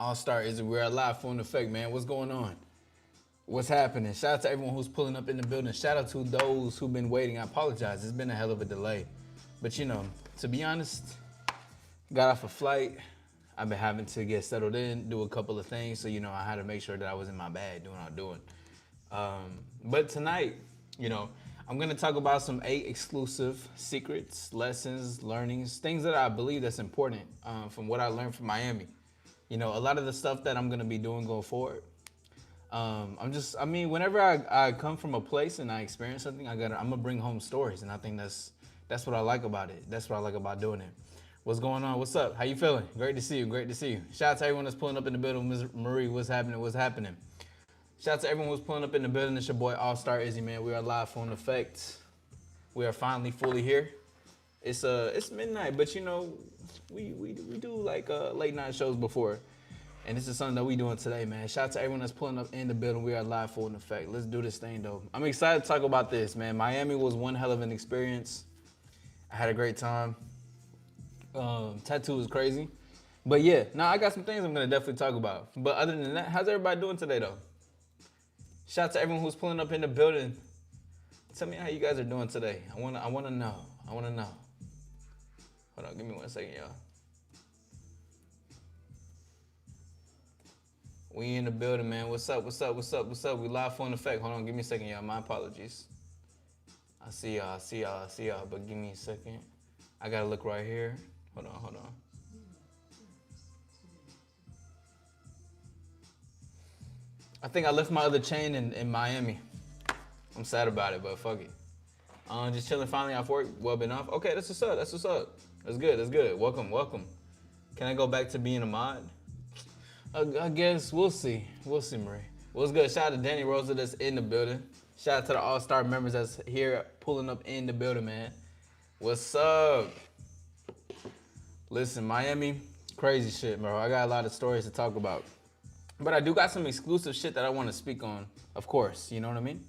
AllStar Issy, we're live full in effect, man. What's going on? What's happening? Shout out to everyone who's pulling up in the building. Shout out to those who've been waiting. I apologize. It's been a hell of a delay. But you know, to be honest, got off a flight. I've been having to get settled in, do a couple of things. So, you know, I had to make sure that I was in my bag doing what I'm doing. But tonight, you know, I'm gonna talk about some 8 exclusive secrets, lessons, learnings, things that I believe that's important from what I learned from Miami. You know, a lot of the stuff that I'm gonna be doing going forward. Whenever I come from a place and I experience something, I'm gonna bring home stories, and I think that's what I like about it. That's what I like about doing it. What's going on? What's up? How you feeling? Great to see you. Great to see you. Shout out to everyone that's pulling up in the building. Ms. Marie, what's happening? What's happening? Shout out to everyone who's pulling up in the building. It's your boy AllStar Issy, man. We are live full in effect. We are finally fully here. It's midnight, but you know, we do like late night shows before. And this is something that we doing today, man. Shout out to everyone that's pulling up in the building. We are live full in effect. Let's do this thing, though. I'm excited to talk about this, man. Miami was one hell of an experience. I had a great time. Tattoo was crazy. But yeah, now I got some things I'm going to definitely talk about. But other than that, how's everybody doing today, though? Shout out to everyone who's pulling up in the building. Tell me how you guys are doing today. I want to know. I want to know. Hold on, give me 1 second, y'all. We in the building, man. What's up? What's up? What's up? What's up? We live full in effect. Hold on, give me a second, y'all. My apologies. I see y'all. I see y'all. I see y'all. But give me a second. I gotta look right here. Hold on. Hold on. I think I left my other chain in Miami. I'm sad about it, but fuck it. Just chilling finally off work. Well, been off. Okay, that's what's up. That's what's up. That's good. That's good. Welcome. Welcome. Can I go back to being a mod? I guess we'll see. We'll see, Marie. What's good? Shout out to Danny Rosa that's in the building. Shout out to the AllStar members that's here pulling up in the building, man. What's up? Listen, Miami, crazy shit, bro. I got a lot of stories to talk about. But I do got some exclusive shit that I want to speak on, of course. You know what I mean?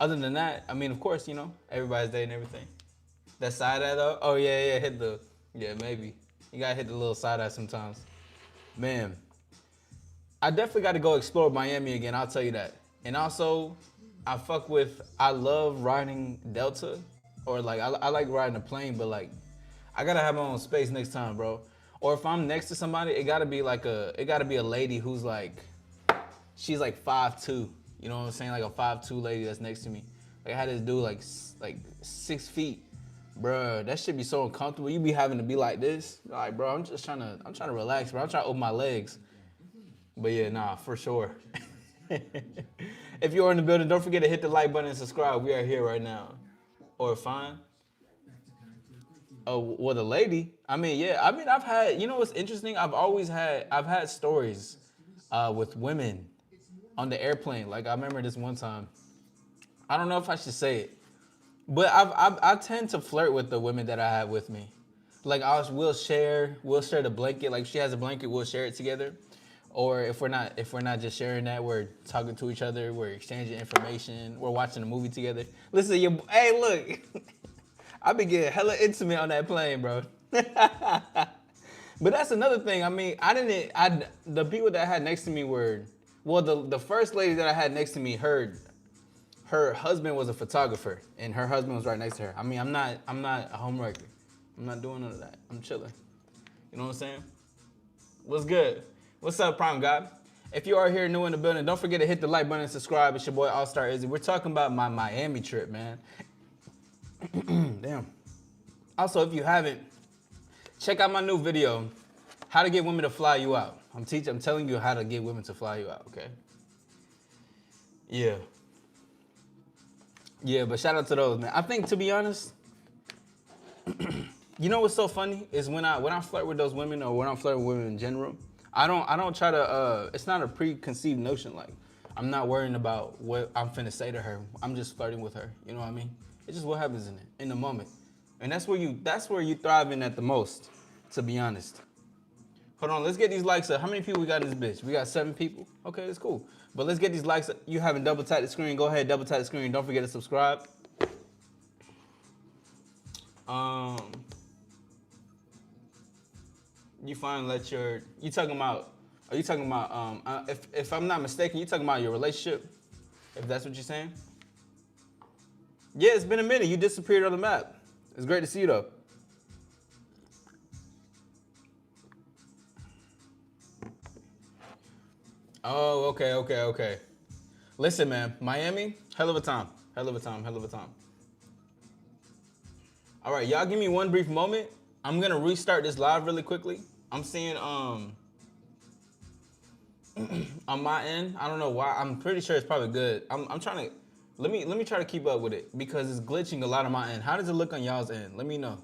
Other than that, I mean, of course, you know, everybody's dating everything. That side eye, though? Oh, yeah, maybe. You got to hit the little side eye sometimes. Man. I definitely got to go explore Miami again, I'll tell you that. And also, I love riding Delta, or like, I like riding a plane, but like, I gotta have my own space next time, bro. Or if I'm next to somebody, it gotta be a lady who's like, she's like 5'2", you know what I'm saying? Like a 5'2" lady that's next to me. Like I had this dude like 6 feet. Bruh, that shit be so uncomfortable. You be having to be like this. Like, bro, I'm trying to relax, bro. I'm trying to open my legs. But yeah, nah, for sure. If you're in the building, don't forget to hit the like button and subscribe. We are here right now. Or fine. Oh, well, the lady. I've had, you know what's interesting? I've had stories with women on the airplane. Like, I remember this one time. I don't know if I should say it, but I tend to flirt with the women that I have with me. Like, we'll share the blanket. Like, if she has a blanket, we'll share it together. Or if we're not just sharing that, we're talking to each other, we're exchanging information, we're watching a movie together. Listen, hey, look, I be getting hella intimate on that plane, bro. But that's another thing. I mean, the people that I had next to me were, well, the first lady that I had next to me, her husband was a photographer, and her husband was right next to her. I mean, I'm not a homewrecker. I'm not doing none of that. I'm chilling. You know what I'm saying? What's good? What's up, Prime God? If you are here new in the building, don't forget to hit the like button and subscribe. It's your boy AllStar Issy. We're talking about my Miami trip, man. Damn. Also, if you haven't, check out my new video, how to get women to fly you out. I'm telling you how to get women to fly you out, okay? Yeah. Yeah, but shout out to those, man. I think, to be honest, you know what's so funny is when I flirt with those women, or when I'm flirting with women in general, I don't try to, it's not a preconceived notion. Like, I'm not worrying about what I'm finna say to her. I'm just flirting with her. You know what I mean? It's just what happens in the moment. And that's where you thrive in at the most, to be honest. Hold on, let's get these likes up. How many people we got in this bitch? We got 7 people? Okay, that's cool. But let's get these likes up. You haven't double tapped the screen, go ahead, double tap the screen. Don't forget to subscribe. You finally you talking about, Are you talking about, if I'm not mistaken, you talking about your relationship? If that's what you're saying? Yeah, it's been a minute. You disappeared on the map. It's great to see you though. Oh, okay. Listen, man, Miami, hell of a time. Hell of a time. All right, y'all give me one brief moment. I'm gonna restart this live really quickly. I'm seeing on my end, I don't know why. I'm pretty sure it's probably good. I'm trying to let me try to keep up with it because it's glitching a lot on my end. How does it look on y'all's end? Let me know.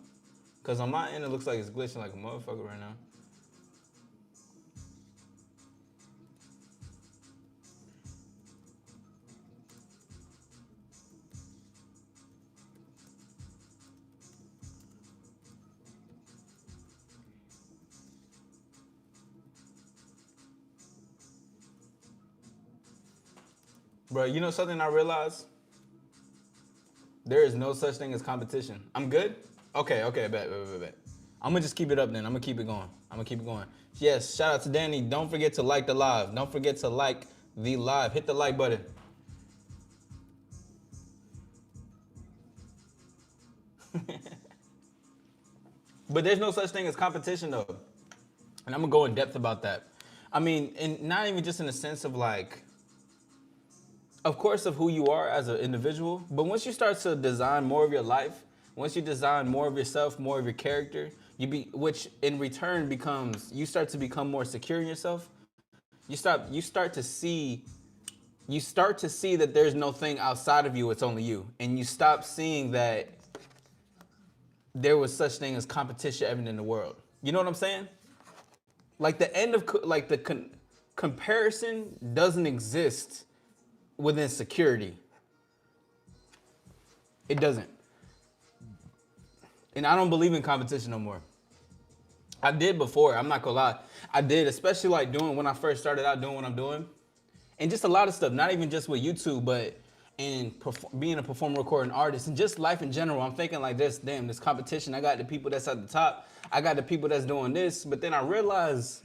Cause on my end it looks like it's glitching like a motherfucker right now. Bro, you know something I realized? There is no such thing as competition. I'm good? Okay, bet. I'm gonna just keep it up then. I'm gonna keep it going. Yes, shout out to Danny. Don't forget to like the live. Hit the like button. But there's no such thing as competition though. And I'm gonna go in depth about that. I mean, and not even just in the sense of like, of course, of who you are as an individual, but once you start to design more of your life, once you design more of yourself, more of your character, which in return becomes, you start to become more secure in yourself. You start to see that there's no thing outside of you, it's only you. And you stop seeing that there was such thing as competition evident in the world. You know what I'm saying? Like the end of, like the comparison doesn't exist within security. It doesn't. And I don't believe in competition no more. I did before, I'm not gonna lie. I did, especially like when I first started out doing what I'm doing. And just a lot of stuff, not even just with YouTube, but in being a performer, recording artist, and just life in general. I'm thinking like this competition. I got the people that's at the top. I got the people that's doing this. But then I realized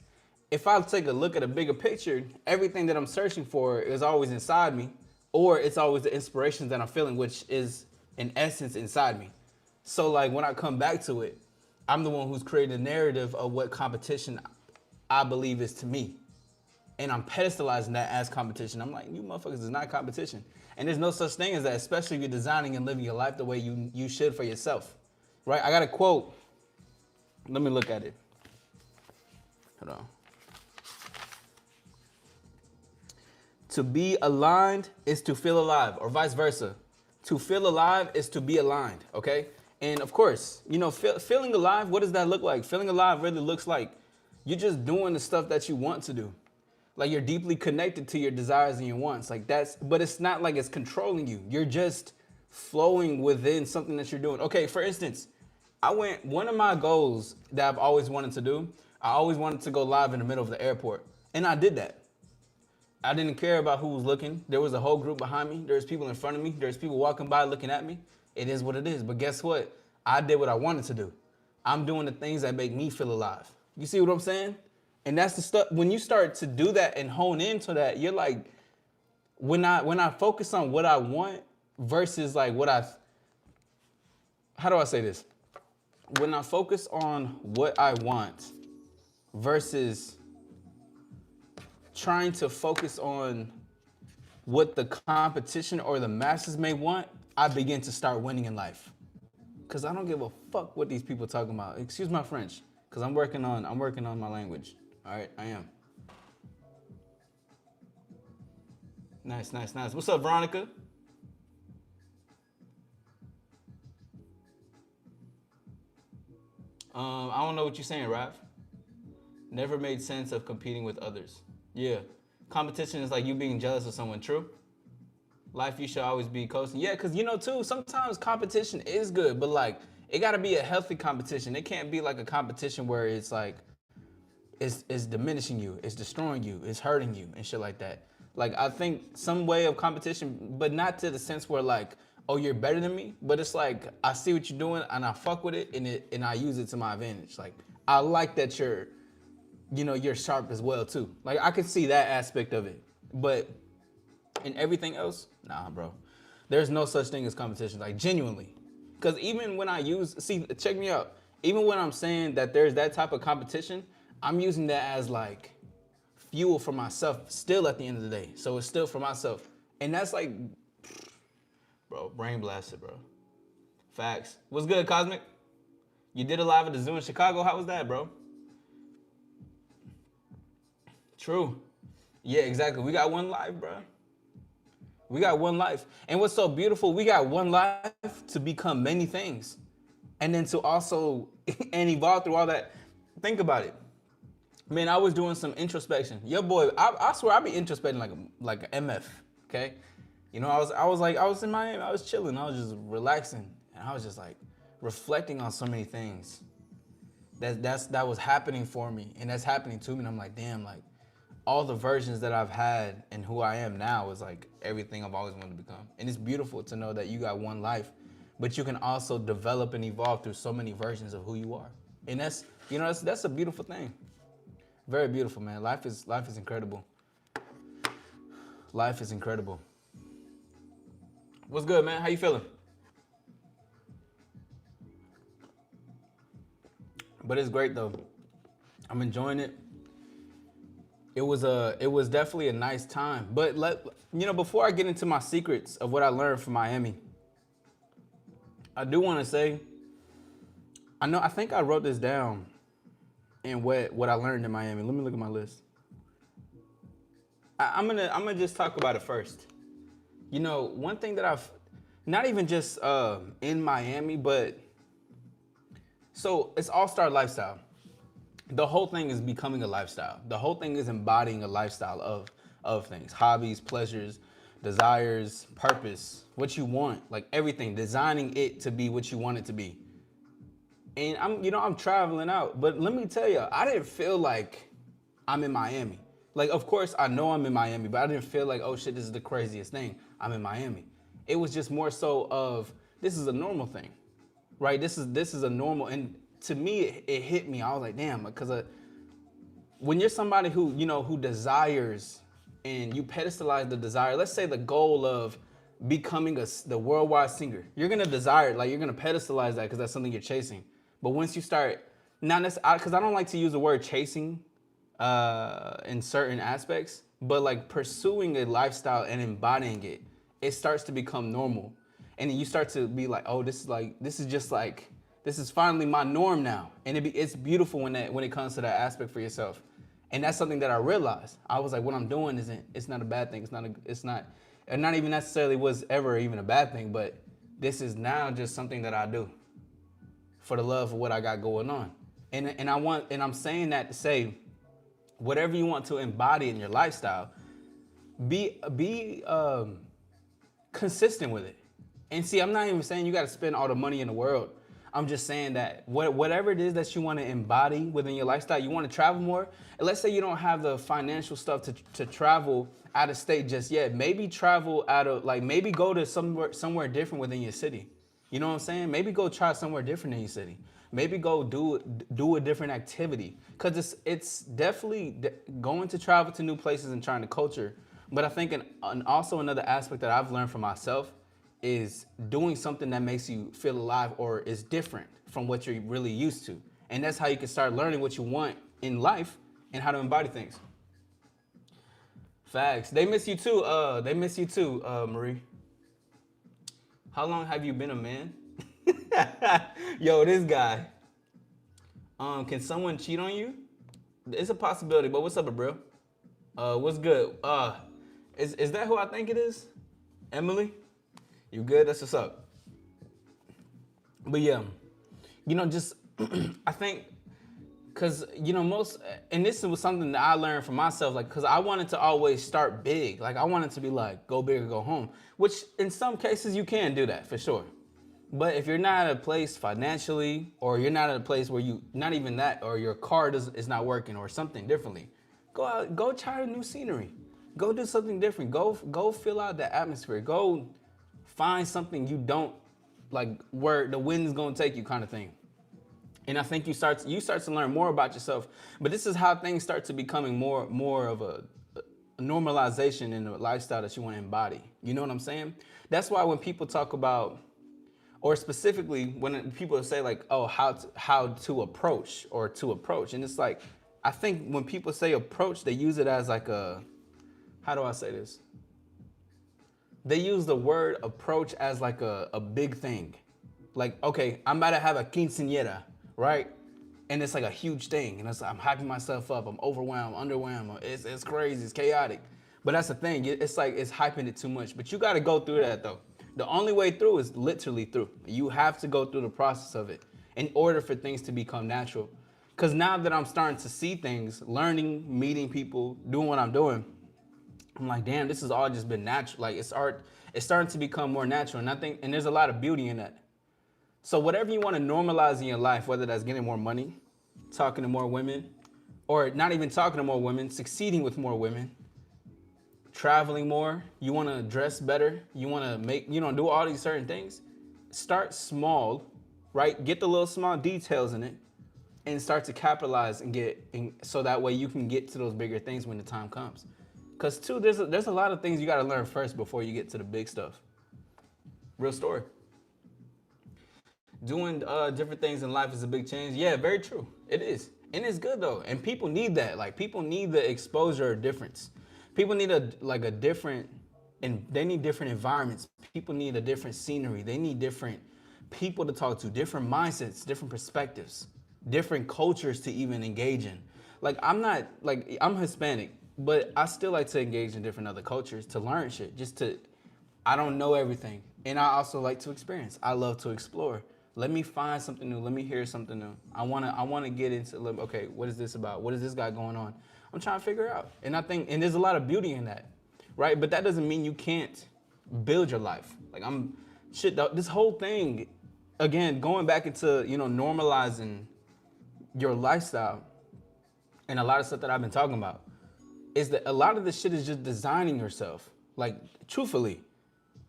if I take a look at a bigger picture, everything that I'm searching for is always inside me, or it's always the inspiration that I'm feeling, which is in essence inside me. So like when I come back to it, I'm the one who's creating the narrative of what competition I believe is to me. And I'm pedestalizing that as competition. I'm like, you motherfuckers is not competition. And there's no such thing as that, especially if you're designing and living your life the way you should for yourself. Right? I got a quote. Let me look at it. Hold on. To be aligned is to feel alive, or vice versa. To feel alive is to be aligned, okay? And of course, you know, feeling alive, what does that look like? Feeling alive really looks like you're just doing the stuff that you want to do. Like you're deeply connected to your desires and your wants. Like but it's not like it's controlling you. You're just flowing within something that you're doing. Okay, for instance, one of my goals that I've always wanted to do, I always wanted to go live in the middle of the airport. And I did that. I didn't care about who was looking. There was a whole group behind me. There's people in front of me. There's people walking by looking at me. It is what it is. But guess what? I did what I wanted to do. I'm doing the things that make me feel alive. You see what I'm saying? And that's the stuff, when you start to do that and hone into that, you're like, when I focus on what I want versus like how do I say this? When I focus on what I want versus trying to focus on what the competition or the masses may want, I begin to start winning in life. Cause I don't give a fuck what these people talking about. Excuse my French, cause I'm working on my language. All right, I am. Nice. What's up, Veronica? I don't know what you're saying, Raph. Never made sense of competing with others. Yeah. Competition is like you being jealous of someone, true? Life, you should always be coasting. Yeah, because you know, too, sometimes competition is good, but like, it got to be a healthy competition. It can't be like a competition where it's like, it's diminishing you, it's destroying you, it's hurting you, and shit like that. Like, I think some way of competition, but not to the sense where like, oh, you're better than me, but it's like, I see what you're doing, and I fuck with it, and I use it to my advantage. Like, I like that you're sharp as well too. Like I could see that aspect of it. But in everything else, nah, bro. There's no such thing as competition, like genuinely. Because even when check me out. Even when I'm saying that there's that type of competition, I'm using that as like fuel for myself still at the end of the day. So it's still for myself. And that's like, bro, brain blasted, bro. Facts. What's good, Cosmic? You did a live at the zoo in Chicago. How was that, bro? True. Yeah, exactly. We got one life, bro. We got one life. And what's so beautiful, we got one life to become many things. And then to also and evolve through all that. Think about it. Man, I was doing some introspection. Your boy, I swear I be introspecting like a MF, okay? I was in Miami, I was chilling, I was just relaxing, and I was just like reflecting on so many things that was happening for me, and that's happening to me. And I'm like, damn, like all the versions that I've had and who I am now is like everything I've always wanted to become. And it's beautiful to know that you got one life, but you can also develop and evolve through so many versions of who you are. And that's a beautiful thing. Very beautiful, man. Life is incredible. Life is incredible. What's good, man? How you feeling? But it's great though. I'm enjoying it. It was definitely a nice time. But before I get into my secrets of what I learned from Miami, I do want to say, I think I wrote this down in what I learned in Miami. Let me look at my list. I'm gonna just talk about it first. One thing that I've not even just in Miami, but so it's AllStar lifestyle. The whole thing is becoming a lifestyle. The whole thing is embodying a lifestyle of things, hobbies, pleasures, desires, purpose, what you want, like everything, designing it to be what you want it to be. And I'm traveling out, but let me tell you, I didn't feel like I'm in Miami. Like, of course, I know I'm in Miami, but I didn't feel like, oh shit, this is the craziest thing. I'm in Miami. It was just more so of, this is a normal thing, right? This is a normal, and to me, it hit me. I was like, damn, because when you're somebody who desires and you pedestalize the desire, let's say the goal of becoming the worldwide singer, you're gonna desire it, like you're gonna pedestalize that because that's something you're chasing. But once you start, not necessarily, because I don't like to use the word chasing in certain aspects, but like pursuing a lifestyle and embodying it, it starts to become normal. And then you start to be like, oh, this is finally my norm now. And it's beautiful when it comes to that aspect for yourself. And that's something that I realized. I was like, what I'm doing it's not a bad thing. And not even necessarily was ever even a bad thing, but this is now just something that I do for the love of what I got going on. And I'm saying that to say, whatever you want to embody in your lifestyle, be consistent with it. And see, I'm not even saying you got to spend all the money in the world. I'm just saying that whatever it is that you want to embody within your lifestyle, you want to travel more. And let's say you don't have the financial stuff to travel out of state just yet. Maybe travel maybe go to somewhere different within your city. You know what I'm saying? Maybe go try somewhere different in your city. Maybe go do a different activity. Because it's definitely going to travel to new places and trying to culture. But I think also another aspect that I've learned for myself is doing something that makes you feel alive or is different from what you're really used to. And that's how you can start learning what you want in life and how to embody things. Facts. They miss you too. Marie. How long have you been a man? Yo, this guy. Can someone cheat on you? It's a possibility, but what's up, bro? What's good? Is that who I think it is? Emily? You good? That's what's up. But yeah, just I think, cause most, and this was something that I learned from myself, like, cause I wanted to always start big. Like I wanted to be like, go big or go home, which in some cases you can do that for sure. But if you're not at a place financially, or you're not at a place where not even that, or your car is not working or something differently, go out, go try a new scenery. Go do something different. Go fill out the atmosphere. Go find something you don't like, where the wind's gonna take you, kind of thing. And I think you start to learn more about yourself. But this is how things start to becoming more of a normalization in the lifestyle that you want to embody. You know what I'm saying? That's why when people talk about, or specifically when people say like, oh, how to approach, and it's like, I think when people say approach, they use it as like a, how do I say this? They use the word approach as like a big thing. Like, okay, I'm about to have a quinceañera, right? And it's like a huge thing. And it's like, I'm hyping myself up. I'm overwhelmed, underwhelmed. It's crazy. It's chaotic. But that's the thing. It's like it's hyping it too much. But you got to go through that, though. The only way through is literally through. You have to go through the process of it in order for things to become natural. Because now that I'm starting to see things, learning, meeting people, doing what I'm doing, I'm like, damn, this has all just been natural. Like it's starting to become more natural. And I think, and there's a lot of beauty in that. So whatever you want to normalize in your life, whether that's getting more money, talking to more women, or not even talking to more women, succeeding with more women, traveling more, you want to dress better, you want to make, do all these certain things. Start small, right? Get the little small details in it and start to capitalize so that way you can get to those bigger things when the time comes. Because too, there's a lot of things you got to learn first before you get to the big stuff. Real story. Doing different things in life is a big change. Yeah, very true. It is. And it's good though. And people need that. Like people need the exposure of difference. People need they need different environments. People need a different scenery. They need different people to talk to, different mindsets, different perspectives, different cultures to even engage in. Like I'm Hispanic, but I still like to engage in different other cultures to learn shit. I don't know everything. And I also like to experience. I love to explore. Let me find something new. Let me hear something new. I wanna get into, okay, what is this about? What is this guy going on? I'm trying to figure it out. And I think, and there's a lot of beauty in that, right? But that doesn't mean you can't build your life. Like this whole thing, again, going back into, normalizing your lifestyle and a lot of stuff that I've been talking about is that a lot of this shit is just designing yourself. Like, truthfully.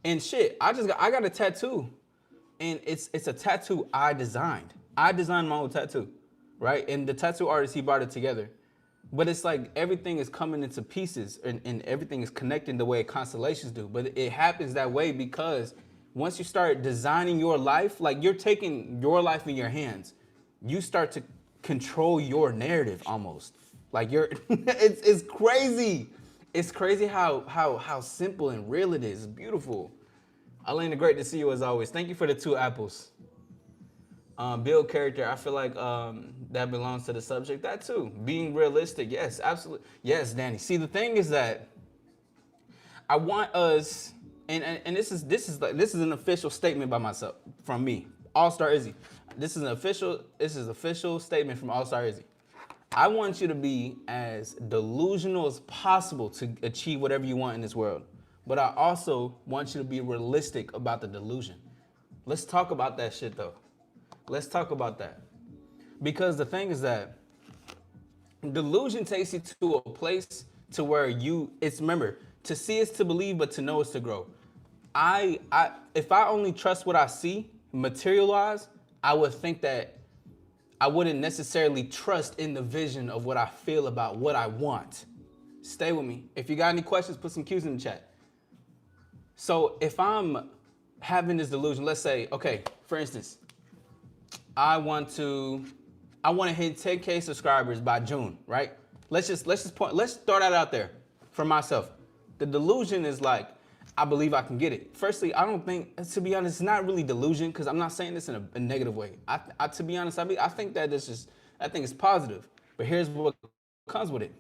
And shit, I got a tattoo. And it's a tattoo I designed. I designed my own tattoo, right? And the tattoo artist, he brought it together. But it's like everything is coming into pieces and everything is connecting the way constellations do. But it happens that way because once you start designing your life, like you're taking your life in your hands, you start to control your narrative almost. Like it's crazy. It's crazy how simple and real it is. It's beautiful. Elena, great to see you as always. Thank you for the 2 apples. Build character, I feel like that belongs to the subject. That too. Being realistic, yes, absolutely. Yes, Danny. See, the thing is that I want us, and this is an official statement by myself, from me, AllStar Issy. This is official statement from AllStar Issy. I want you to be as delusional as possible to achieve whatever you want in this world. But I also want you to be realistic about the delusion. Let's talk about that shit though. Let's talk about that. Because the thing is that delusion takes you to a place to where remember, to see is to believe, but to know is to grow. If I only trust what I see materialize, I would think that I wouldn't necessarily trust in the vision of what I feel about what I want. Stay with me. If you got any questions, put some Q's in the chat. So if I'm having this delusion, let's say, okay, for instance, I want to hit 10K subscribers by June, right? Let's throw that out there for myself. The delusion is like, I believe I can get it. Firstly, I don't think, to be honest, it's not really delusion because I'm not saying this in a negative way. To be honest, I think that I think it's positive. But here's what comes with it.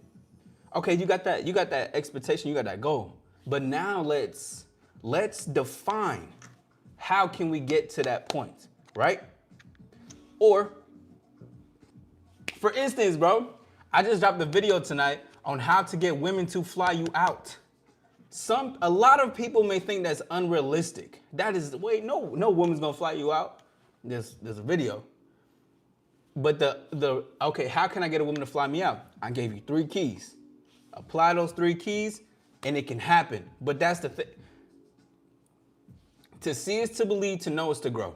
Okay, you got that expectation, you got that goal. But now let's define how can we get to that point, right? Or, for instance, bro, I just dropped a video tonight on how to get women to fly you out. A lot of people may think that's unrealistic. No woman's gonna fly you out. There's a video. But okay, how can I get a woman to fly me out? I gave you 3 keys. Apply those 3 keys and it can happen. But that's the thing. To see is to believe, to know is to grow.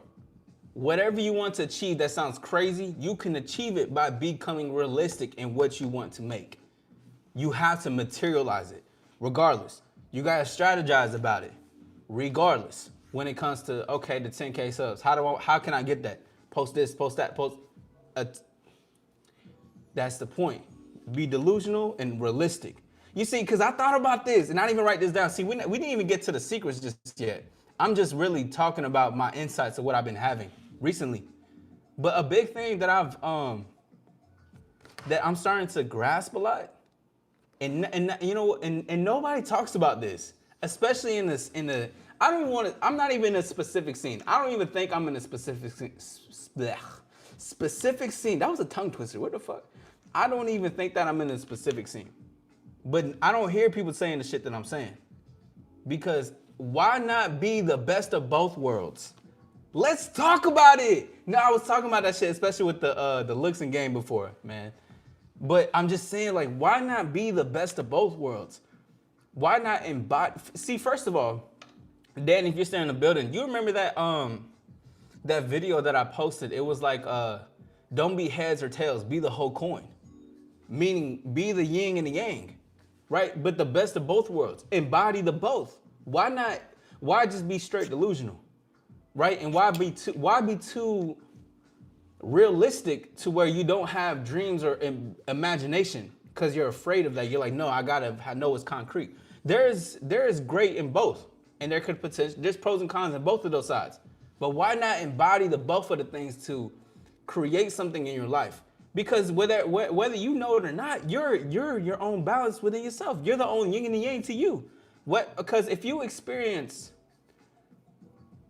Whatever you want to achieve that sounds crazy, you can achieve it by becoming realistic in what you want to make. You have to materialize it, regardless. You gotta strategize about it, regardless. When it comes to okay, the 10K subs, how can I get that? Post this, post that, post. Uh, that's the point. Be delusional and realistic. You see, because I thought about this, and I didn't even write this down. See, we didn't even get to the secrets just yet. I'm just really talking about my insights of what I've been having recently. But a big thing that that I'm starting to grasp a lot, and you know, and nobody talks about this, especially in the. I don't even want to. I'm not even in a specific scene. I don't even think I'm in a specific scene. That was a tongue twister. What the fuck? I don't even think that I'm in a specific scene. But I don't hear people saying the shit that I'm saying. Because why not be the best of both worlds? Let's talk about it. No, I was talking about that shit, especially with the looks and game before, man. But I'm just saying, like, why not be the best of both worlds? Why not embody? See, first of all, Dan, if you're still in the building, you remember that that video that I posted? It was like, don't be heads or tails, be the whole coin. Meaning, be the yin and the yang, right? But the best of both worlds. Embody the both. Why not? Why just be straight delusional, right? And why be too realistic to where you don't have dreams or imagination because you're afraid of that? You're like, no, I gotta know it's concrete. There is great in both, and there's pros and cons in both of those sides. But why not embody the both of the things to create something in your life? Because whether you know it or not, you're your own balance within yourself. You're the own yin and the yang to you. Because if you experience,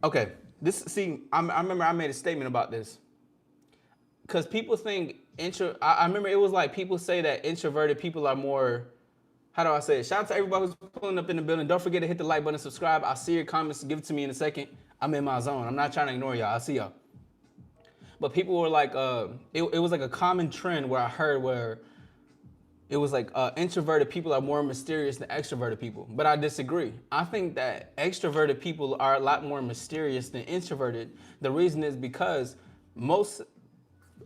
okay, I remember I made a statement about this. Because people think I remember it was like people say that introverted people are more. How do I say it? Shout out to everybody who's pulling up in the building. Don't forget to hit the like button and subscribe. I'll see your comments. Give it to me in a second. I'm in my zone. I'm not trying to ignore y'all. I'll see y'all. But people were like, it was like a common trend where I heard where it was like introverted people are more mysterious than extroverted people. But I disagree. I think that extroverted people are a lot more mysterious than introverted. The reason is because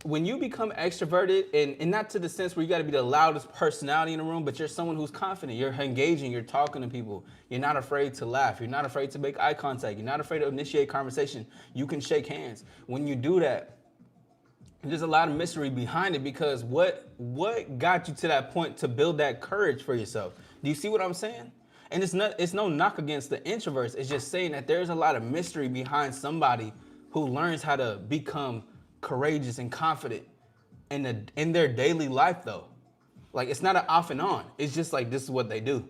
when you become extroverted, and not to the sense where you got to be the loudest personality in the room, but you're someone who's confident, you're engaging, you're talking to people, you're not afraid to laugh, you're not afraid to make eye contact, you're not afraid to initiate conversation, you can shake hands. When you do that, there's a lot of mystery behind it because what got you to that point to build that courage for yourself? Do you see what I'm saying? And it's no knock against the introverts. It's just saying that there's a lot of mystery behind somebody who learns how to become courageous and confident in their daily life though. Like it's not an off and on. It's just like this is what they do.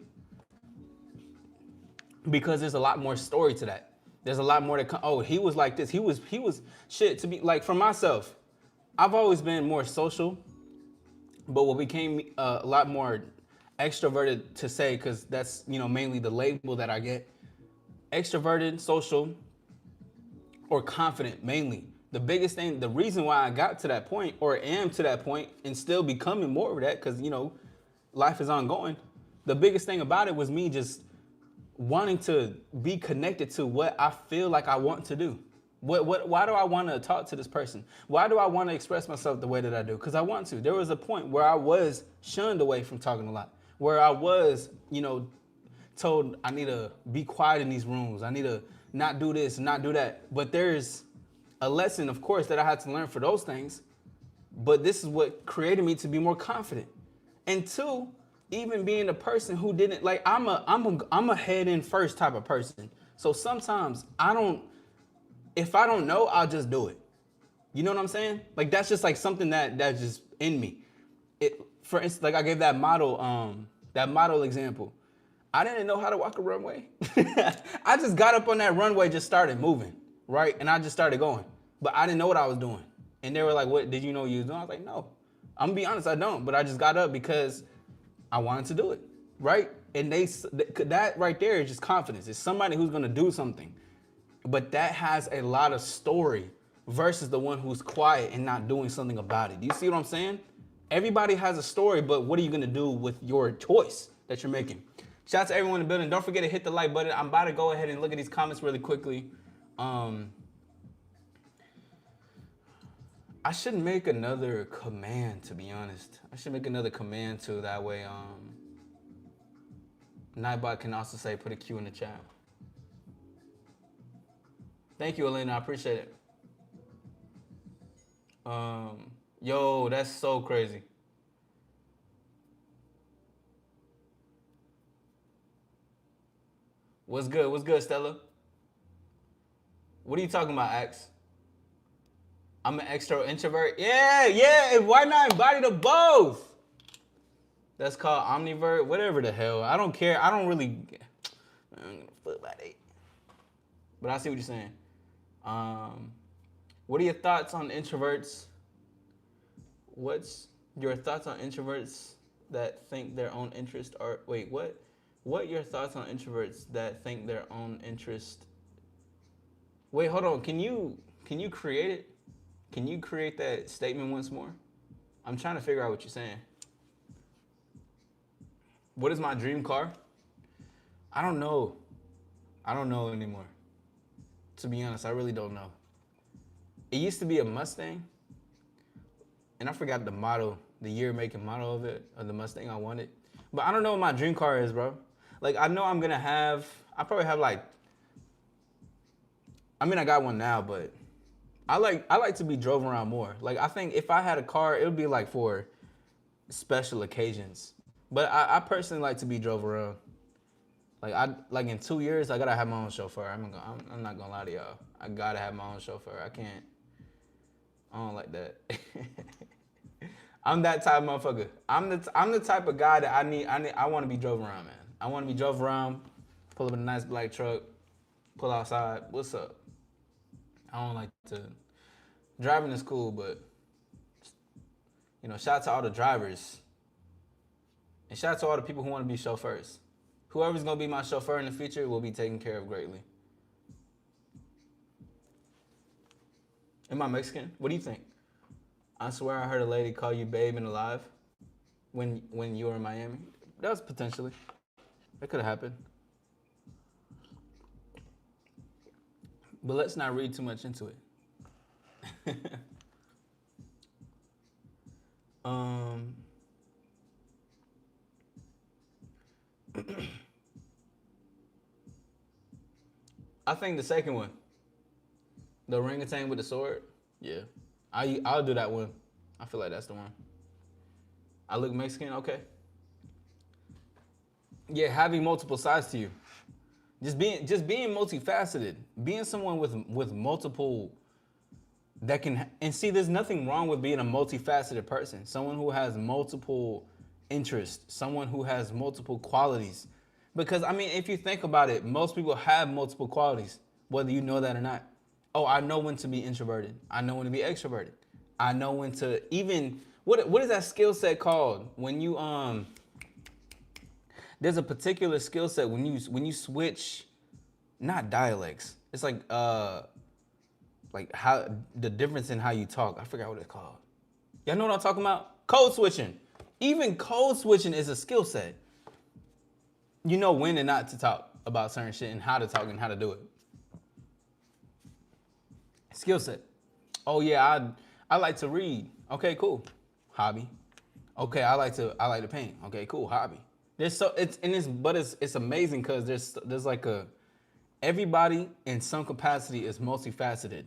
Because there's a lot more story to that. There's a lot more to come. Oh, he was like this. He was shit to be like for myself. I've always been more social, but what became a lot more extroverted to say, because that's, mainly the label that I get. Extroverted, social, or confident, mainly. The biggest thing, the reason why I got to that point, or am to that point, and still becoming more of that, because, life is ongoing. The biggest thing about it was me just wanting to be connected to what I feel like I want to do. Why do I want to talk to this person? Why do I want to express myself the way that I do? Because I want to. There was a point where I was shunned away from talking a lot, where I was, told I need to be quiet in these rooms. I need to not do this, not do that. But there's a lesson, of course, that I had to learn for those things. But this is what created me to be more confident. And two, even being a person who didn't like, I'm a head in first type of person. So sometimes if I don't know, I'll just do it. You know what I'm saying? Like that's just like something that's just in me. For instance, like I gave that model example. I didn't know how to walk a runway. I just got up on that runway, just started moving, right? And I just started going. But I didn't know what I was doing. And they were like, what did you know you was doing? I was like, no. I'm gonna be honest, I don't. But I just got up because I wanted to do it, right? And that right there is just confidence. It's somebody who's gonna do something. But that has a lot of story versus the one who's quiet and not doing something about it. Do you see what I'm saying? Everybody has a story, but what are you gonna do with your choice that you're making? Shout out to everyone in the building. Don't forget to hit the like button. I'm about to go ahead and look at these comments really quickly. I should make another command, to be honest. I should make another command too. That way, Nightbot can also say put a Q in the chat. Thank you, Elena. I appreciate it. Yo, that's so crazy. What's good? What's good, Stella? What are you talking about, Ax? I'm an extro introvert. Yeah, yeah. Why not embody the both? That's called omnivert, whatever the hell. I don't care. I don't really. I don't give a fuck about it. But I see what you're saying. What are your thoughts on introverts? What's your thoughts on introverts that think their own interest are? Wait, what? What your thoughts on introverts that think their own interest? Wait, hold on. Can you create it? Can you create that statement once more? I'm trying to figure out what you're saying. What is my dream car? I don't know. I don't know anymore. To be honest, I really don't know. It used to be a Mustang, and I forgot the model, the year, make, and model of it, of the Mustang I wanted. But I don't know what my dream car is, bro. Like, I know I'm gonna have, I probably have like, I mean, I got one now, but I like to be drove around more. Like, I think if I had a car, it would be like for special occasions. But I personally like to be drove around. Like in 2 years, I gotta have my own chauffeur. I'm not gonna lie to y'all. I gotta have my own chauffeur. I don't like that. I'm that type of motherfucker. I'm the type of guy that I want to be drove around, man. I want to be drove around, pull up in a nice black truck, pull outside. What's up? I don't like to. Driving is cool, but shout out to all the drivers. And shout out to all the people who want to be chauffeurs. Whoever's going to be my chauffeur in the future will be taken care of greatly. Am I Mexican? What do you think? I swear I heard a lady call you babe and alive when you were in Miami. That was potentially. That could have happened. But let's not read too much into it. I think the second one, the orangutan with the sword, yeah. I'll do that one. I feel like that's the one. I look Mexican, okay. Yeah, having multiple sides to you. Just being multifaceted. Being someone with multiple that can, and see, there's nothing wrong with being a multifaceted person. Someone who has multiple interests, someone who has multiple qualities. Because, I mean, if you think about it, most people have multiple qualities, whether you know that or not. Oh, I know when to be introverted. I know when to be extroverted. I know when to even, what is that skill set called? When you, there's a particular skill set when you switch, not dialects. It's like how, the difference in how you talk. I forgot what it's called. Y'all know what I'm talking about? Code switching. Even code switching is a skill set. You know when and not to talk about certain shit and how to talk and how to do it. Skill set. Oh yeah, I like to read. Okay, cool. Hobby. Okay, I like to paint. Okay, cool. Hobby. It's amazing because there's like everybody in some capacity is multifaceted,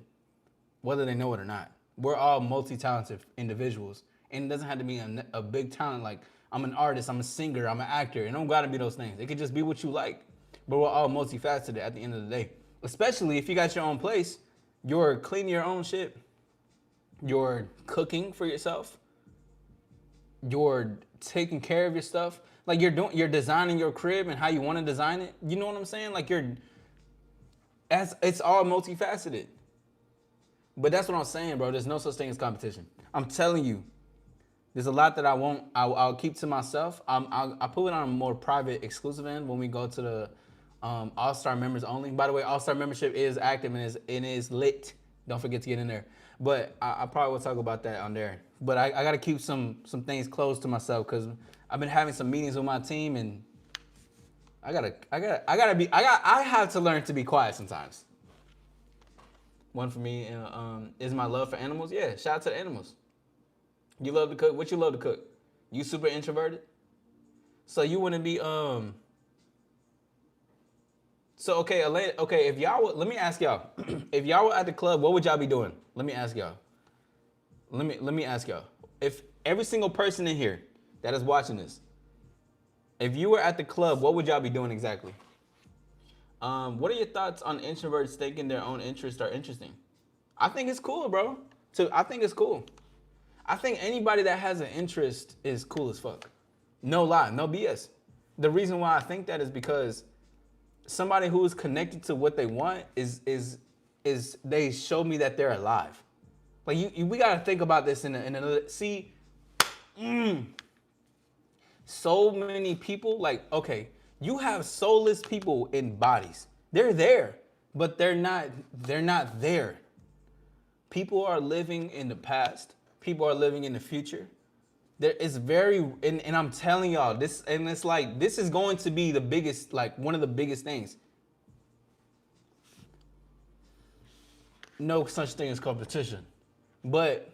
whether they know it or not. We're all multi-talented individuals, and it doesn't have to be a big talent like I'm an artist, I'm a singer, I'm an actor. It don't gotta be those things. It could just be what you like. But we're all multifaceted at the end of the day. Especially if you got your own place, you're cleaning your own shit, you're cooking for yourself, you're taking care of your stuff. Like you're designing your crib and how you want to design it. You know what I'm saying? Like it's all multifaceted. But that's what I'm saying, bro. There's no such thing as competition. I'm telling you. There's a lot that I won't. I'll keep to myself. I'll put it on a more private, exclusive end when we go to the AllStar members only. By the way, AllStar membership is active and is lit. Don't forget to get in there. But I probably will talk about that on there. But I got to keep some things close to myself because I've been having some meetings with my team and I have to learn to be quiet sometimes. One for me is my love for animals. Yeah, shout out to the animals. You love to cook. What you love to cook? You super introverted? So you wouldn't be So okay, okay. If y'all would, let me ask y'all. If y'all were at the club, what would y'all be doing? Let me ask y'all. Let me ask y'all. If every single person in here that is watching this, if you were at the club, what would y'all be doing exactly? What are your thoughts on introverts thinking their own interests are interesting? I think it's cool, bro. I think it's cool. I think anybody that has an interest is cool as fuck. No lie, no BS. The reason why I think that is because somebody who is connected to what they want is they show me that they're alive. Like we gotta think about this in another. See, so many people. Like, okay, you have soulless people in bodies. They're there, but they're not. They're not there. People are living in the past. People are living in the future. There is very, and I'm telling y'all this, and it's like this is going to be the biggest, like one of the biggest things. No such thing as competition, but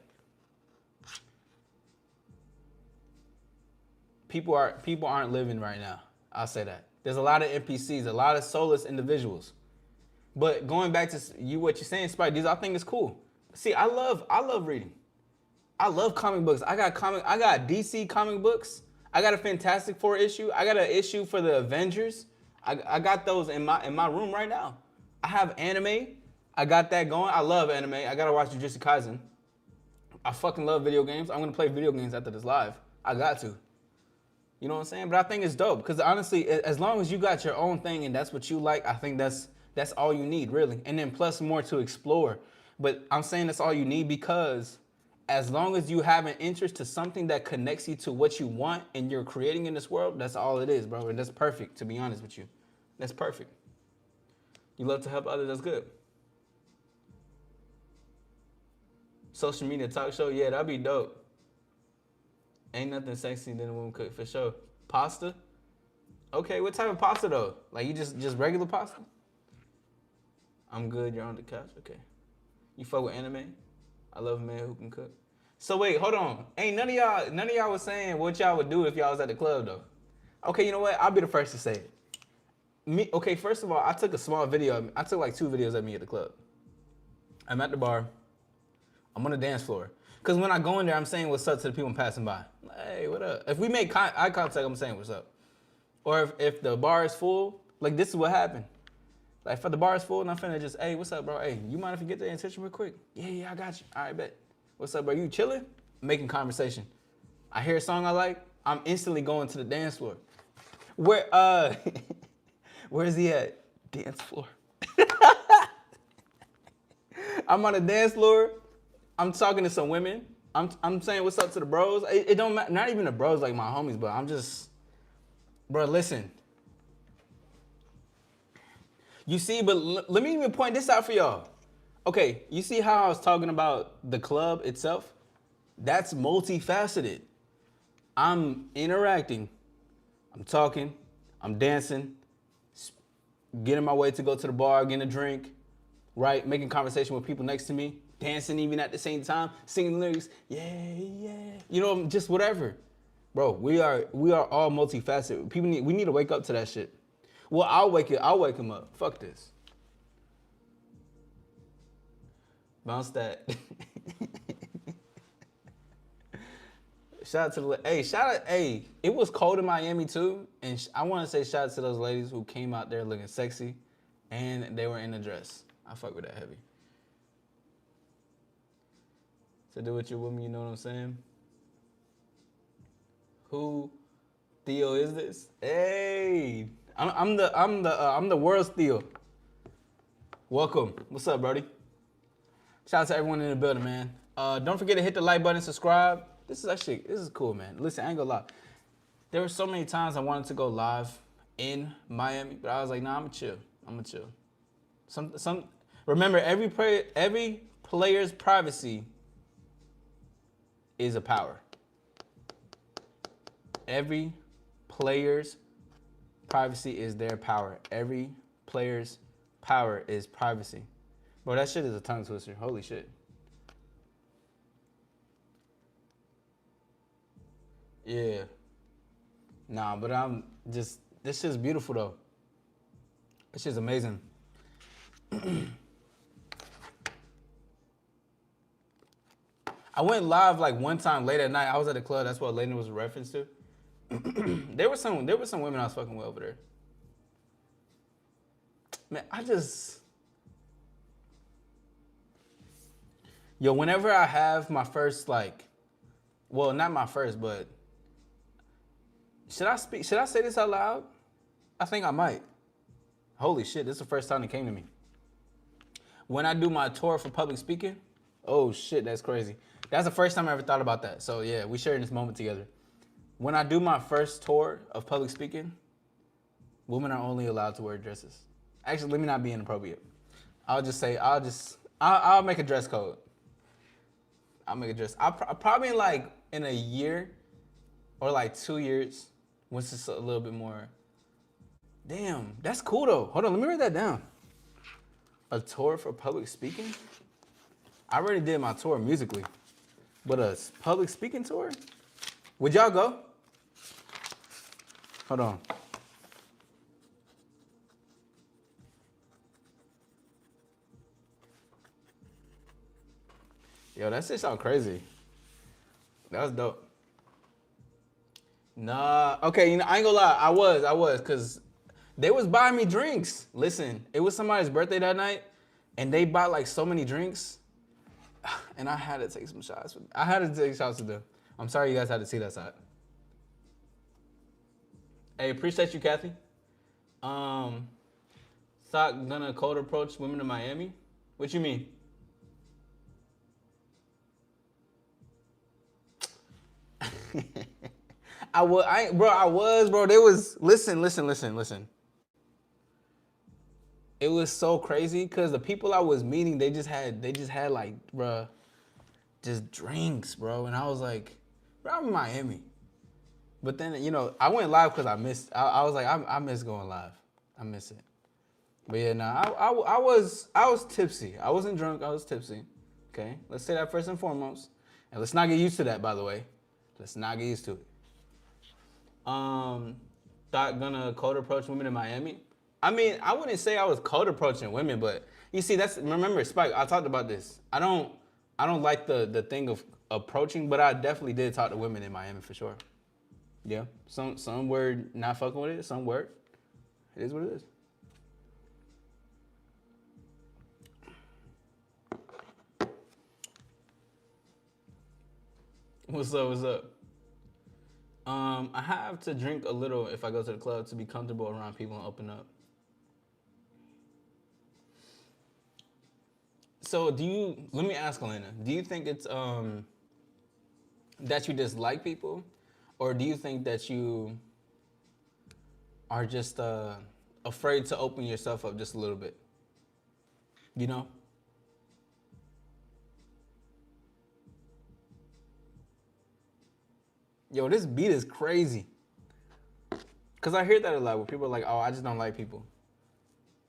people aren't living right now. I'll say that. There's a lot of NPCs, a lot of soulless individuals. But going back to what you're saying, Spike, I think it's cool. See, I love reading. I love comic books. I got DC comic books. I got a Fantastic Four issue. I got an issue for the Avengers. I got those in my room right now. I have anime. I got that going. I love anime. I gotta watch Jujutsu Kaisen. I fucking love video games. I'm gonna play video games after this live. I got to. You know what I'm saying? But I think it's dope because honestly, as long as you got your own thing and that's what you like, I think that's all you need really. And then plus more to explore. But I'm saying that's all you need because as long as you have an interest to something that connects you to what you want and you're creating in this world, that's all it is, bro. And that's perfect, to be honest with you. That's perfect. You love to help others, that's good. Social media talk show, yeah, that'd be dope. Ain't nothing sexy than a woman cook, for sure. Pasta? Okay, what type of pasta though? Like you just regular pasta? I'm good, you're on the couch, okay. You fuck with anime? I love a man who can cook. So wait, hold on. Ain't none of y'all was saying what y'all would do if y'all was at the club though. Okay, you know what? I'll be the first to say it. Okay, first of all, I took a small video. I took like 2 videos of me at the club. I'm at the bar. I'm on the dance floor. Cause when I go in there, I'm saying what's up to the people passing by. Hey, what up? If we make eye contact, I'm saying what's up. Or if the bar is full, like this is what happened. Like, if the bar is full and I'm finna just, hey, what's up, bro? Hey, you mind if you get the attention real quick? Yeah, I got you. All right, bet. What's up, bro? You chilling? Making conversation. I hear a song I like, I'm instantly going to the dance floor. Where's he at? Dance floor. I'm on the dance floor. I'm talking to some women. I'm saying what's up to the bros. It don't matter, not even the bros like my homies, but I'm just, bro, listen. You see, but let me even point this out for y'all. Okay, you see how I was talking about the club itself? That's multifaceted. I'm interacting, I'm talking, I'm dancing, getting my way to go to the bar, getting a drink, right? Making conversation with people next to me, dancing even at the same time, singing lyrics, yeah. You know, just whatever. Bro, we are all multifaceted. We need to wake up to that shit. Well, I'll wake him up. Fuck this. Bounce that. Shout out to it was cold in Miami too, and I want to say shout out to those ladies who came out there looking sexy, and they were in a dress. I fuck with that heavy. To do with your woman, you know what I'm saying? Who Theo is this? Hey. I'm the world's Theo. Welcome. What's up, Brody? Shout out to everyone in the building, man. Don't forget to hit the like button, subscribe. This is cool, man. Listen, I ain't gonna lie. There were so many times I wanted to go live in Miami, but I was like, nah, I'm gonna chill. Remember, every player's privacy is a power. Every player's privacy is their power. Every player's power is privacy. Bro, that shit is a tongue twister. Holy shit. Yeah. Nah, but I'm just, this shit's beautiful though. This shit's amazing. I went live like one time late at night. I was at the club. That's what Layden was a reference to. There were some women I was fucking with over there. Man, yo, whenever I have my first like, well, not my first, but should I say this out loud? I think I might. Holy shit, this is the first time it came to me. When I do my tour for public speaking, oh shit, that's crazy. That's the first time I ever thought about that. So yeah, we sharing this moment together. When I do my first tour of public speaking, women are only allowed to wear dresses. Actually, let me not be inappropriate. I'll just say, I'll make a dress code. I'll make a dress. I'll probably like in a year or like 2 years, once it's a little bit more. Damn, that's cool though. Hold on, let me write that down. A tour for public speaking? I already did my tour musically, but a public speaking tour? Would y'all go? Hold on. Yo, that shit sound crazy. That was dope. Nah, okay, you know, I ain't gonna lie, I was, cause they was buying me drinks. Listen, it was somebody's birthday that night, and they bought like so many drinks, and I had to take some shots. I had to take shots with them. I'm sorry you guys had to see that side. Hey, appreciate you, Kathy. Thought gonna cold approach women in Miami? What you mean? I was, bro. They was, listen. It was so crazy because the people I was meeting, they just had like, bro, just drinks, bro. And I was like, bro, I'm in Miami. But then, you know, I went live because I was like, I miss going live. I miss it. But yeah, nah, I was tipsy. I wasn't drunk, I was tipsy. Okay, let's say that first and foremost. And let's not get used to that, by the way. Let's not get used to it. Thought gonna cold approach women in Miami. I mean, I wouldn't say I was cold approaching women, but you see, remember, Spike, I talked about this. I don't like the thing of approaching, but I definitely did talk to women in Miami for sure. Yeah, some were not fucking with it, some were. It is what it is. What's up? I have to drink a little if I go to the club to be comfortable around people and open up. So let me ask Elena, do you think it's that you dislike people, or do you think that you are just afraid to open yourself up just a little bit? You know? Yo, this beat is crazy. Cause I hear that a lot where people are like, oh, I just don't like people.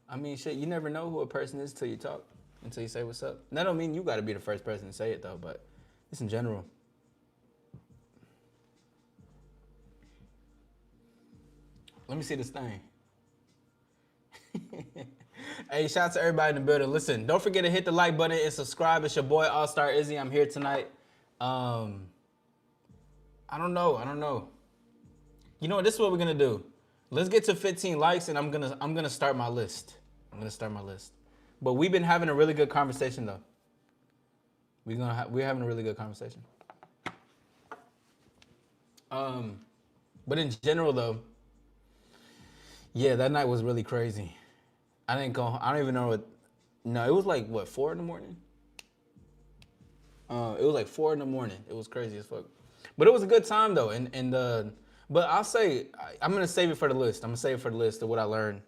I mean, shit, you never know who a person is till you talk, until you say what's up. And that don't mean you gotta be the first person to say it though, but just in general. Let me see this thing. Hey, shout out to everybody in the building. Listen, don't forget to hit the like button and subscribe. It's your boy, AllStar Issy. I'm here tonight. I don't know. You know what? This is what we're gonna do. Let's get to 15 likes, and I'm gonna start my list. But we've been having a really good conversation though. We're having a really good conversation. But in general though, yeah, that night was really crazy. I didn't go. I don't even know what. No, it was like what, 4 in the morning. It was like 4 in the morning. It was crazy as fuck. But it was a good time though, but I'll say I'm gonna save it for the list. I'm gonna save it for the list of what I learned.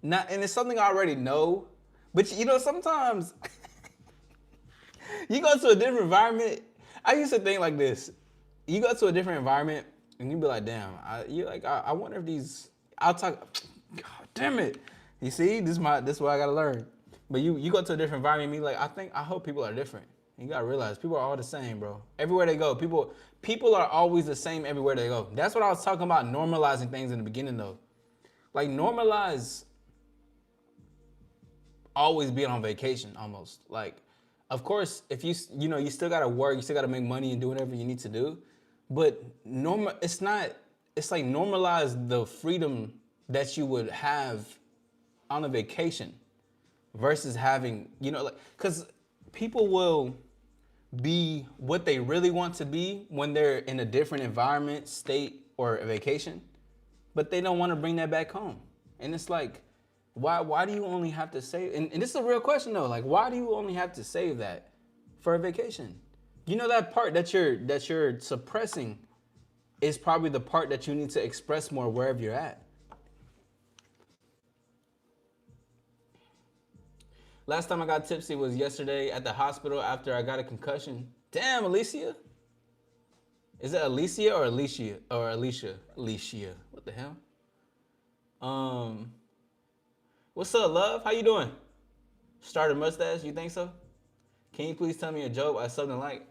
And it's something I already know, but you know sometimes you go to a different environment. I used to think like this: you go to a different environment and you be like, damn, I wonder if these. I'll talk. God damn it! You see, this is what I gotta learn. But you go to a different environment, and be like, I hope people are different. You gotta realize people are all the same, bro. Everywhere they go, people are always the same everywhere they go. That's what I was talking about, normalizing things in the beginning though. Like normalize always being on vacation almost. Like, of course, if you still gotta work, you still gotta make money and do whatever you need to do. But it's not, it's like normalize the freedom that you would have on a vacation versus having, like, because people will be what they really want to be when they're in a different environment, state, or a vacation, but they don't want to bring that back home. And it's like, why do you only have to save? And this is a real question though. Like, why do you only have to save that for a vacation? You know, that part that you're suppressing is probably the part that you need to express more wherever you're at. Last time I got tipsy was yesterday at the hospital after I got a concussion. Damn, Alicia. Is it Alicia or Alicia or Alicia? Alicia. What the hell? What's up, love? How you doing? Started mustache? You think so? Can you please tell me a joke or something like?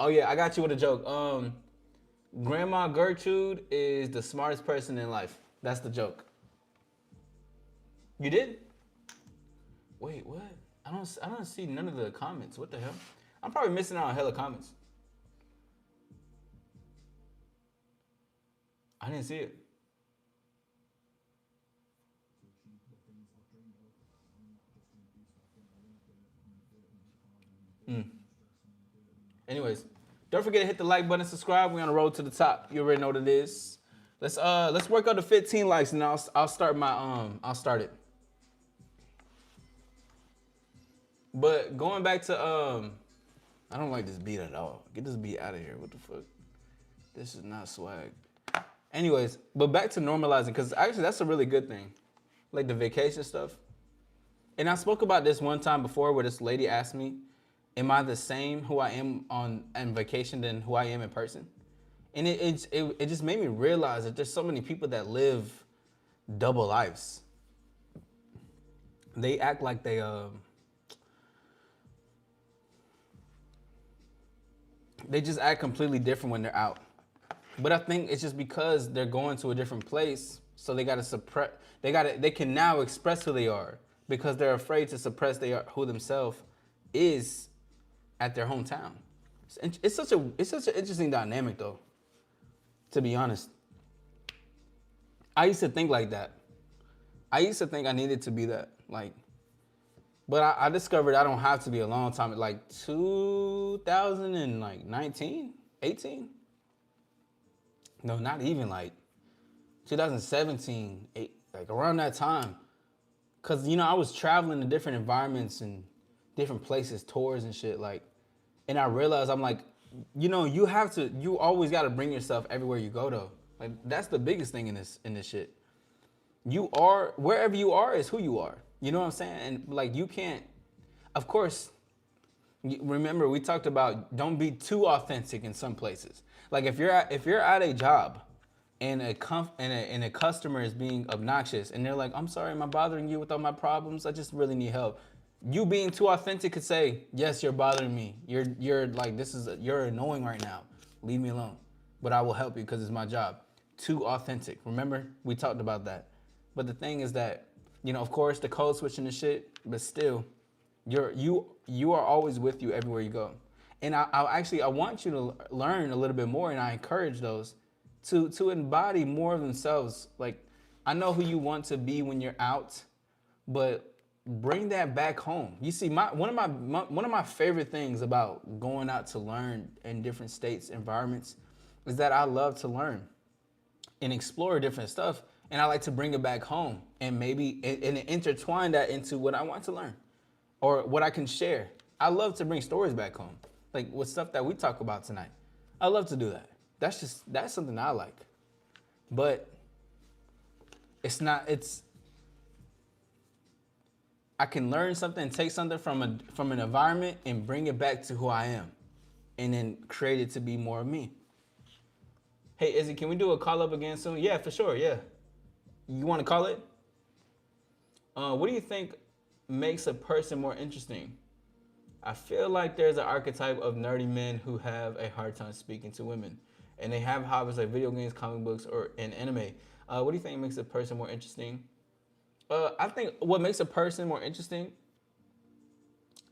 Oh yeah, I got you with a joke. Grandma Gertrude is the smartest person in life. That's the joke. You did? Wait, what? I don't see none of the comments. What the hell? I'm probably missing out on hella comments. I didn't see it. Anyways, don't forget to hit the like button, subscribe. We're on the road to the top. You already know what it is. Let's work on the 15 likes, and I'll start I'll start it. But going back to I don't like this beat at all. Get this beat out of here. What the fuck? This is not swag. Anyways, but back to normalizing, because actually that's a really good thing. Like the vacation stuff. And I spoke about this one time before where this lady asked me, am I the same who I am on vacation than who I am in person? And it just made me realize that there's so many people that live double lives. They act like they just act completely different when they're out. But I think it's just because they're going to a different place, so they gotta suppress. They can now express who they are because they're afraid to suppress who themselves is at their hometown. It's such an interesting dynamic though. To be honest, I used to think like that. I used to think I needed to be that, like, but I discovered I don't have to be a long time. Like 2019, 18. No, not even like 2017, like around that time. Cause I was traveling to different environments and different places, tours and shit. Like, and I realized I'm like, you always gotta bring yourself everywhere you go though. Like that's the biggest thing in this shit. Wherever you are is who you are. You know what I'm saying? And like you can't, of course, remember we talked about don't be too authentic in some places. Like if you're at a job and a customer is being obnoxious and they're like, I'm sorry, am I bothering you with all my problems? I just really need help. You being too authentic could say, yes, you're bothering me. You're like, you're annoying right now. Leave me alone. But I will help you because it's my job. Too authentic. Remember, we talked about that. But the thing is that, of course, the code switching and shit, but still, you are always with you everywhere you go. And I want you to learn a little bit more, and I encourage those to embody more of themselves. Like, I know who you want to be when you're out, but bring that back home. You see, one of my favorite things about going out to learn in different states, environments, is that I love to learn and explore different stuff, and I like to bring it back home and maybe and intertwine that into what I want to learn or what I can share. I love to bring stories back home, like with stuff that we talk about tonight. I love to do that. That's something I like, but I can learn something and take something from an environment and bring it back to who I am and then create it to be more of me. Hey, Izzy, can we do a call up again soon? Yeah, for sure, yeah. You want to call it? What do you think makes a person more interesting? I feel like there's an archetype of nerdy men who have a hard time speaking to women, and they have hobbies like video games, comic books, or an anime. What do you think makes a person more interesting? I think what makes a person more interesting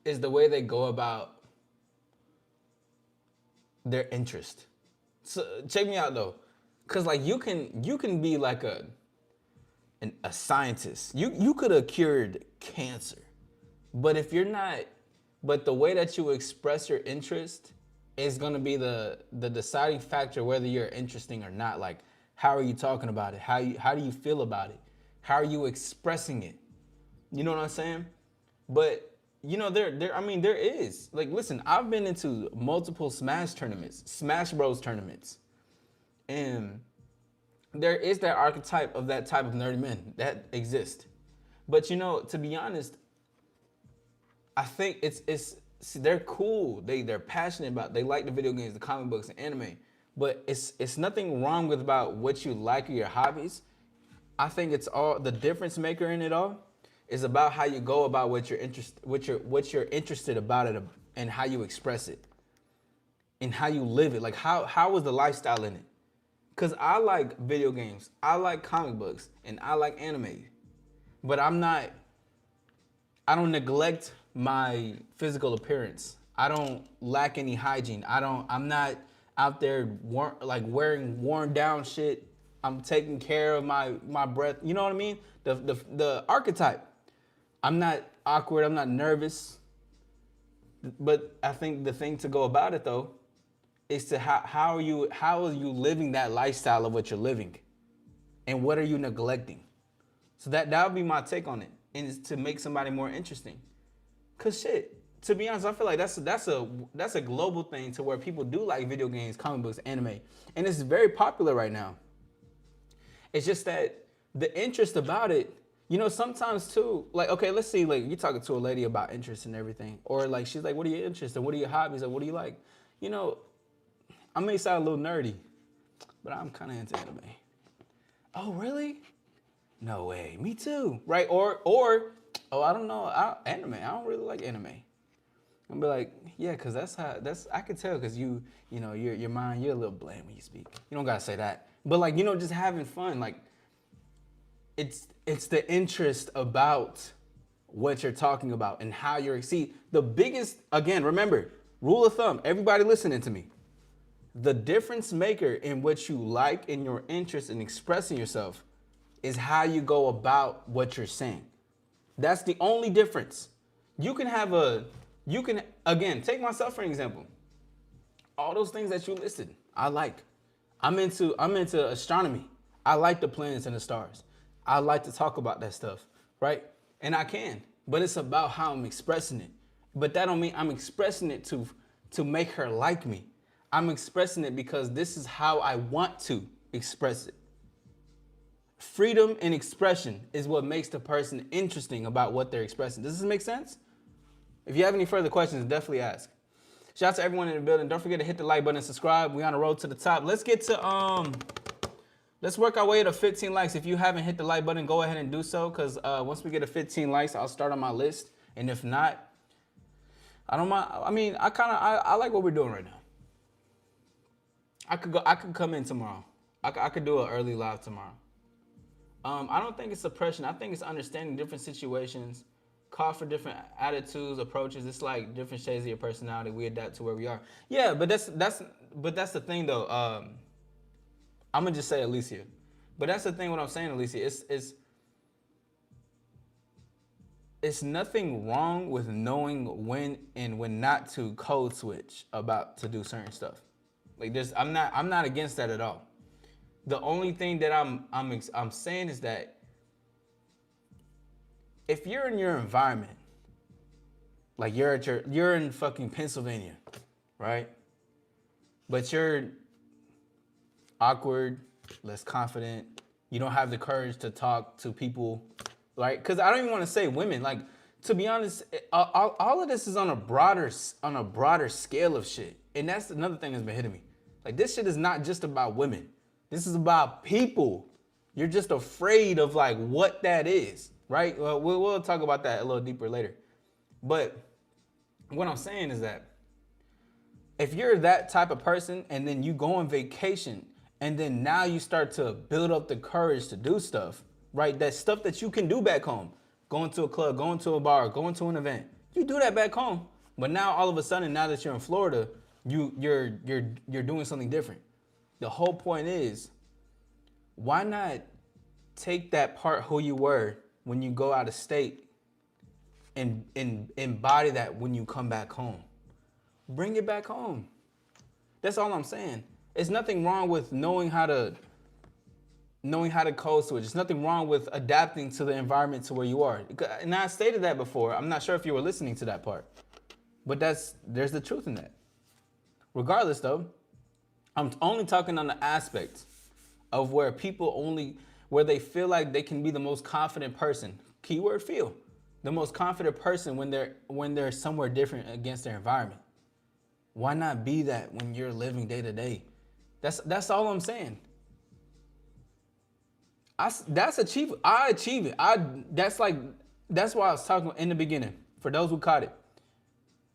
is the way they go about their interest. So check me out though, cause like you can be like a scientist. You could have cured cancer, but if you're not, but the way that you express your interest is gonna be the deciding factor whether you're interesting or not. Like, how are you talking about it? How do you feel about it? How are you expressing it? You know what I'm saying? But there is, like, listen, I've been into multiple Smash Bros tournaments, and there is that archetype of that type of nerdy men that exist. But to be honest, I think they're cool. They're passionate about. They like the video games, the comic books, and anime. But it's nothing wrong with about what you like or your hobbies. I think it's all the difference maker in it all is about how you go about what you're interested about it, and how you express it and how you live it. Like, how is the lifestyle in it? Cause I like video games, I like comic books, and I like anime. But I don't neglect my physical appearance. I don't lack any hygiene. I'm not out there wearing worn down shit. I'm taking care of my breath. You know what I mean? The archetype. I'm not awkward. I'm not nervous. But I think the thing to go about it though is to how are you living that lifestyle of what you're living, and what are you neglecting? So that would be my take on it, and it's to make somebody more interesting. Cause shit, to be honest, I feel like that's a global thing to where people do like video games, comic books, anime, and it's very popular right now. It's just that the interest about it, sometimes too, like, okay, let's see, like, you're talking to a lady about interest and everything, or like, she's like, what are your interests and what are your hobbies and what do you like? I may sound a little nerdy, but I'm kind of into anime. Oh, really? No way. Me too. Right? Or oh, I don't know. Anime. I don't really like anime. I'm be like, yeah, cause I could tell, cause your mind, you're a little bland when you speak. You don't gotta say that, but like, just having fun. Like, it's the interest about what you're talking about and how you're. See, the biggest, again, remember, rule of thumb. Everybody listening to me. The difference maker in what you like and your interest in expressing yourself is how you go about what you're saying. That's the only difference. You can again, take myself for an example. All those things that you listed, I like. I'm into astronomy. I like the planets and the stars. I like to talk about that stuff, right? And I can, but it's about how I'm expressing it. But that don't mean I'm expressing it to make her like me. I'm expressing it because this is how I want to express it. Freedom and expression is what makes the person interesting about what they're expressing. Does this make sense? If you have any further questions, definitely ask. Shout out to everyone in the building. Don't forget to hit the like button and subscribe. We're on the road to the top. Let's get to let's work our way to 15 likes. If you haven't hit the like button, go ahead and do so, because once we get to 15 likes, I'll start on my list. And if not, I don't mind. I mean, I like what we're doing right now. I could come in tomorrow. I could do an early live tomorrow. I don't think it's suppression. I think it's understanding different situations, call for different attitudes, approaches. It's like different shades of your personality. We adapt to where we are. Yeah, but that's the thing though. I'm gonna just say Alicia, but that's the thing. What I'm saying, Alicia, it's nothing wrong with knowing when and when not to code switch about to do certain stuff. Like, I'm not against that at all. The only thing that I'm saying is that if you're in your environment, like you're in fucking Pennsylvania, right? But you're awkward, less confident. You don't have the courage to talk to people, right? Because I don't even want to say women. Like, to be honest, all of this is on a broader scale of shit, and that's another thing that's been hitting me. Like, this shit is not just about women. This is about people. You're just afraid of like what that is. right? Well, we'll talk about that a little deeper later. But what I'm saying is that if you're that type of person and then you go on vacation and then now you start to build up the courage to do stuff, right? That stuff that you can do back home, going to a club, going to a bar, going to an event, you do that back home. But now all of a sudden, now that you're in Florida, you're doing something different. The whole point is, why not take that part who you were when you go out of state and embody that when you come back home? Bring it back home. That's all I'm saying. There's nothing wrong with knowing how to code switch. There's nothing wrong with adapting to the environment to where you are. And I stated that before. I'm not sure if you were listening to that part, but there's the truth in that. Regardless, though, I'm only talking on the aspect of where where they feel like they can be the most confident person. Keyword feel. The most confident person when they're somewhere different against their environment. Why not be that when you're living day to day? That's all I'm saying. That's achievable. I achieve it. That's why I was talking in the beginning. For those who caught it,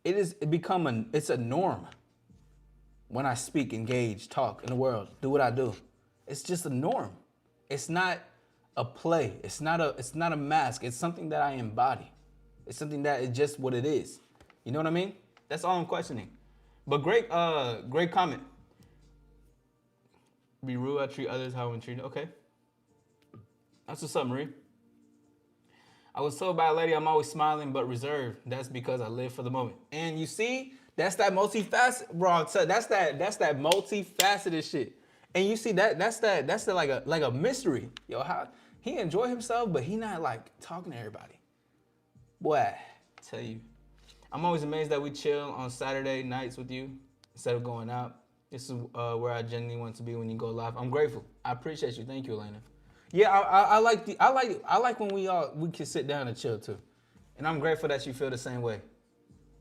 it's a norm. When I speak, engage, talk in the world, do what I do, it's just a norm. It's not a play. It's not a mask. It's something that I embody. It's something that is just what it is. You know what I mean? That's all I'm questioning. But great comment. Be rude, I treat others how I'm treated. Okay. That's what's up, Marie. I was told by a lady I'm always smiling but reserved. That's because I live for the moment. And you see, that's that multifaceted, bro. That's that multifaceted shit. And you see that's like a mystery. Yo, how he enjoy himself, but he not like talking to everybody. Boy, I tell you. I'm always amazed that we chill on Saturday nights with you instead of going out. This is where I genuinely want to be when you go live. I'm grateful. I appreciate you. Thank you, Elena. Yeah, I like when we can sit down and chill too. And I'm grateful that you feel the same way.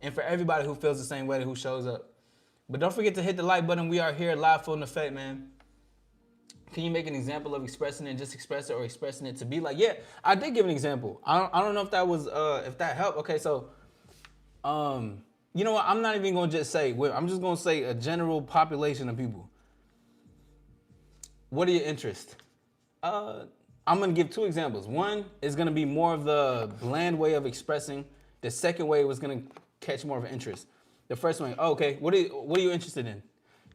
And for everybody who feels the same way, who shows up. But don't forget to hit the like button. We are here live, full in effect, man. Can you make an example of expressing it, just express it, or expressing it to be like? Yeah, I did give an example. I don't know if that was if that helped. Okay, so you know what? I'm not even gonna just say. I'm just gonna say a general population of people. What are your interests? I'm gonna give two examples. One is gonna be more of the bland way of expressing. The second way was gonna catch more of an interest. The first one, okay, what are you interested in?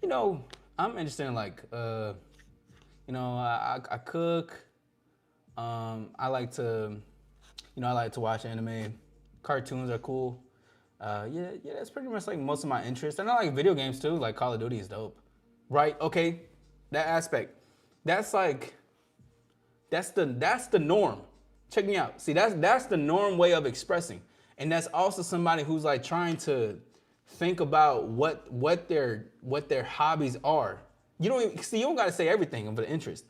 You know, I'm interested in like, you know, I cook. I like to watch anime. Cartoons are cool. Yeah, that's pretty much like most of my interests. And I like video games too. Like Call of Duty is dope, right? Okay, that aspect. That's the norm. Check me out. See, that's the norm way of expressing. And that's also somebody who's like trying to think about what their hobbies are. You don't gotta say everything of the interest.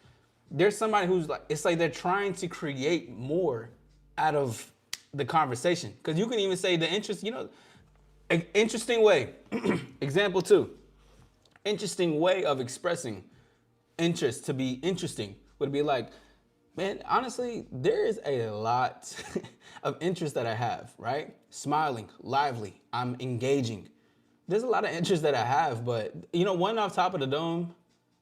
There's somebody who's like, it's like they're trying to create more out of the conversation. Because you can even say the interest, you know, interesting way. Example 2. Interesting way of expressing interest to be interesting would be like, man, honestly, there is a lot of interest that I have, right? Smiling, lively, I'm engaging. There's a lot of interest that I have, but you know, one off top of the dome,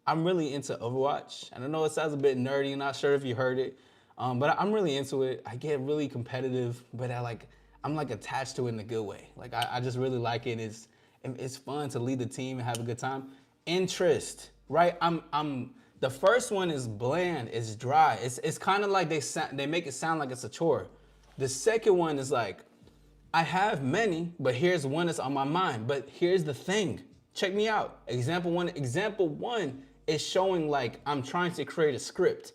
I'm really into Overwatch. And I know it sounds a bit nerdy, I'm not sure if you heard it, but I'm really into it. I get really competitive, but I'm like attached to it in a good way. Like I just really like it. It's fun to lead the team and have a good time. Interest, right? The first one is bland, it's dry. It's kind of like they make it sound like it's a chore. The second one is like, I have many, but here's one that's on my mind. But here's the thing. Check me out. Example 1 is showing like I'm trying to create a script.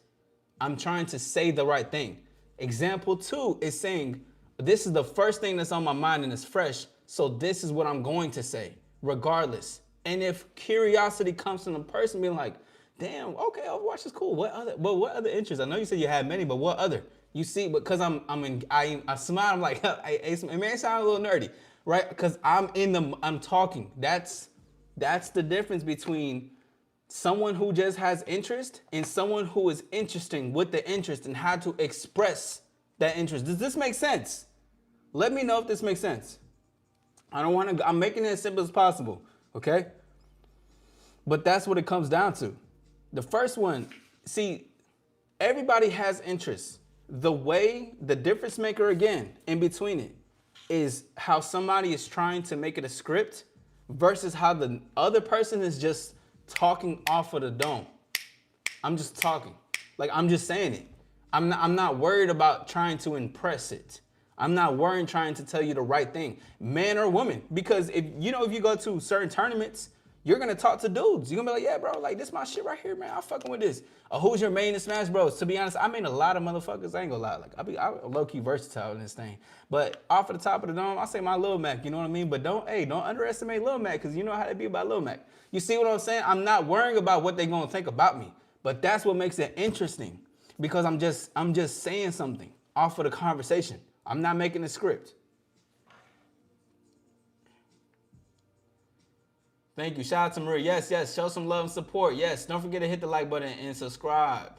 I'm trying to say the right thing. Example 2 is saying, this is the first thing that's on my mind and it's fresh, so this is what I'm going to say, regardless. And if curiosity comes from the person being like, damn, okay, Overwatch is cool. What other interests? I know you said you had many, but what other? You see, because I smile, I'm like, it may sound a little nerdy, right? Because I'm talking. That's the difference between someone who just has interest and someone who is interesting with the interest and how to express that interest. Does this make sense? Let me know if this makes sense. I don't want to, I'm making it as simple as possible, okay? But that's what it comes down to. The first one, see, everybody has interests. The difference maker again, in between it, is how somebody is trying to make it a script versus how the other person is just talking off of the dome. I'm just talking. Like, I'm just saying it. I'm not worried about trying to impress it. I'm not worried trying to tell you the right thing, man or woman. Because if you go to certain tournaments, you're gonna talk to dudes. You're gonna be like, yeah, bro, like this my shit right here, man. I'm fucking with this. Who's your main in Smash Bros? To be honest, I mean a lot of motherfuckers. I ain't gonna lie. Like I'm low-key versatile in this thing. But off of the top of the dome, I say my Lil Mac, you know what I mean? But don't underestimate Lil Mac, because you know how they be about Lil Mac. You see what I'm saying? I'm not worrying about what they gonna think about me. But that's what makes it interesting. Because I'm just saying something off of the conversation. I'm not making a script. Thank you. Shout out to Maria. Yes, yes. Show some love and support. Yes. Don't forget to hit the like button and subscribe.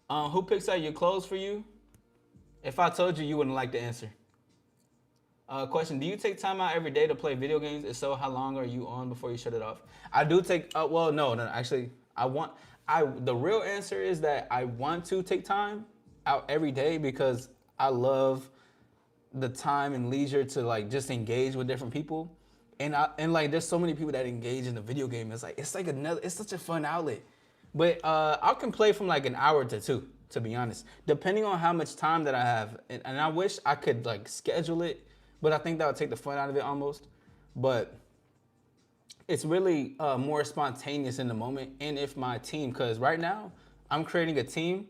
Who picks out your clothes for you? If I told you, you wouldn't like the answer. Question: do you take time out every day to play video games? If so, how long are you on before you shut it off? I do take. Well, no. Actually, the real answer is that I want to take time out every day because I love the time and leisure to like just engage with different people, and like there's so many people that engage in the video game. It's such a fun outlet. But I can play from like an hour to two, to be honest, depending on how much time that I have, and I wish I could like schedule it, but I think that would take the fun out of it almost. But it's really more spontaneous in the moment, and if my team, because right now I'm creating a team,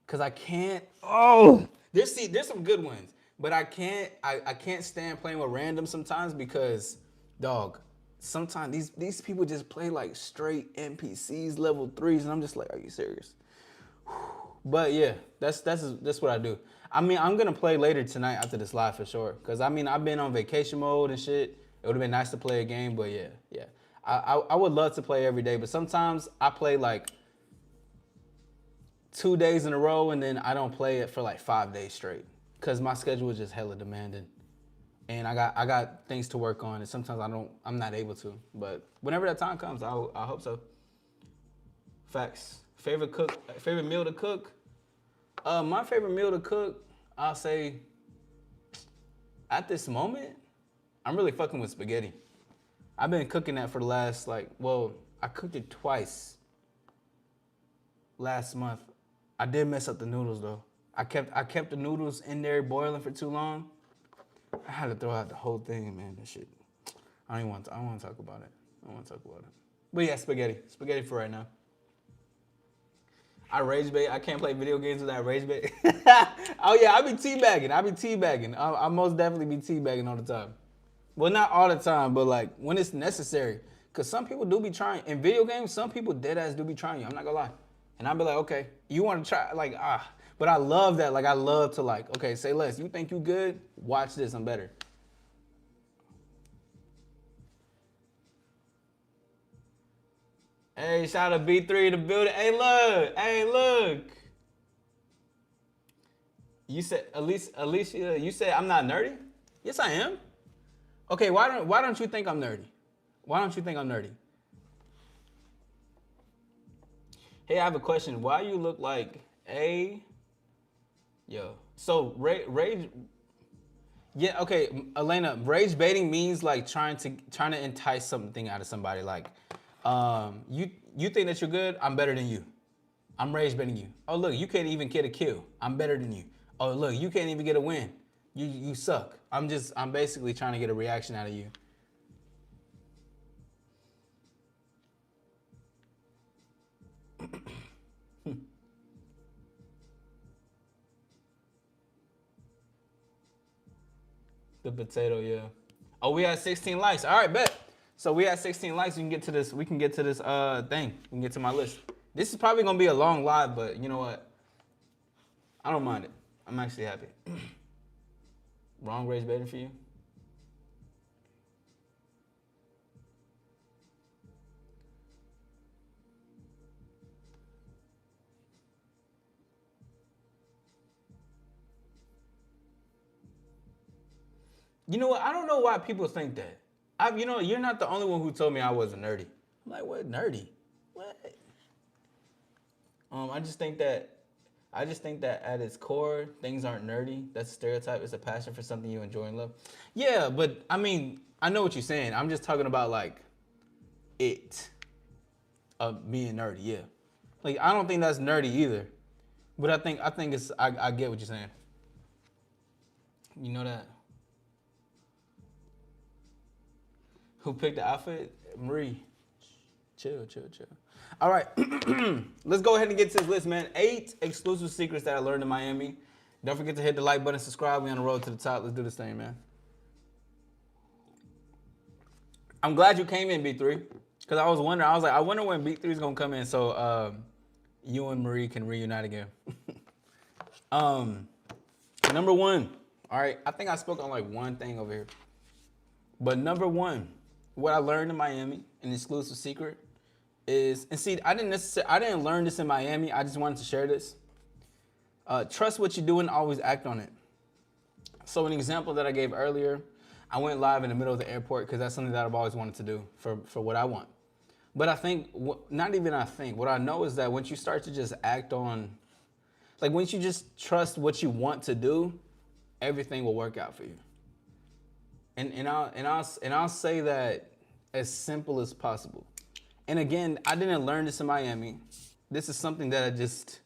because I can't. Oh, there's some good ones. But I can't stand playing with random sometimes because, dog, sometimes these people just play like straight NPCs level 3s, and I'm just like, are you serious? But yeah, that's what I do. I mean, I'm gonna play later tonight after this live for sure. Cause I mean, I've been on vacation mode and shit. It would have been nice to play a game, but yeah. I would love to play every day, but sometimes I play like 2 days in a row and then I don't play it for like 5 days straight. Cause my schedule is just hella demanding, and I got things to work on, and sometimes I'm not able to. But whenever that time comes, I hope so. Facts. Favorite meal to cook? My favorite meal to cook, I'll say, at this moment, I'm really fucking with spaghetti. I've been cooking that for the last I cooked it twice last month. I did mess up the noodles though. I kept the noodles in there boiling for too long. I had to throw out the whole thing, man. That shit. I don't want to talk about it. But yeah, spaghetti for right now. I rage bait. I can't play video games without rage bait. Oh yeah, I be teabagging. I most definitely be teabagging all the time. Well, not all the time, but like when it's necessary. Cause some people do be trying in video games. Some people dead ass do be trying you. I'm not gonna lie. And I'll be like, okay, you want to try But I love that. Like I love to okay, say less. You think you good? Watch this. I'm better. Hey, shout out to B3 in the building. Hey, look. You said Alicia. You said I'm not nerdy. Yes, I am. Okay, why don't you think I'm nerdy? Why don't you think I'm nerdy? Hey, I have a question. Why you look like a yo? So rage. Yeah, okay, Elena. Rage baiting means like trying to entice something out of somebody. Like, you think that you're good? I'm better than you. I'm rage baiting you. Oh look, you can't even get a kill. I'm better than you. Oh look, you can't even get a win. You suck. I'm basically trying to get a reaction out of you. The potato, yeah. Oh, we had 16 likes. All right, bet. So we had 16 likes. We can get to this thing. We can get to my list. This is probably gonna be a long live, but you know what? I don't mind it. I'm actually happy. Wrong rage baiting for you? You know what? I don't know why people think that. You're not the only one who told me I wasn't nerdy. I'm like, what nerdy? What? I just think that at its core, things aren't nerdy. That's a stereotype. It's a passion for something you enjoy and love. Yeah, but I mean, I know what you're saying. I'm just talking about like it of being nerdy. Yeah, like I don't think that's nerdy either. But I think it's I get what you're saying. You know that. Who picked the outfit? Marie. Chill. All right, let's go ahead and get to this list, man. 8 exclusive secrets that I learned in Miami. Don't forget to hit the like button, subscribe. We on the road to the top. Let's do this thing, man. I'm glad you came in, B3, because I was wondering. I was like, I wonder when B3 is gonna come in so you and Marie can reunite again. Number 1. All right, I think I spoke on like one thing over here, but number 1, what I learned in Miami, an exclusive secret, is, and see, I didn't learn this in Miami. I just wanted to share this. Trust what you do and always act on it. So an example that I gave earlier, I went live in the middle of the airport because that's something that I've always wanted to do for what I want. But I think, not even I think, what I know is that once you start to just act on, like once you just trust what you want to do, everything will work out for you. And I'll say that as simple as possible. And again, I didn't learn this in Miami. This is something that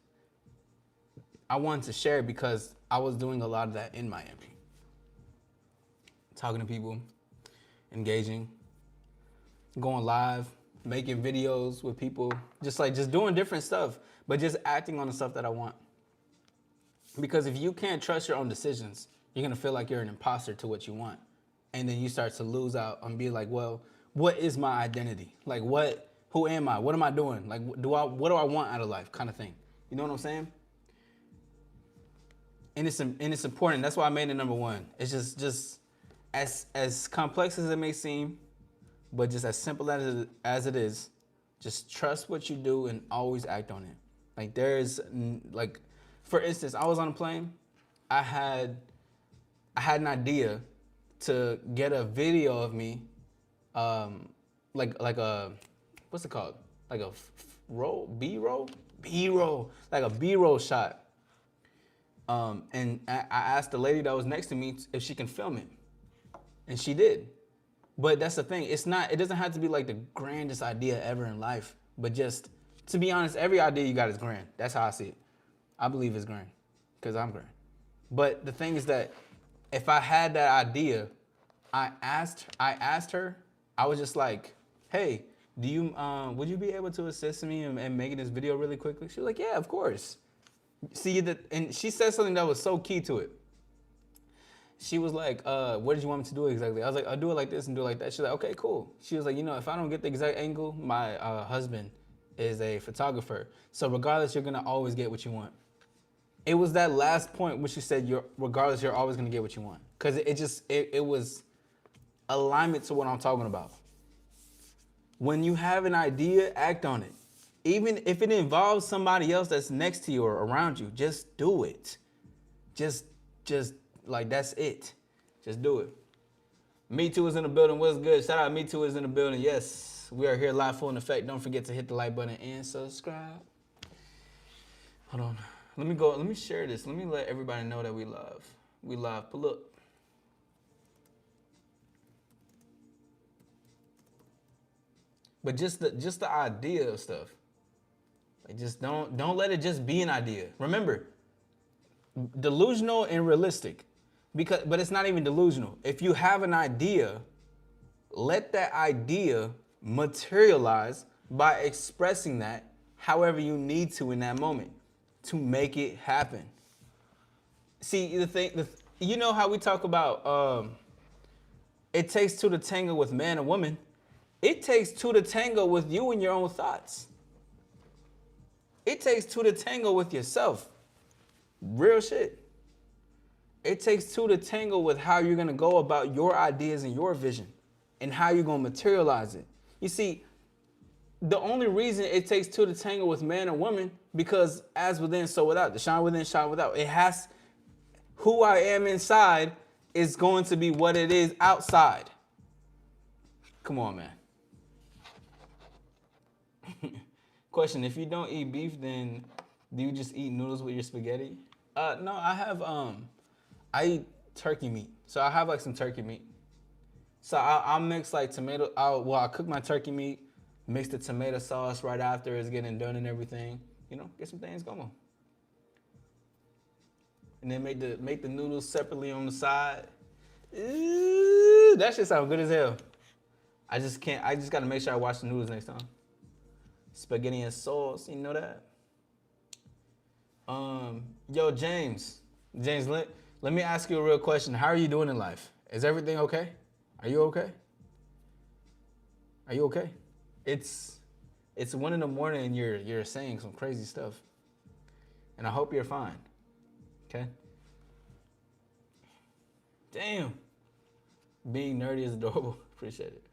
I wanted to share because I was doing a lot of that in Miami. Talking to people, engaging, going live, making videos with people, just doing different stuff, but just acting on the stuff that I want. Because if you can't trust your own decisions, you're gonna feel like you're an imposter to what you want. And then you start to lose out and be like, well, what is my identity? Like who am I? What am I doing? Like what do I want out of life? Kind of thing. You know what I'm saying? And it's important. That's why I made it number 1. It's just as complex as it may seem, but just as simple as it is, just trust what you do and always act on it. Like like, for instance, I was on a plane. I had an idea to get a video of me, like a, what's it called? Like a B-roll, like a B-roll shot. And I asked the lady that was next to me if she can film it, and she did. But that's the thing. It doesn't have to be like the grandest idea ever in life, but just, to be honest, every idea you got is grand. That's how I see it. I believe it's grand, because I'm grand. But the thing is that if I had that idea, I asked her, I was just like, hey, would you be able to assist me in making this video really quickly? She was like, yeah, of course. See, and she said something that was so key to it. She was like, what did you want me to do exactly? I was like, I'll do it like this and do it like that. She's like, okay, cool. She was like, if I don't get the exact angle, my husband is a photographer. So regardless, you're gonna always get what you want. It was that last point where she said, regardless, you're always gonna get what you want. Because it was alignment to what I'm talking about. When you have an idea, act on it. Even if it involves somebody else that's next to you or around you, just do it. Just like, that's it. Just do it. Me Too is in the building. What's good? Shout out, Me Too is in the building. Yes, we are here live, full in effect. Don't forget to hit the like button and subscribe. Hold on. Let me share this. Let me let everybody know that we live. We live. Pull up. But just the idea of stuff. Like, just don't let it just be an idea. Remember, delusional and realistic. But it's not even delusional. If you have an idea, let that idea materialize by expressing that however you need to in that moment to make it happen. See, you know how we talk about it takes 2 to tango with man and woman. It takes 2 to tango with you and your own thoughts. It takes 2 to tango with yourself. Real shit. It takes 2 to tango with how you're going to go about your ideas and your vision and how you're going to materialize it. You see, the only reason it takes 2 to tango with man and woman, because as within, so without. The shine within, shine without. It has, who I am inside is going to be what it is outside. Come on, man. Question: if you don't eat beef, then do you just eat noodles with your spaghetti? No, I eat turkey meat. So I have like some turkey meat. So I'll mix like tomato. I cook my turkey meat, mix the tomato sauce right after it's getting done and everything. You know, get some things going. And then make the noodles separately on the side. Ooh, that shit sounds good as hell. I just can't. I just gotta make sure I wash the noodles next time. Spaghetti and sauce, you know that. Yo, James, let me ask you a real question. How are you doing in life? Is everything okay? Are you okay? Are you okay? It's 1 a.m. and you're saying some crazy stuff, and I hope you're fine. Okay. Damn. Being nerdy is adorable. Appreciate it.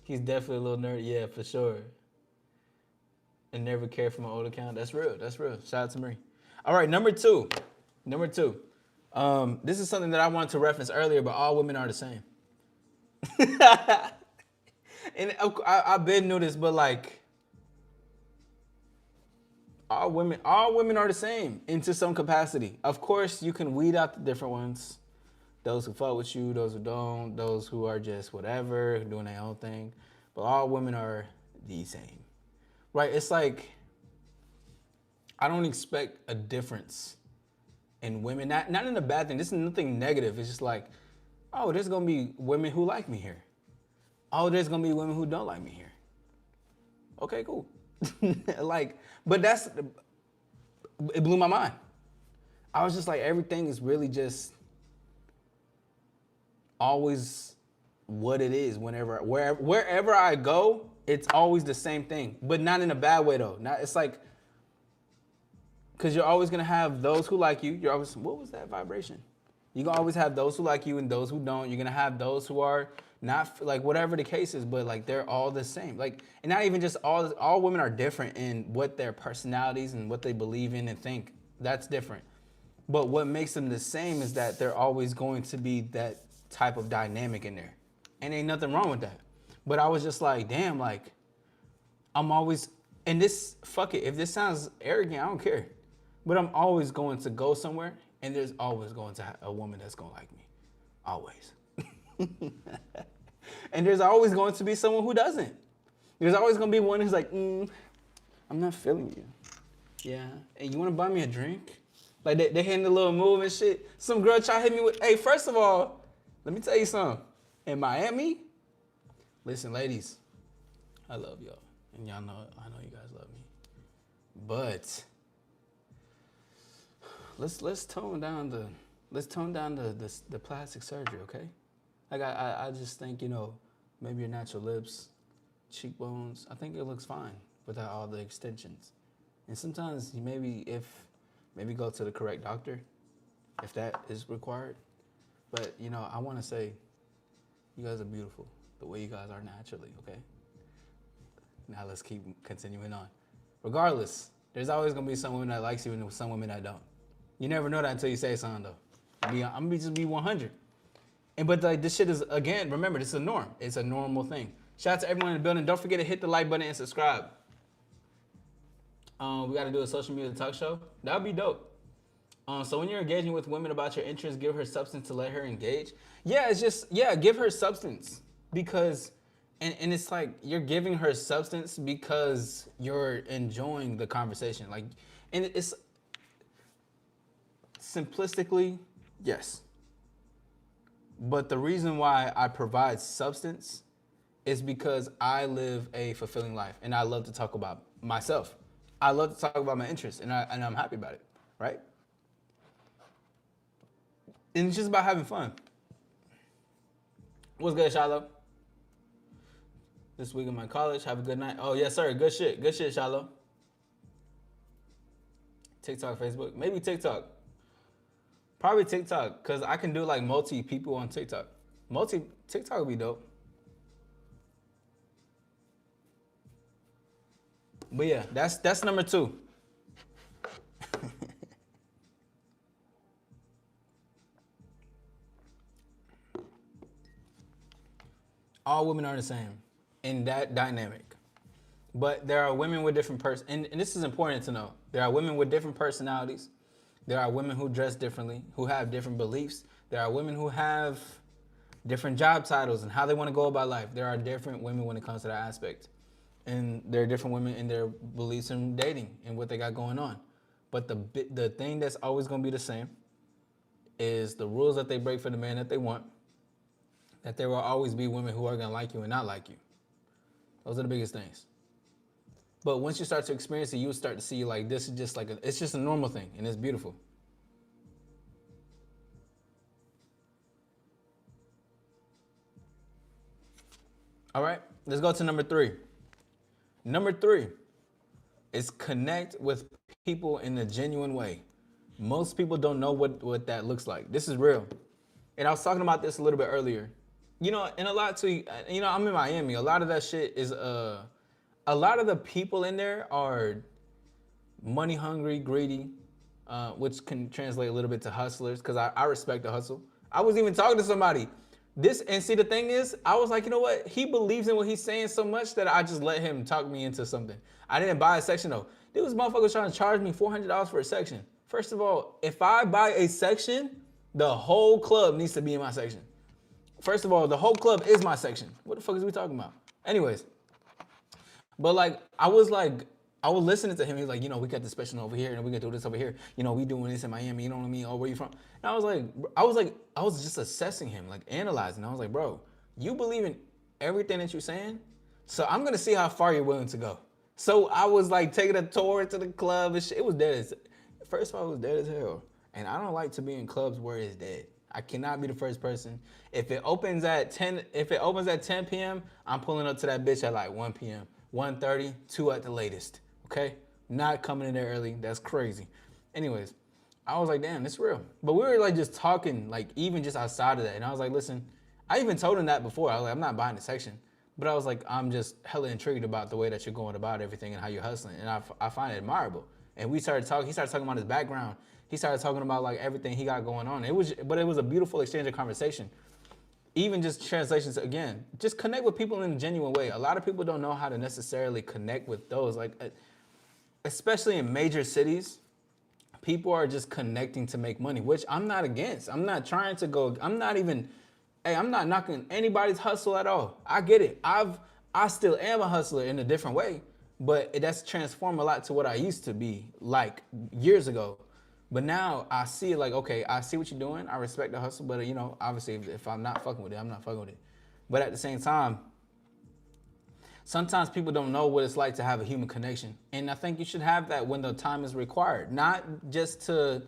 He's definitely a little nerdy. Yeah, for sure. And never cared for my old account. That's real. That's real. Shout out to Marie. All right, number two. This is something that I wanted to reference earlier, but all women are the same. And I've been knew this, but like all women are the same into some capacity. Of course, you can weed out the different ones. Those who fuck with you, those who don't, those who are just whatever, doing their own thing. But all women are the same. Right? It's like I don't expect a difference in women. Not in a bad thing. This is nothing negative. It's just like, oh, there's gonna be women who like me here. Oh, there's gonna be women who don't like me here. Okay, cool. Like, but it blew my mind. I was just like, everything is really just always what it is. Wherever I go, it's always the same thing, but not in a bad way though. It's like, because you're always gonna have those who like you. You're always, what was that vibration? You're gonna always have those who like you and those who don't. You're gonna have those who are not, like, whatever the case is, but like they're all the same. Like, and not even just all women are different in what their personalities and what they believe in and think. That's different. But what makes them the same is that they're always going to be that type of dynamic in there. And ain't nothing wrong with that. But I was just like, damn, like, I'm always, and this, fuck it, if this sounds arrogant, I don't care. But I'm always going to go somewhere, and there's always going to a woman that's going to like me. Always. And there's always going to be someone who doesn't. There's always going to be one who's like, I'm not feeling you. Yeah. Hey, you want to buy me a drink? Like, they hitting a little move and shit. Some girl try to hit me with, hey, first of all, let me tell you something. In Miami, listen, ladies, I love y'all. And y'all know, I know you guys love me. But let's tone down the plastic surgery, okay? Like, I just think, you know, maybe your natural lips, cheekbones, I think it looks fine without all the extensions. And sometimes you maybe go to the correct doctor if that is required. But, you know, I want to say you guys are beautiful the way you guys are naturally, okay? Now let's keep continuing on. Regardless, there's always going to be some women that likes you and some women that don't. You never know that until you say something, though. I'm going to just be 100. But like, this shit is, again, remember, this is a norm. It's a normal thing. Shout out to everyone in the building. Don't forget to hit the like button and subscribe. We got to do a social media talk show. That would be dope. So when you're engaging with women about your interests, give her substance to let her engage. Yeah, it's just, give her substance. Because, and it's like, you're giving her substance because you're enjoying the conversation. Like, and it's, simplistically, yes. But the reason why I provide substance is because I live a fulfilling life and I love to talk about myself. I love to talk about my interests and I'm happy about it, right? And it's just about having fun. What's good, Shiloh? This week in my college, have a good night. Oh, yes, sir. Good shit, Shiloh. TikTok, Facebook, maybe TikTok. Probably TikTok, because I can do like multi people on TikTok. TikTok would be dope. But yeah, that's number 2. All women are the same in that dynamic. But there are women with different and this is important to know. There are women with different personalities. There are women who dress differently, who have different beliefs. There are women who have different job titles and how they want to go about life. There are different women when it comes to that aspect. And there are different women in their beliefs in dating and what they got going on. But the thing that's always going to be the same is the rules that they break for the man that they want, that there will always be women who are going to like you and not like you. Those are the biggest things. But once you start to experience it, you'll start to see like this is just like it's just a normal thing, and it's beautiful. All right, let's go to number 3. Number 3 is connect with people in a genuine way. Most people don't know what that looks like. This is real. And I was talking about this a little bit earlier. You know, and a lot too, you know, I'm in Miami. A lot of that shit is, a lot of the people in there are money hungry, greedy, which can translate a little bit to hustlers, because I respect the hustle. I was even talking to somebody. And see, the thing is, I was like, you know what? He believes in what he's saying so much that I just let him talk me into something. I didn't buy a section though. These motherfuckers trying to charge me $400 for a section. First of all, if I buy a section, the whole club needs to be in my section. First of all, the whole club is my section. What the fuck is we talking about? Anyways, but like, I was listening to him. He's like, you know, we got this special over here and we can do this over here. You know, we doing this in Miami. You know what I mean? Oh, where you from? And I was just assessing him, like analyzing. I was like, bro, you believe in everything that you're saying? So I'm going to see how far you're willing to go. So I was like taking a tour to the club and shit. It was dead as, first of all, it was dead as hell. And I don't like to be in clubs where it's dead. I cannot be the first person. If it opens at 10 p.m., I'm pulling up to that bitch at like 1 p.m., 1:30, 2 at the latest. Okay? Not coming in there early. That's crazy. Anyways, I was like, damn, it's real. But we were like just talking, like even just outside of that. And I was like, listen, I even told him that before. I was like, I'm not buying the section. But I was like, I'm just hella intrigued about the way that you're going about everything and how you're hustling. And I find it admirable. And we started talking. He started talking about his background. He started talking about like everything he got going on. It was a beautiful exchange of conversation. Even just translations, again, just connect with people in a genuine way. A lot of people don't know how to necessarily connect with those. Like, especially in major cities, people are just connecting to make money, which I'm not against. I'm not trying to go, I'm not knocking anybody's hustle at all. I get it. I still am a hustler in a different way, but that's transformed a lot to what I used to be like years ago. But now I see like, okay, I see what you're doing. I respect the hustle, but you know, obviously if I'm not fucking with it, I'm not fucking with it. But at the same time, sometimes people don't know what it's like to have a human connection. And I think you should have that when the time is required, not just to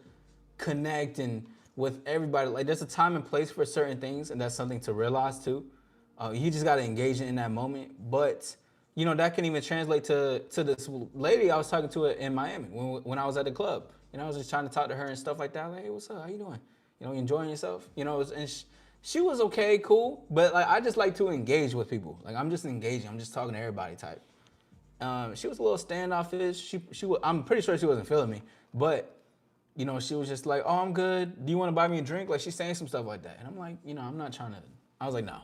connect and with everybody. Like there's a time and place for certain things, and that's something to realize too. You just got to engage in that moment. But you know, that can even translate to this lady I was talking to in Miami when I was at the club. You know, I was just trying to talk to her and stuff like that. I was like, hey, what's up? How you doing? You know, you enjoying yourself? You know, and she was okay, cool. But like, I just like to engage with people. Like, I'm just engaging. I'm just talking to everybody type. She was a little standoffish. I'm pretty sure she wasn't feeling me. But, you know, she was just like, oh, I'm good. Do you want to buy me a drink? Like, she's saying some stuff like that. And I'm like, you know, I'm not trying to. I was like, no,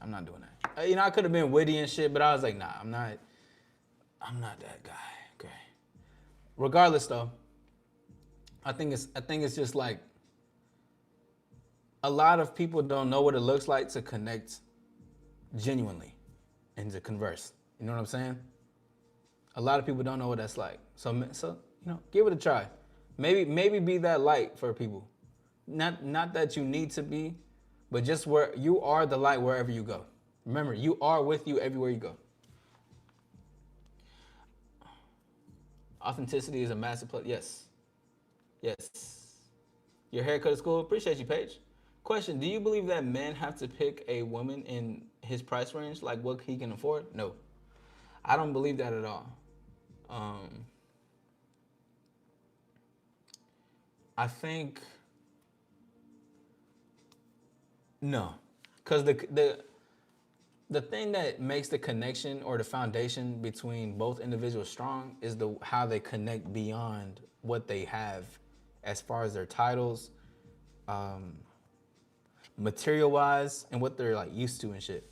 I'm not doing that. You know, I could have been witty and shit, but I was like, nah, I'm not that guy. Okay. Regardless, though. I think it's just like a lot of people don't know what it looks like to connect genuinely and to converse. You know what I'm saying? A lot of people don't know what that's like. So you know, give it a try. Maybe be that light for people. Not that you need to be, but just where you are the light wherever you go. Remember, you are with you everywhere you go. Authenticity is a massive plus. Yes. Yes. Your haircut is cool. Appreciate you, Paige. Question, do you believe that men have to pick a woman in his price range, like what he can afford? No. I don't believe that at all. I think no. Because the thing that makes the connection or the foundation between both individuals strong is how they connect beyond what they have as far as their titles, material-wise, and what they're like used to and shit.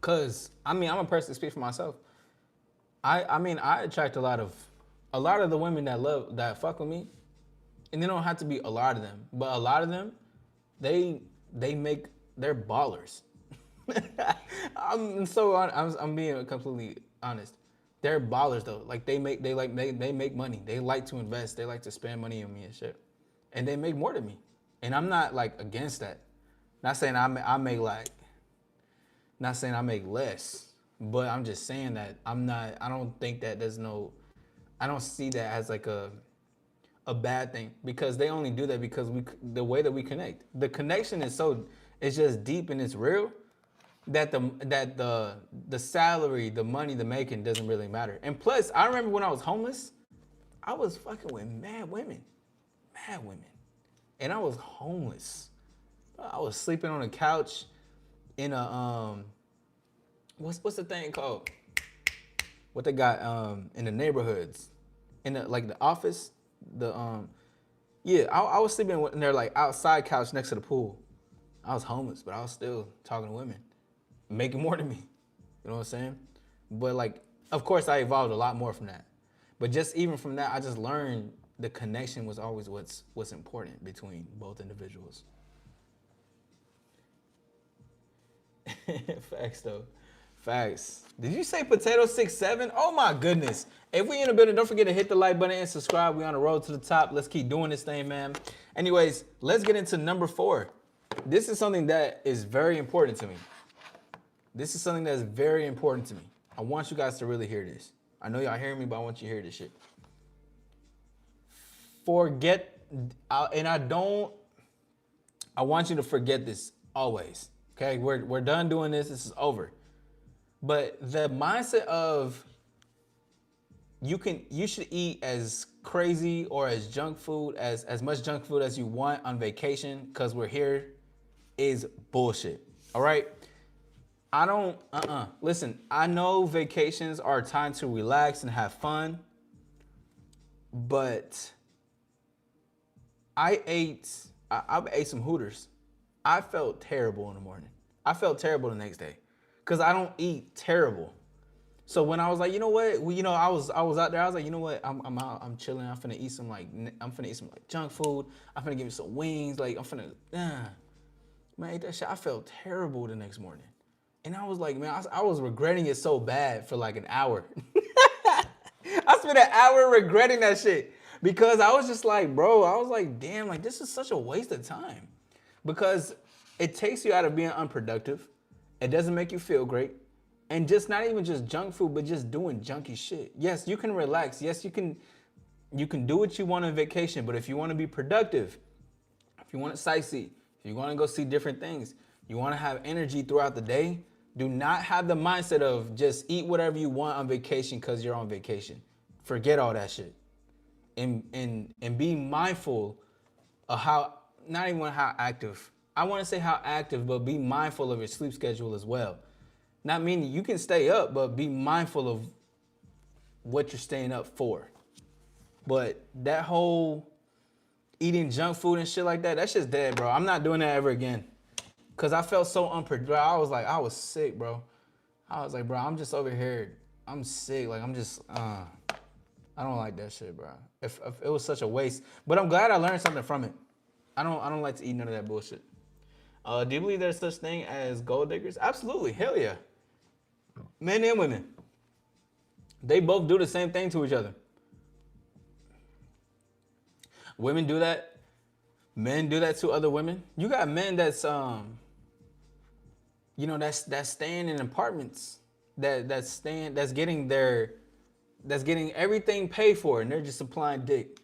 Cause I mean, I'm a person that speaks for myself. I mean, I attract a lot of the women that fuck with me, and they don't have to be a lot of them, but a lot of them, they they make they're ballers. I'm being completely honest. They're ballers though. Like they make money. They like to invest. They like to spend money on me and shit, and they make more than me. And I'm not like against that. Not saying I make like not saying I make less, but I'm just saying that I'm not. I don't think that there's no. I don't see that as like a bad thing because they only do that because the way that we connect. The connection is it's just deep and it's real that the salary, the money, the making doesn't really matter. And plus, I remember when I was homeless, I was fucking with mad women, and I was homeless. I was sleeping on a couch in a what's the thing called? What they got in the neighborhoods, in the office, the yeah. I was sleeping in their like outside couch next to the pool. I was homeless, but I was still talking to women, making more than me. You know what I'm saying? But like, of course, I evolved a lot more from that. But just even from that, I just learned the connection was always what's important between both individuals. Facts though. Facts. Did you say potato 6'7"? Oh my goodness. If we in the building, don't forget to hit the like button and subscribe. We on the road to the top. Let's keep doing this thing, man. Anyways, let's get into number 4. This is something that is very important to me. This is something that's very important to me. I want you guys to really hear this. I know y'all hearing me, but I want you to hear this shit. I want you to forget this always. Okay, we're done doing this. This is over. But the mindset of you should eat as crazy or as as much junk food as you want on vacation because we're here is bullshit. All right? I don't listen, I know vacations are a time to relax and have fun, but I ate some Hooters. I felt terrible in the morning. I felt terrible the next day because I don't eat terrible. So when I was like, you know what, I was out there. I was like, you know what, I'm out. I'm chilling. I'm finna eat some like junk food. I'm finna give me some wings. Like I'm finna, man, I ate that shit. I felt terrible the next morning, and I was like, man, I was regretting it so bad for like an hour. I spent an hour regretting that shit because I was just like, bro, I was like, damn, like this is such a waste of time. Because it takes you out of being unproductive. It doesn't make you feel great. And just not even just junk food, but just doing junky shit. Yes, you can relax. Yes, you can do what you want on vacation. But if you want to be productive, if you want to sightsee, if you want to go see different things, you want to have energy throughout the day, do not have the mindset of just eat whatever you want on vacation because you're on vacation. Forget all that shit. And be mindful of not even how active. I want to say how active, but be mindful of your sleep schedule as well. Not meaning you can stay up, but be mindful of what you're staying up for. But that whole eating junk food and shit like that, that's just dead, bro. I'm not doing that ever again. Because I felt so unproductive. I was sick, bro. I was like, bro, I'm just over here. I'm sick. Like, I'm just, I don't like that shit, bro. If it was such a waste. But I'm glad I learned something from it. I don't like to eat none of that bullshit. Do you believe there's such thing as gold diggers? Absolutely. Hell yeah. Men and women. They both do the same thing to each other. Women do that. Men do that to other women. You got men that's that's staying in apartments that's getting everything paid for and they're just supplying dick.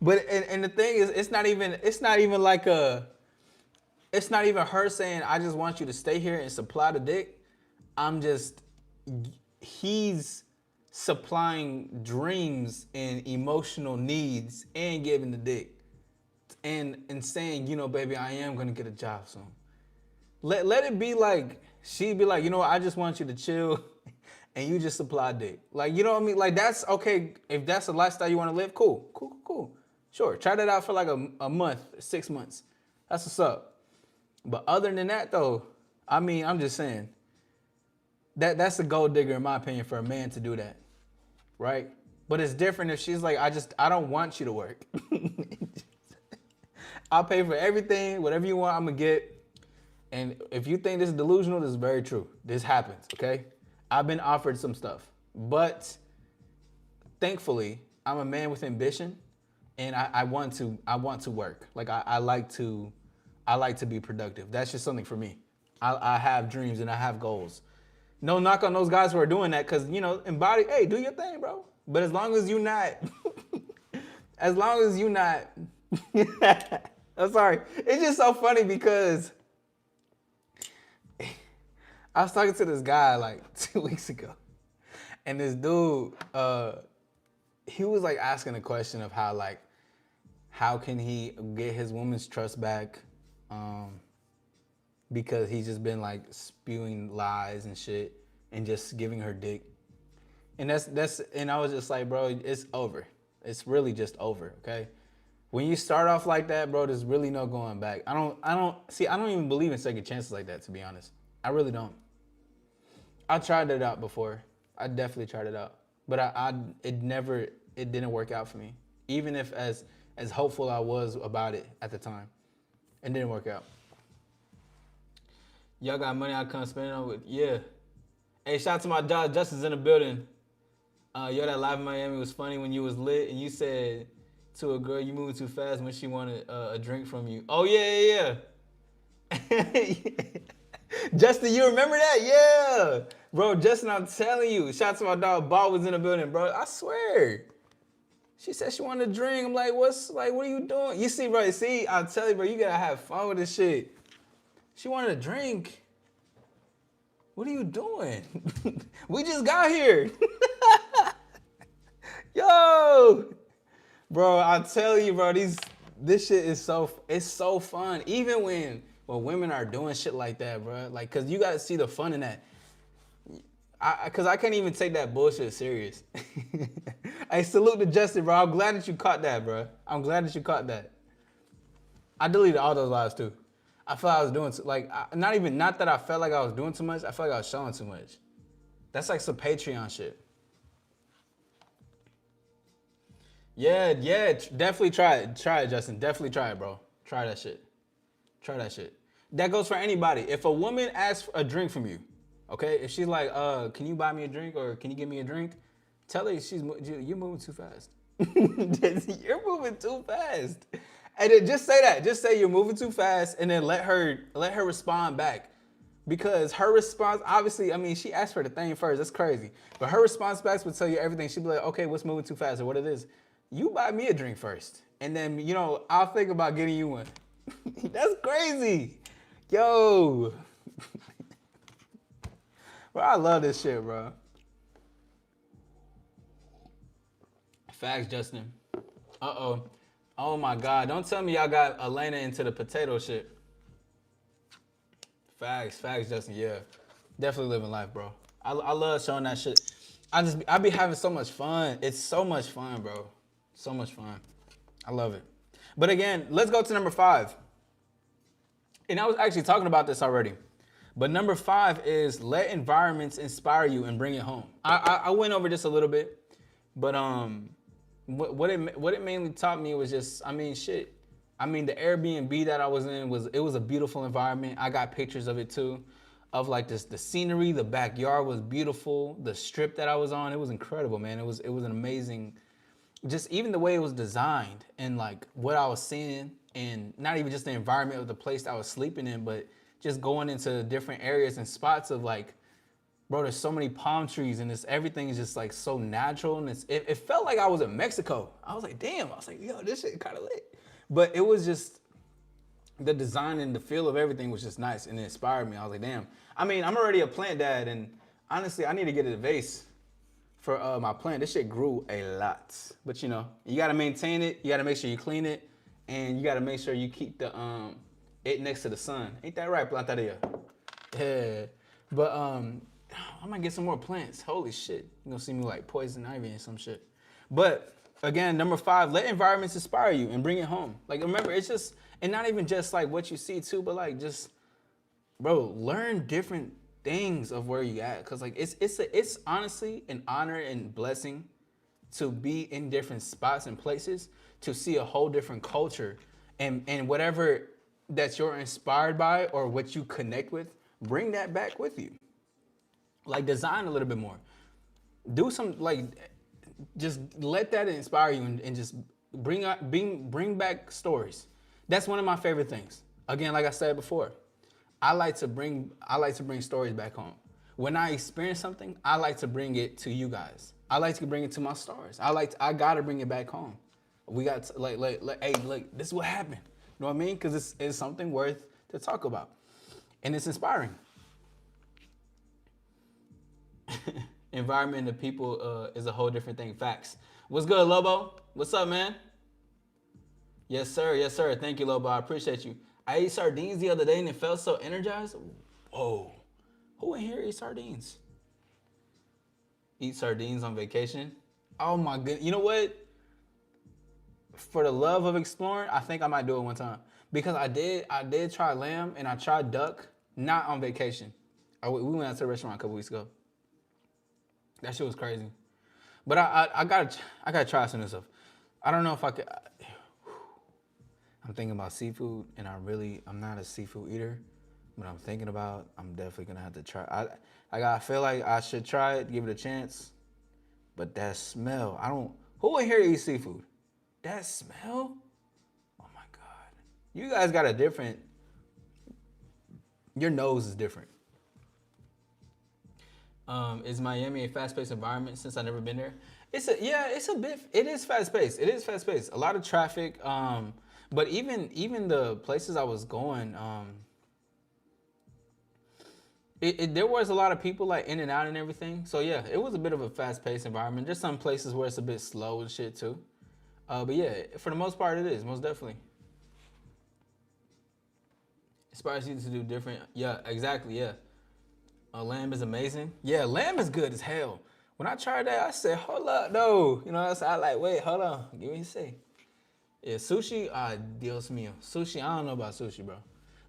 But and the thing is, it's not even her saying, I just want you to stay here and supply the dick. He's supplying dreams and emotional needs and giving the dick. And saying, baby, I am gonna get a job soon. Let it be like, she'd be like, I just want you to chill and you just supply dick. Like, you know what I mean? Like, that's okay. If that's a lifestyle you want to live, cool. Sure, try that out for like a month, 6 months. That's what's up. But other than that, though, I mean, I'm just saying that's a gold digger in my opinion for a man to do that, right? But it's different if she's like, I don't want you to work. I'll pay for everything, whatever you want, I'm gonna get. And if you think this is delusional, this is very true. This happens, okay? I've been offered some stuff, but thankfully, I'm a man with ambition, and I want to work. Like I like to be productive. That's just something for me. I have dreams and I have goals. No knock on those guys who are doing that, because embody. Hey, do your thing, bro. But as long as you not, as long as you not. I'm sorry. It's just so funny because I was talking to this guy like 2 weeks ago, and this dude, he was like asking a question of how can he get his woman's trust back, because he's just been like spewing lies and shit and just giving her dick, and and I was just like, bro, it's over. It's really just over, okay? When you start off like that, bro, there's really no going back. I don't even believe in second chances like that, to be honest. I really don't. I tried it out before. I definitely tried it out. But it didn't work out for me. Even if as hopeful I was about it at the time. It didn't work out. Y'all got money I couldn't spend it on with? Yeah. Hey, shout out to my dog, Justin's in the building. Yo, that live in Miami was funny when you was lit and you said to a girl, you moving too fast when she wanted a drink from you. Oh, yeah. Justin, you remember that? Yeah. Bro, Justin, I'm telling you. Shout out to my dog, Bob was in the building, bro. I swear. She said she wanted a drink. I'm like, what are you doing? You see, bro, I'll tell you, bro, you gotta have fun with this shit. She wanted a drink. What are you doing? We just got here. Yo. Bro, I'll tell you, bro, this shit is so fun. Even when women are doing shit like that, bro. Like, cause you gotta see the fun in that. Cause I can't even take that bullshit serious. Hey, salute to Justin, bro. I'm glad that you caught that, bro. I'm glad that you caught that. I deleted all those lives too. I felt I was doing not that I felt like I was doing too much. I felt like I was showing too much. That's like some Patreon shit. Yeah, definitely try it. Try it, Justin. Definitely try it, bro. Try that shit. That goes for anybody. If a woman asks for a drink from you, okay? If she's like, can you buy me a drink or can you give me a drink? Tell her you're moving too fast. You're moving too fast. And then just say that. Just say you're moving too fast and then let her respond back. Because her response, obviously, I mean, she asked for the thing first. That's crazy. But her response back would tell you everything. She'd be like, okay, what's moving too fast or what it is? You buy me a drink first. And then, I'll think about getting you one. That's crazy. Yo. Bro, I love this shit, bro. Facts, Justin. Uh-oh. Oh, my God. Don't tell me y'all got Elena into the potato shit. Facts, Justin. Yeah. Definitely living life, bro. I love showing that shit. I be having so much fun. It's so much fun, bro. So much fun. I love it. But again, let's go to number 5. And I was actually talking about this already. But number 5 is let environments inspire you and bring it home. I went over this a little bit, but what it mainly taught me was just, shit. The Airbnb that I was in was a beautiful environment. I got pictures of it too, of like the scenery. The backyard was beautiful. The strip that I was on, it was incredible, man. It was an amazing, just even the way it was designed and like what I was seeing, and not even just the environment of the place I was sleeping in, but just going into different areas and spots of like, bro, there's so many palm trees and everything is just like so natural, and it felt like I was in Mexico. I was like, damn. I was like, yo, this shit kind of lit. But it was just the design and the feel of everything was just nice, and it inspired me. I was like, damn. I'm already a plant dad, and honestly, I need to get a vase for my plant. This shit grew a lot, but you gotta maintain it. You gotta make sure you clean it, and you gotta make sure you keep the it next to the sun. Ain't that right, Plantaria? Yeah. But I might get some more plants. Holy shit. You're gonna see me like poison ivy and some shit. But Again, number 5, let environments inspire you and bring it home. Like, remember, it's just, and not even just like what you see too, but like just, bro, learn different things of where you at. Cause like it's honestly an honor and blessing to be in different spots and places, to see a whole different culture, and whatever that you're inspired by or what you connect with, bring that back with you. Like, design a little bit more. Do some, like, just let that inspire you, and just bring back stories. That's one of my favorite things. Again, like I said before, I like to bring stories back home. When I experience something, I like to bring it to you guys. I like to bring it to my stars. I gotta bring it back home. We got to, hey, look, this is what happened. You know what I mean? Because it's something worth to talk about, and it's inspiring. Environment and people is a whole different thing. Facts. What's good, Lobo? What's up, man? Yes, sir. Yes, sir. Thank you, Lobo. I appreciate you. I ate sardines the other day and it felt so energized. Whoa. Who in here eats sardines? Eat sardines on vacation? Oh my goodness. You know what? For the love of exploring, I think I might do it one time. Because I did try lamb and I tried duck, not on vacation. We went out to the restaurant a couple weeks ago. That shit was crazy. But I gotta try some new stuff. I don't know if I could. I'm thinking about seafood, and I'm not a seafood eater, but I'm definitely gonna have to try. I feel like I should try it, give it a chance. But that smell, who in here eats seafood? That smell? Oh my God. You guys got your nose is different. Is Miami a fast-paced environment since I've never been there? It is fast-paced. It is fast-paced. A lot of traffic. But even the places I was going, there was a lot of people like in and out and everything. So yeah, it was a bit of a fast-paced environment. There's some places where it's a bit slow and shit too. But yeah, for the most part, it is most definitely. Inspires you to do different. Yeah, exactly. Yeah. Lamb is amazing. Yeah, lamb is good as hell. When I tried that, I said, hold up, no. You know what I'm saying? I like, wait, hold on. Give me a say. Yeah, sushi, Dios mío. Sushi, I don't know about sushi, bro.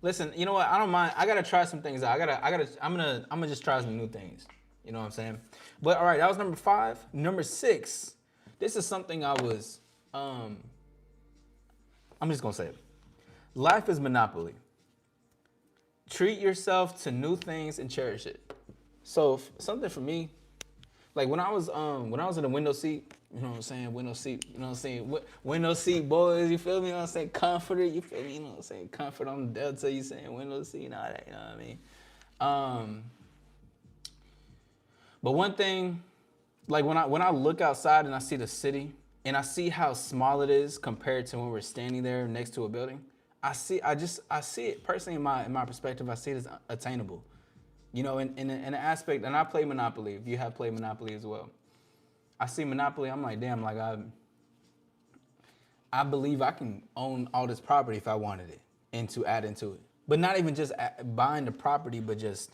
Listen, you know what? I don't mind. I gotta try some things out. I'm gonna just try some new things. You know what I'm saying? But all right, that was number 5. Number 6. This is something I was, I'm just gonna say it. Life is Monopoly. Treat yourself to new things and cherish it. So something for me, like when I was in the window seat, you know what I'm saying? Window seat, you know what I'm saying? Window seat boys, you feel me? You know what I'm saying? Comforter, you feel me? You know what I'm saying? Comfort on the Delta, you saying window seat and all that, you know what I mean? But one thing, like when I look outside and I see the city and I see how small it is compared to when we're standing there next to a building, I see it personally in my perspective. I see it as attainable, you know, in an aspect. And I play Monopoly. If you have played Monopoly as well, I see Monopoly. I'm like, damn, like I believe I can own all this property if I wanted it and to add into it. But not even just buying the property, but just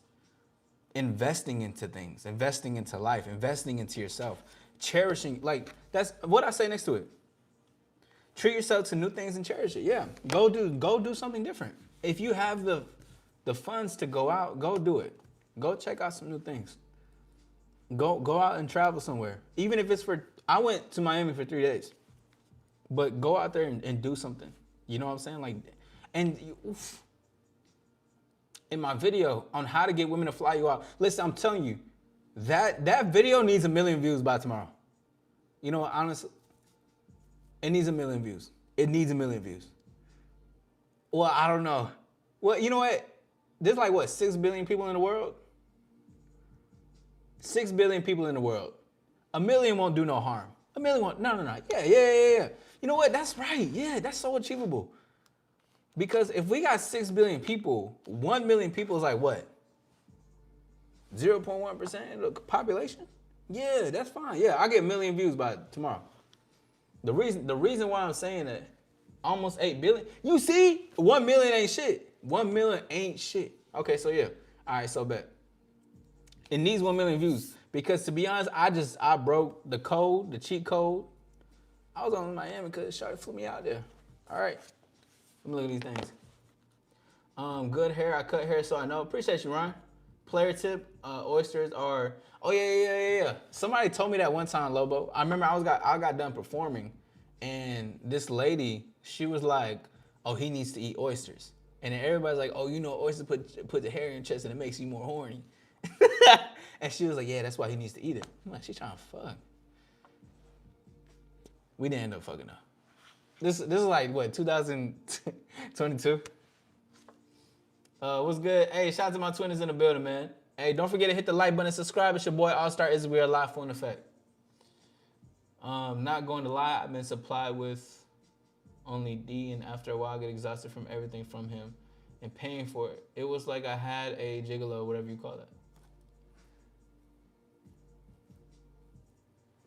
investing into things, investing into life, investing into yourself, cherishing. Like that's what I say next to it. Treat yourself to new things and cherish it. Yeah, go do something different. If you have the funds to go out, go do it. Go check out some new things. Go out and travel somewhere. Even if it's I went to Miami for 3 days, but go out there and do something. You know what I'm saying? Like, and in my video on how to get women to fly you out, listen, I'm telling you, that video needs 1 million views by tomorrow. You know, honestly. It needs 1 million views. It needs 1 million views. Well, I don't know. Well, you know what? There's like, 6 billion people in the world? 6 billion people in the world. 1 million won't do no harm. 1 million won't, no. Yeah. You know what? That's right. Yeah, that's so achievable. Because if we got 6 billion people, 1 million people is like what? 0.1% of the population? Yeah, that's fine. Yeah, I'll get 1 million views by tomorrow. The reason why I'm saying that almost 8 billion, you see, 1 million ain't shit. 1 million ain't shit. Okay, so yeah. All right, so bet. It needs 1 million views because to be honest, I broke the code, the cheat code. I was on Miami because Shawty flew me out there. All right. Let me look at these things. Good hair. I cut hair, so I know. Appreciate you, Ron. Player tip: oysters are. Oh yeah. Somebody told me that one time, Lobo. I remember I got done performing, and this lady, she was like, "Oh, he needs to eat oysters," and then everybody's like, "Oh, you know, oysters put the hair in your chest and it makes you more horny." And she was like, "Yeah, that's why he needs to eat it." I'm like, "She's trying to fuck." We didn't end up fucking though. This is like what 2022. What's good? Hey, shout out to my twins in the building, man. Hey, don't forget to hit the like button and subscribe. It's your boy AllStar Issy. We are live full in effect. Not going to lie, I've been supplied with only D, and after a while, I get exhausted from everything from him and paying for it. It was like I had a gigolo, whatever you call it.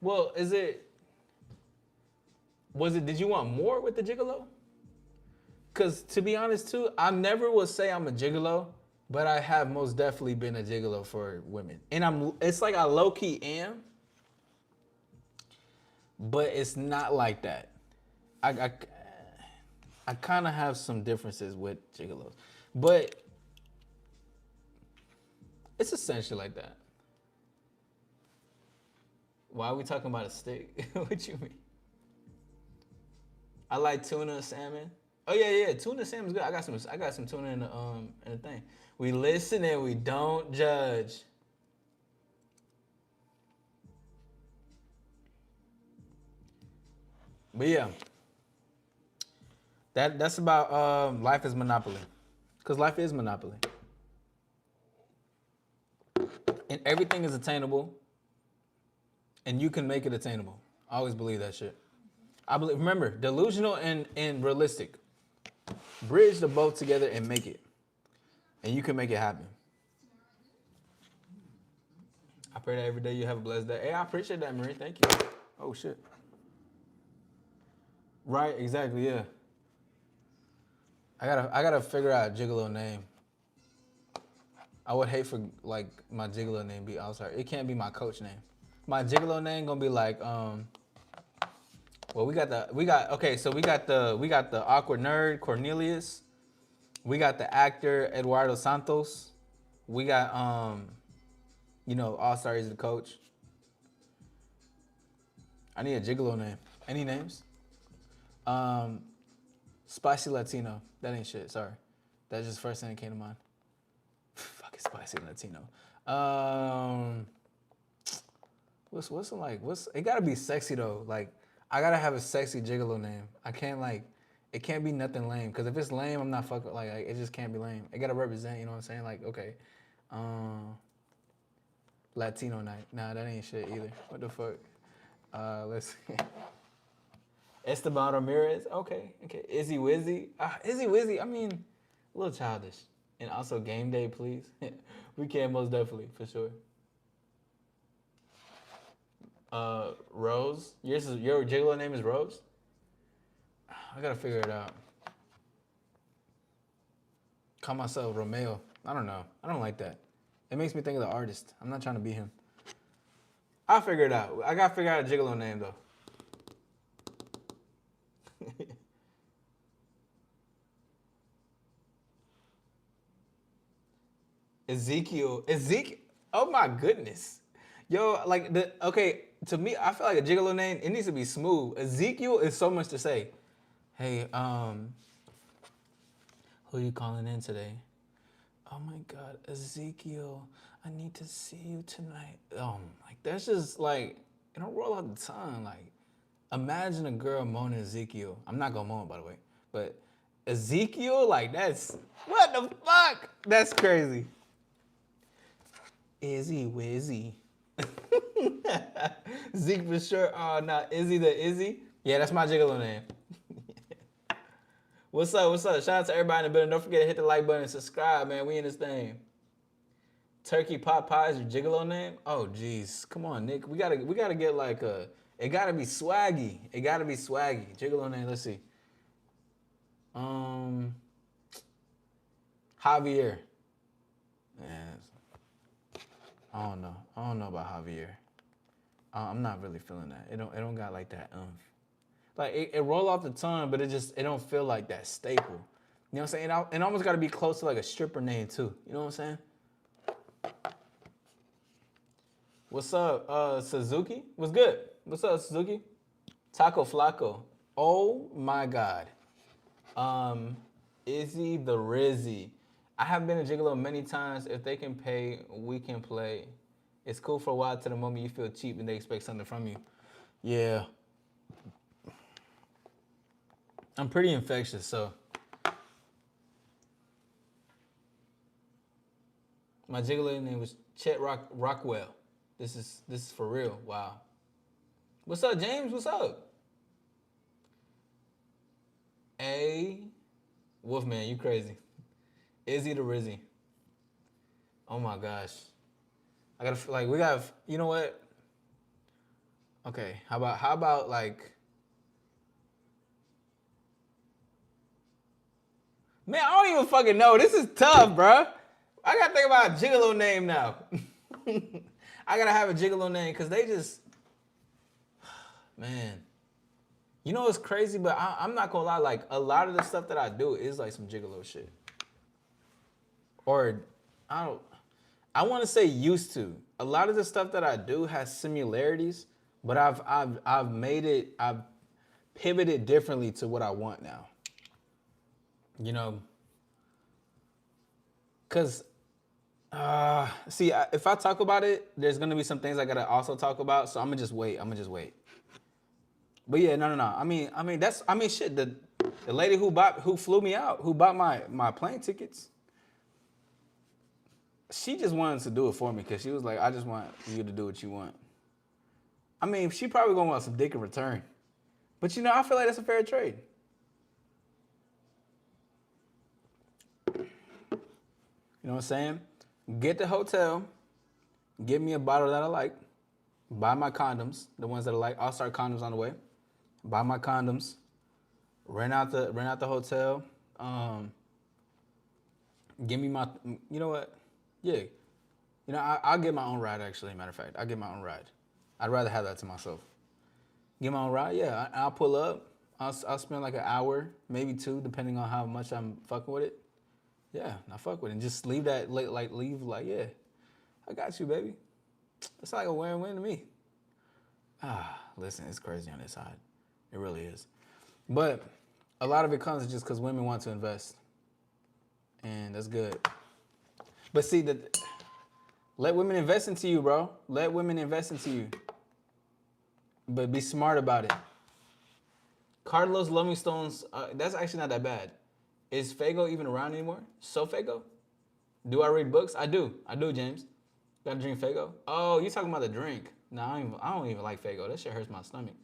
Well, did you want more with the gigolo? Because to be honest, too, I never would say I'm a gigolo, but I have most definitely been a gigolo for women. And it's like I low-key am, but it's not like that. I kind of have some differences with gigolos, but it's essentially like that. Why are we talking about a steak? What you mean? I like tuna, salmon. Oh yeah. Tuna salmon's good. I got some tuna in the thing. We listen and we don't judge. But yeah. That's about life is Monopoly. Because life is Monopoly. And everything is attainable. And you can make it attainable. I always believe that shit. Remember, delusional and realistic. Bridge the both together and make it. And you can make it happen. I pray that every day you have a blessed day. Hey, I appreciate that, Marie. Thank you. Oh, shit. Right, exactly, yeah. I gotta figure out a gigolo name. I would hate for like my gigolo name be AllStar. It can't be my coach name. My gigolo name gonna be like well, we got the awkward nerd Cornelius. We got the actor Eduardo Santos. We got AllStar is the coach. I need a gigolo name. Any names? Spicy Latino. That ain't shit. Sorry, that's just the first thing that came to mind. Fucking Spicy Latino. What's it gotta be sexy though. Like I gotta have a sexy gigolo name. I can't it can't be nothing lame. Cause if it's lame, I'm not fucking like it just can't be lame. It gotta represent, you know what I'm saying? Like, okay. Latino night. Nah, that ain't shit either. What the fuck? Let's see. Esteban Ramirez. Okay. Izzy Wizzy. Izzy Wizzy, I mean, a little childish. And also game day, please. We can most definitely, for sure. Rose. Your gigolo name is Rose? I gotta figure it out. Call myself Romeo. I don't know. I don't like that. It makes me think of the artist. I'm not trying to be him. I'll figure it out. I gotta figure out a gigolo name though. Ezekiel. Oh my goodness. Yo, to me, I feel like a gigolo name, it needs to be smooth. Ezekiel is so much to say. Hey, who are you calling in today? Oh my God, Ezekiel, I need to see you tonight. That's just like, it don't roll out the tongue. Like, imagine a girl moaning Ezekiel. I'm not gonna moan, by the way, but Ezekiel, like that's, what the fuck? That's crazy. Izzy Wizzy. Zeke for sure. Oh, nah, Izzy the Izzy. Yeah, that's my gigolo name. What's up? Shout out to everybody in the building. Don't forget to hit the like button and subscribe, man. We in this thing. Turkey pot pie is your gigolo name? Oh, jeez. Come on, Nick. We gotta get like it gotta be swaggy. Gigolo name, let's see. Javier. Man, I don't know. I don't know about Javier. I'm not really feeling that. It don't got like that. like it roll off the tongue, but it don't feel like that staple. You know what I'm saying? It almost got to be close to like a stripper name too. You know what I'm saying? What's up, Suzuki? What's good? What's up, Suzuki? Taco Flaco. Oh my God. Izzy the Rizzy. I have been a gigolo many times. If they can pay, we can play. It's cool for a while to the moment you feel cheap and they expect something from you. Yeah. I'm pretty infectious, so. My gigolo name was Chet Rockwell. This is for real. Wow. What's up, James? What's up? A Wolfman, you crazy. Izzy the Rizzy. Oh my gosh. I gotta like we got. You know what? Okay. How about like? Man, I don't even fucking know. This is tough, bruh. I gotta think about a gigolo name now. I gotta have a gigolo name because they just, man. You know what's crazy, but I'm not gonna lie. Like a lot of the stuff that I do is like some gigolo shit. Or I don't. I want to say used to. A lot of the stuff that I do has similarities, but I've made it. I've pivoted differently to what I want now. You know, cause see, if I talk about it, there's gonna be some things I gotta also talk about. So I'm gonna just wait. But yeah, no. I mean, shit. The lady who flew me out, who bought my plane tickets, she just wanted to do it for me because she was like, I just want you to do what you want. I mean, she probably gonna want some dick in return, but you know, I feel like that's a fair trade. You know what I'm saying? Get the hotel, get me a bottle that I like, buy my condoms, the ones that I like, AllStar condoms on the way, buy my condoms, rent out the hotel, give me my, you know what? Yeah, you know, I'll get my own ride actually, matter of fact, I'll get my own ride. I'd rather have that to myself. Get my own ride, yeah, I'll pull up, I'll spend like an hour, maybe two, depending on how much I'm fucking with it. Yeah, I fuck with it. And just leave that, yeah, I got you, baby. It's like a win-win to me. Listen, it's crazy on this side. It really is. But a lot of it comes just because women want to invest. And that's good. But see, let women invest into you, bro. Let women invest into you. But be smart about it. Carlos Loving Stones, that's actually not that bad. Is Fago even around anymore? So Fago? Do I read books? I do, James. Gotta drink Fago? Oh, you talking about the drink. No, I don't even like Fago. That shit hurts my stomach.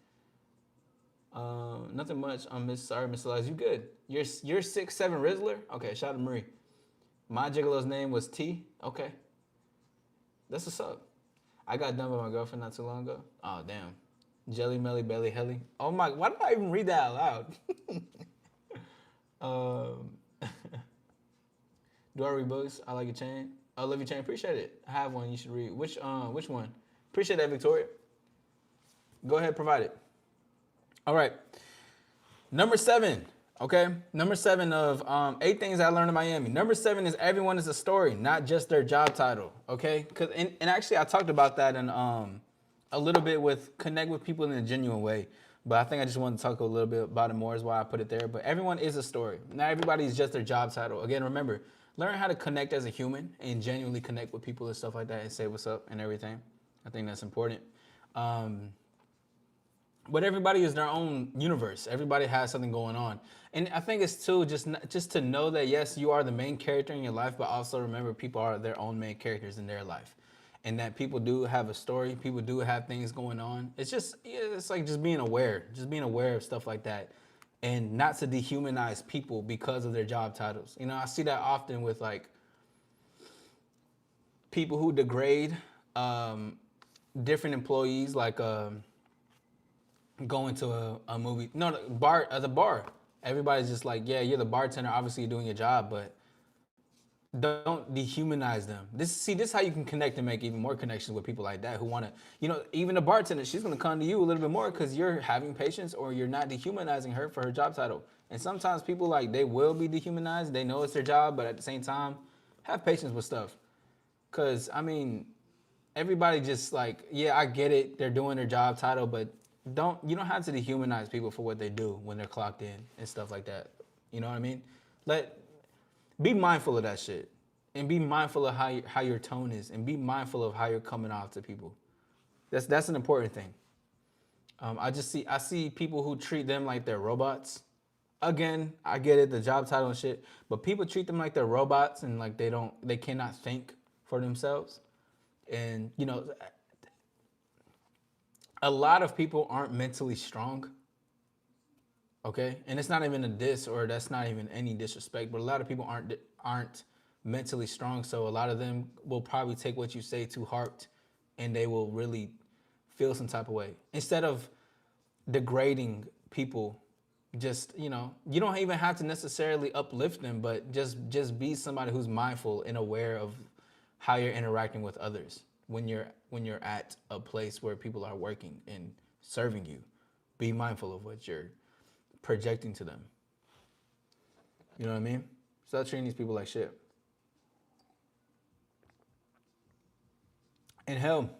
Nothing much. Sorry, Miss Elias. You good? You're 6'7" Rizzler? Okay, shout out to Marie. My gigolo's name was T. Okay. That's what's up. I got done by my girlfriend not too long ago. Oh, damn. Jelly Melly Belly Helly. Oh my, why did I even read that out loud? Do I read books? I like your chain. I love your chain. Appreciate it. I have one you should read. Which one? Appreciate that, Victoria. Go ahead, provide it. All right. Number 7. Okay. Number 7 of 8 things I learned in Miami. Number 7 is everyone is a story, not just their job title. Okay. And actually I talked about that in a little bit with connect with people in a genuine way. But I think I just wanted to talk a little bit about it more is why I put it there. But everyone is a story. Not everybody is just their job title. Again, remember, learn how to connect as a human and genuinely connect with people and stuff like that and say what's up and everything. I think that's important. But everybody is their own universe. Everybody has something going on. And I think it's too just to know that, yes, you are the main character in your life, but also remember people are their own main characters in their life. And that people do have a story. People do have things going on. It's just, it's like just being aware of stuff like that. And not to dehumanize people because of their job titles. You know, I see that often with like people who degrade different employees, like going to a movie, no, bar, at the bar. Everybody's just like, yeah, you're the bartender. Obviously, you're doing your job, but Don't dehumanize them. This is how you can connect and make even more connections with people like that who want to, even the bartender, she's going to come to you a little bit more because you're having patience or you're not dehumanizing her for her job title. And sometimes people, like, they will be dehumanized. They know it's their job, but at the same time, have patience with stuff. Because, I mean, everybody just, like, yeah, I get it. They're doing their job title, but you don't have to dehumanize people for what they do when they're clocked in and stuff like that. You know what I mean? Be mindful of that shit, and be mindful of how your tone is, and be mindful of how you're coming off to people. That's an important thing. I see people who treat them like they're robots. Again, I get it, the job title and shit, but people treat them like they're robots and like they cannot think for themselves. And a lot of people aren't mentally strong. Okay, and it's not even a diss, or that's not even any disrespect, but a lot of people aren't mentally strong, so a lot of them will probably take what you say to heart, and they will really feel some type of way. Instead of degrading people, just you don't even have to necessarily uplift them, but just be somebody who's mindful and aware of how you're interacting with others when you're at a place where people are working and serving you. Be mindful of what you're projecting to them. You know what I mean? Stop treating these people like shit. And hell,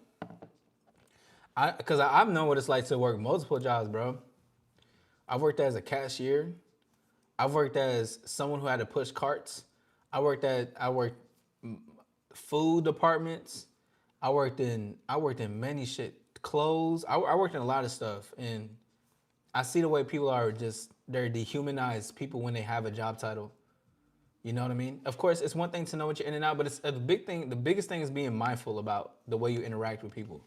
I've known what it's like to work multiple jobs, bro. I've worked as a cashier. I've worked as someone who had to push carts. I worked food departments. I worked in many shit, clothes. I worked in a lot of stuff, and I see the way people they're dehumanized people when they have a job title. You know what I mean? Of course, it's one thing to know what you're in and out, but it's the biggest thing is being mindful about the way you interact with people.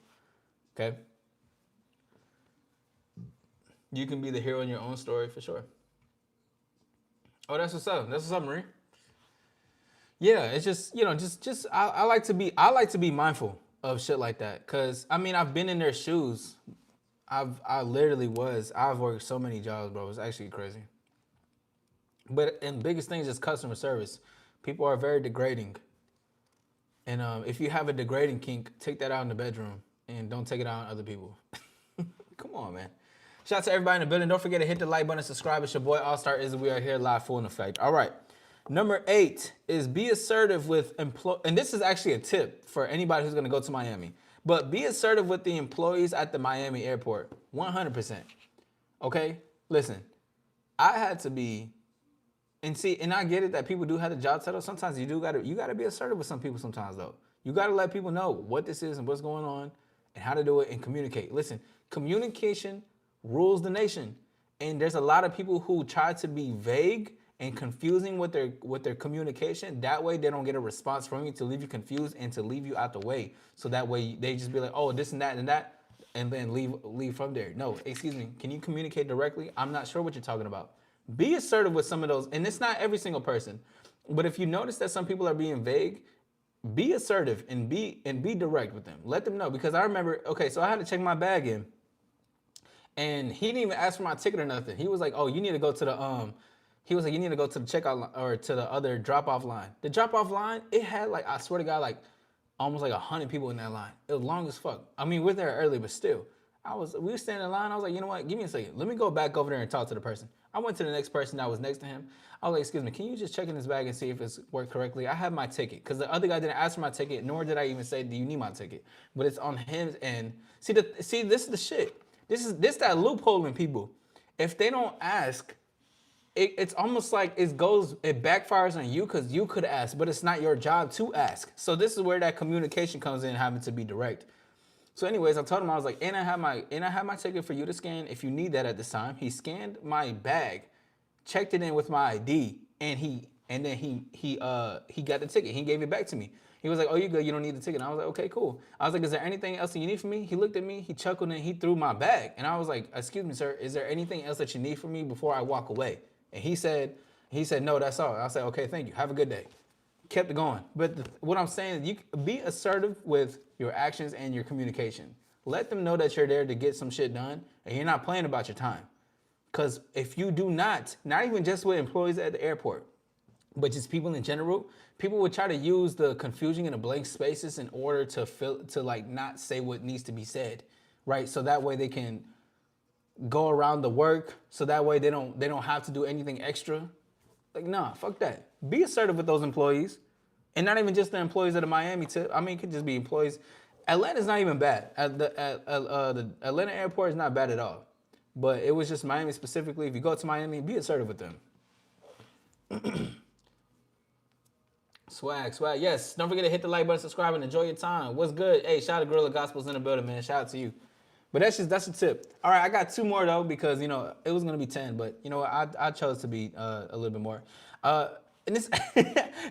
Okay? You can be the hero in your own story for sure. Oh, that's what's up. That's what's up, Marie. Yeah, it's just, I like to be mindful of shit like that. Cause I mean, I've been in their shoes. I've worked so many jobs, bro. It's actually crazy. And biggest thing is just customer service. People are very degrading. And if you have a degrading kink, take that out in the bedroom and don't take it out on other people. Come on, man. Shout out to everybody in the building. Don't forget to hit the like button and subscribe. It's your boy, AllStar Issy. We are here live, full in effect. All right. Number 8 is be assertive with and this is actually a tip for anybody who's going to go to Miami. But be assertive with the employees at the Miami airport. 100%. Okay? Listen, I had to be, and I get it that people do have the job title. Sometimes you gotta be assertive with some people sometimes, though. You gotta let people know what this is and what's going on and how to do it and communicate. Listen, communication rules the nation. And there's a lot of people who try to be vague and confusing with their communication. That way they don't get a response from you to leave you confused and to leave you out the way. So that way they just be like, oh, this and that, and then leave from there. No, excuse me, can you communicate directly? I'm not sure what you're talking about. Be assertive with some of those, and it's not every single person. But if you notice that some people are being vague, be assertive and be direct with them. Let them know, because I remember, okay, so I had to check my bag in, and he didn't even ask for my ticket or nothing. He was like, oh, you need to go to the he was like, you need to go to the checkout line, or to the other drop-off line. The drop-off line, it had, like, I swear to God, like almost like 100 people in that line. It was long as fuck. I mean, we're there early, but still. We were standing in line. I was like, you know what? Give me a second. Let me go back over there and talk to the person. I went to the next person that was next to him. I was like, excuse me, can you just check in his bag and see if it's worked correctly? I have my ticket, because the other guy didn't ask for my ticket, nor did I even say, do you need my ticket? But it's on him. And see, this is the shit. This that loophole in people. If they don't ask, it's almost like it backfires on you, because you could ask, but it's not your job to ask. So this is where that communication comes in, having to be direct. So anyways, I told him, I was like, and I have my ticket for you to scan if you need that at this time. He scanned my bag, checked it in with my ID, and then he got the ticket. He gave it back to me. He was like, oh, you good, you don't need the ticket. And I was like, okay, cool. I was like, is there anything else that you need from me? He looked at me, he chuckled, and he threw my bag. And I was like, excuse me, sir, is there anything else that you need from me before I walk away? And he said, no, that's all. I said, okay, thank you. Have a good day. Kept it going. But what I'm saying is, you be assertive with your actions and your communication. Let them know that you're there to get some shit done, and you're not playing about your time. Because if you do not even just with employees at the airport, but just people in general, people would try to use the confusion and the blank spaces in order to like not say what needs to be said, right? So that way they can go around the work. So that way they don't have to do anything extra. Like, nah, fuck that. Be assertive with those employees, and not even just the employees at the Miami tip. I mean, it could just be employees. Atlanta's not even bad. The Atlanta airport is not bad at all, but it was just Miami specifically. If you go to Miami, be assertive with them. Swag. Yes, don't forget to hit the like button, subscribe, and enjoy your time. What's good? Hey, shout out to Gorilla Gospels in the building, man. Shout out to you. But that's a tip. All right, I got 2 more though, because it was gonna be 10, but I chose to be a little bit more. And it's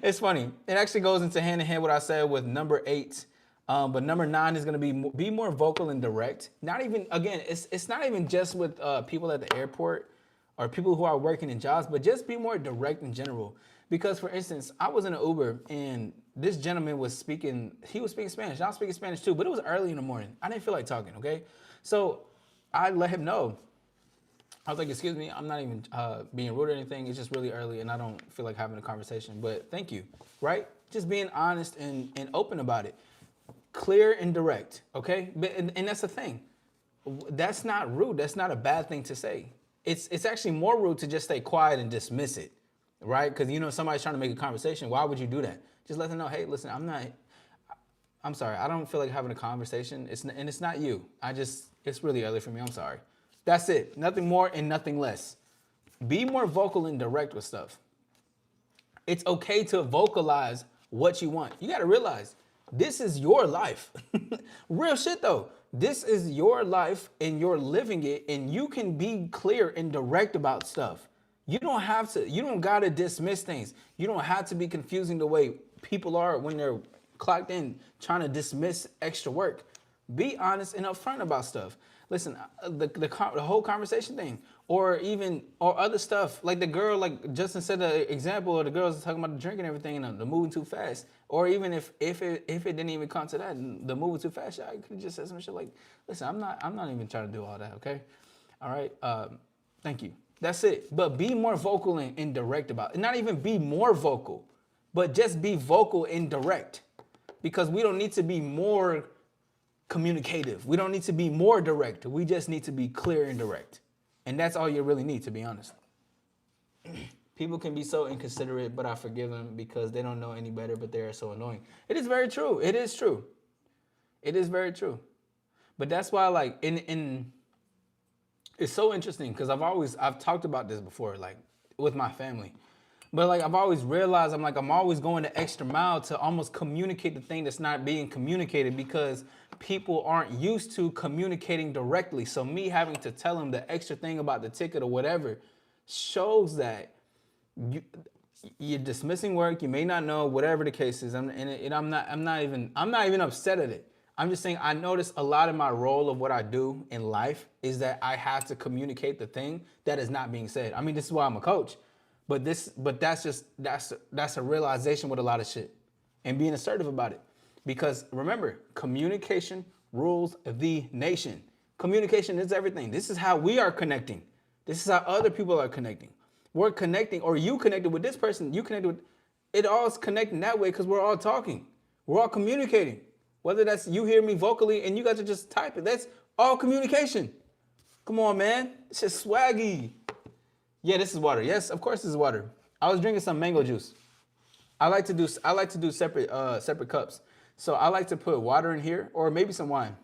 it's funny. It actually goes into hand in hand what I said with number 8. But number 9 is gonna be more vocal and direct. Not even, again, it's not even just with people at the airport or people who are working in jobs, but just be more direct in general. Because, for instance, I was in an Uber and this gentleman was speaking. He was speaking Spanish. I was speaking Spanish too, but it was early in the morning. I didn't feel like talking. Okay, so I let him know. I was like, "Excuse me, I'm not even being rude or anything. It's just really early, and I don't feel like having a conversation. But thank you, right? Just being honest and open about it, clear and direct. Okay, and that's the thing. That's not rude. That's not a bad thing to say. It's actually more rude to just stay quiet and dismiss it, right? Because somebody's trying to make a conversation. Why would you do that? Just let them know, hey, listen, I'm sorry. I don't feel like having a conversation. It's not you. It's really early for me. I'm sorry. That's it. Nothing more and nothing less. Be more vocal and direct with stuff. It's okay to vocalize what you want. You got to realize this is your life. Real shit though. This is your life and you're living it, and you can be clear and direct about stuff. You don't gotta dismiss things. You don't have to be confusing the way people are when they're clocked in trying to dismiss extra work. Be honest and upfront about stuff. Listen, the whole conversation thing, or other stuff, like the girl, like Justin said, the example of the girls talking about the drinking and everything and the moving too fast, or even if it didn't even come to that, the moving too fast, I could have just said some shit like, listen, I'm not even trying to do all that, okay? All right, thank you. That's it. But be more vocal and direct about it. Not even be more vocal, but just be vocal and direct, because we don't need to be more communicative. We don't need to be more direct. We just need to be clear and direct. And that's all you really need, to be honest. People can be so inconsiderate, but I forgive them because they don't know any better, but they are so annoying. It is very true. It is true. It is very true. But that's why, like, it's so interesting because I've talked about this before, like with my family. But like I've always realized I'm always going the extra mile to almost communicate the thing that's not being communicated, because people aren't used to communicating directly. So me having to tell them the extra thing about the ticket or whatever shows that you're dismissing work. You may not know, whatever the case is. I'm not even upset at it. I'm just saying I notice a lot of my role of what I do in life is that I have to communicate the thing that is not being said. I mean, this is why I'm a coach. But that's a realization with a lot of shit, and being assertive about it. Because remember, communication rules the nation. Communication is everything. This is how we are connecting. This is how other people are connecting. We're connecting, or you connected with this person, you connected with, it all is connecting that way because we're all talking. We're all communicating. Whether that's you hear me vocally and you guys are just typing, that's all communication. Come on, man. It's just swaggy. Yeah, this is water. Yes, of course this is water. I was drinking some mango juice. I like to do separate cups. So I like to put water in here, or maybe some wine.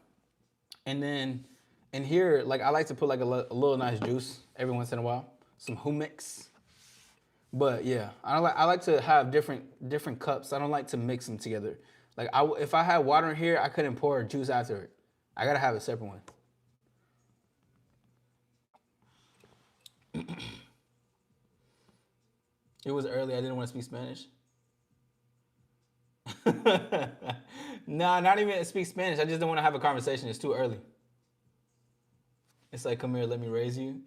And then in here, like I like to put like a little nice juice every once in a while, some hummus. But yeah, I like to have different cups. I don't like to mix them together. Like if I had water in here, I couldn't pour juice after it. I gotta have a separate one. It was early. I didn't want to speak Spanish. Nah, not even speak Spanish. I just don't want to have a conversation. It's too early. It's like, come here, let me raise you.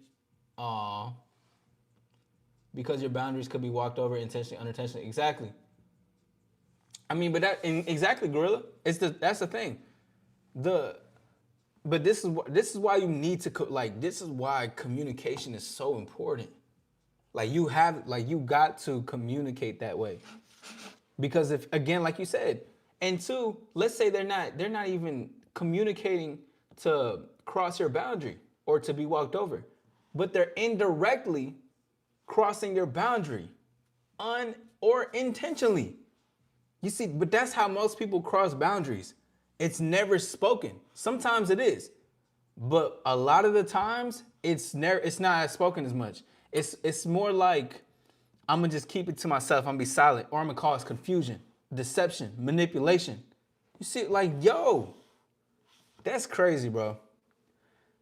Aw. Because your boundaries could be walked over intentionally, unintentionally. Exactly. I mean, but exactly, Gorilla. That's the thing. But this is why you need to this is why communication is so important. Like you got to communicate that way. Because if again, like you said, and two, let's say they're not even communicating to cross your boundary or to be walked over, but they're indirectly crossing your boundary, or intentionally. You see, but that's how most people cross boundaries. It's never spoken. Sometimes it is, but a lot of the times it's not spoken as much. It's more like I'm gonna just keep it to myself. I'm gonna be silent, or I'm gonna cause confusion, deception, manipulation. You see, like, yo, that's crazy, bro.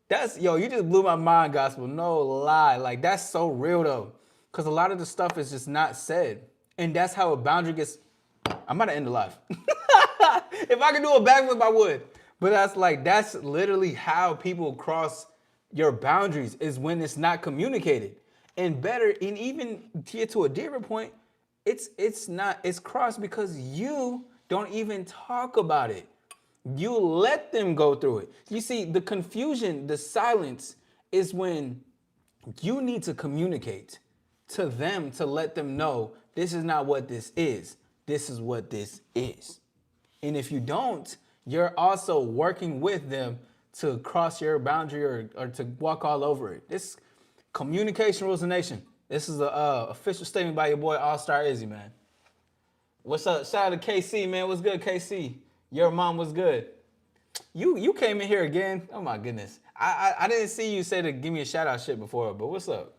You just blew my mind, gospel. No lie. Like, that's so real though. Cause a lot of the stuff is just not said. And that's how a boundary gets. I'm about to end the life. If I could do a backflip, I would. But that's literally how people cross your boundaries, is when it's not communicated. And better, and even to get to a deeper point, it's crossed because you don't even talk about it. You let them go through it. You see, the confusion, the silence is when you need to communicate to them to let them know this is not what this is. This is what this is. And if you don't, you're also working with them to cross your boundary or to walk all over it. This communication rules the nation. This is a official statement by your boy AllStar Issy, man. What's up? Shout out to KC, man. What's good, KC? Your mom was good. You came in here again. Oh my goodness. I didn't see you say to give me a shout out shit before, but what's up?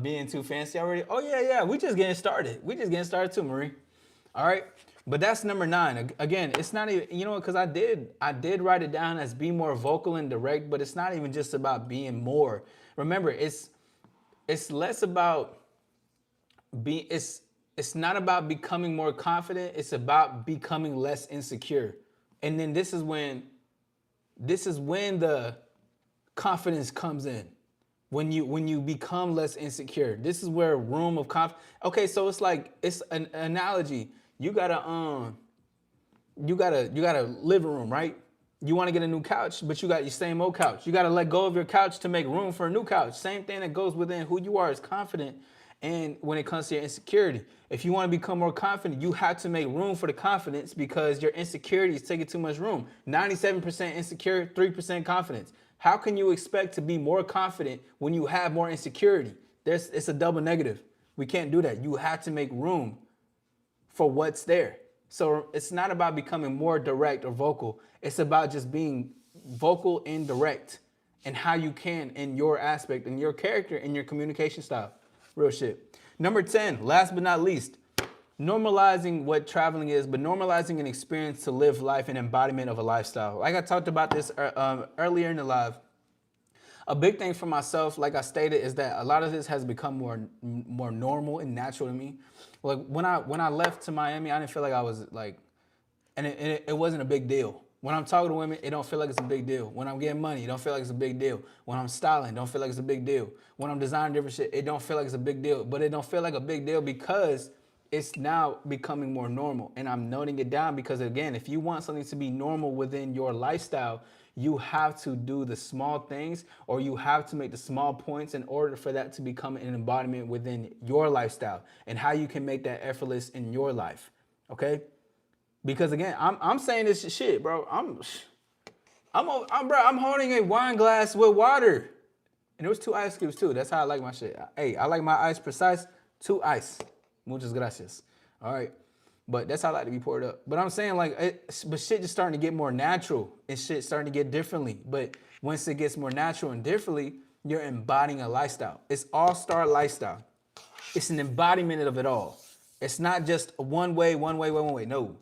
Being too fancy already? Oh yeah. We just getting started. We just getting started too, Marie. All right. But that's number 9. Again, it's not even, because I did write it down as be more vocal and direct, but it's not even just about being more. Remember, it's less about it's not about becoming more confident. It's about becoming less insecure. And then this is when the confidence comes in. When you become less insecure, this is where room of confidence. Okay, so it's an analogy. You got a living room, right? You want to get a new couch, but you got your same old couch. You got to let go of your couch to make room for a new couch. Same thing that goes within who you are is confident. And when it comes to your insecurity, if you want to become more confident, you have to make room for the confidence because your insecurity is taking too much room. 97% insecure, 3% confidence. How can you expect to be more confident when you have more insecurity? It's a double negative. We can't do that. You have to make room for what's there. So it's not about becoming more direct or vocal. It's about just being vocal and direct and how you can in your aspect, in your character, in your communication style. Real shit. Number 10, last but not least, normalizing what traveling is, but normalizing an experience to live life, an embodiment of a lifestyle. Like I talked about this earlier in the live. A big thing for myself, like I stated, is that a lot of this has become more normal and natural to me. Like when I left to Miami, I didn't feel like I was like, and it wasn't a big deal. When I'm talking to women, it don't feel like it's a big deal. When I'm getting money, it don't feel like it's a big deal. When I'm styling, it don't feel like it's a big deal. When I'm designing different shit, it don't feel like it's a big deal. But it don't feel like a big deal because it's now becoming more normal. And I'm noting it down because, again, if you want something to be normal within your lifestyle, you have to do the small things, or you have to make the small points in order for that to become an embodiment within your lifestyle and how you can make that effortless in your life. Okay? Because again, I'm saying this shit, bro. I'm holding a wine glass with water. And there was 2 ice cubes too. That's how I like my shit. Hey, I like my ice precise. 2 ice. Muchas gracias. All right. But that's how I like to be poured up. But I'm saying but shit just starting to get more natural and shit starting to get differently. But once it gets more natural and differently, you're embodying a lifestyle. It's AllStar lifestyle. It's an embodiment of it all. It's not just one way. No.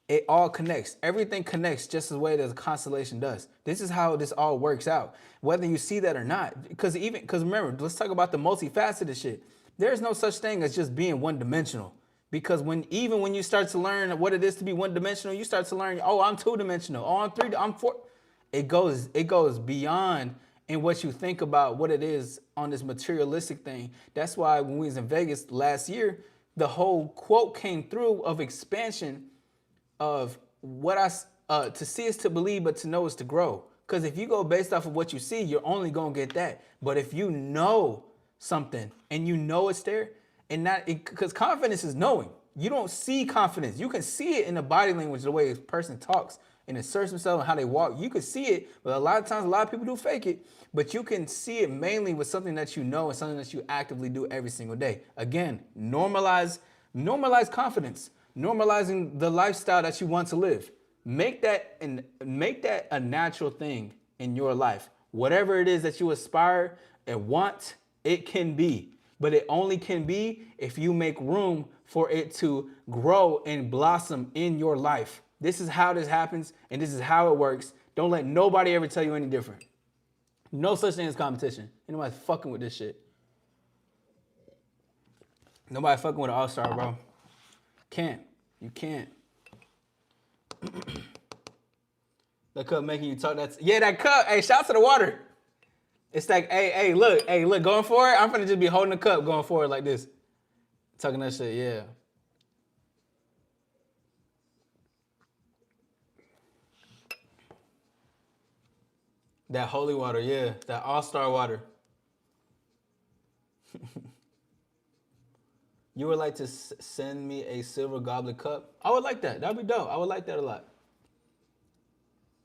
It all connects. Everything connects just as way as a constellation does. This is how this all works out, whether you see that or not. Because remember, let's talk about the multifaceted shit. There's no such thing as just being one-dimensional. Because when you start to learn what it is to be one-dimensional, you start to learn, oh, I'm 2-dimensional. Oh, I'm 3, I'm 4. It goes beyond in what you think about what it is on this materialistic thing. That's why when we was in Vegas last year, the whole quote came through of expansion of what to see is to believe, but to know is to grow. Because if you go based off of what you see, you're only going to get that. But if you know something and you know it's there, and not because confidence is knowing. You don't see confidence. You can see it in the body language, the way a person talks and asserts themselves and how they walk. You can see it, but a lot of times, a lot of people do fake it. But you can see it mainly with something that you know and something that you actively do every single day. Again, normalize confidence, normalizing the lifestyle that you want to live. Make that a natural thing in your life. Whatever it is that you aspire and want, it can be. But it only can be if you make room for it to grow and blossom in your life. This is how this happens, and this is how it works. Don't let nobody ever tell you any different. No such thing as competition. Ain't nobody fucking with this shit. Nobody fucking with an all-star, bro. Can't. You can't. That cup making you talk. That cup. Hey, shout out to the water. It's like, hey, look, going forward, I'm finna just be holding the cup going forward like this. Talking that shit, yeah. That holy water, yeah. That all-star water. You would like to send me a silver goblet cup? I would like that. That'd be dope. I would like that a lot.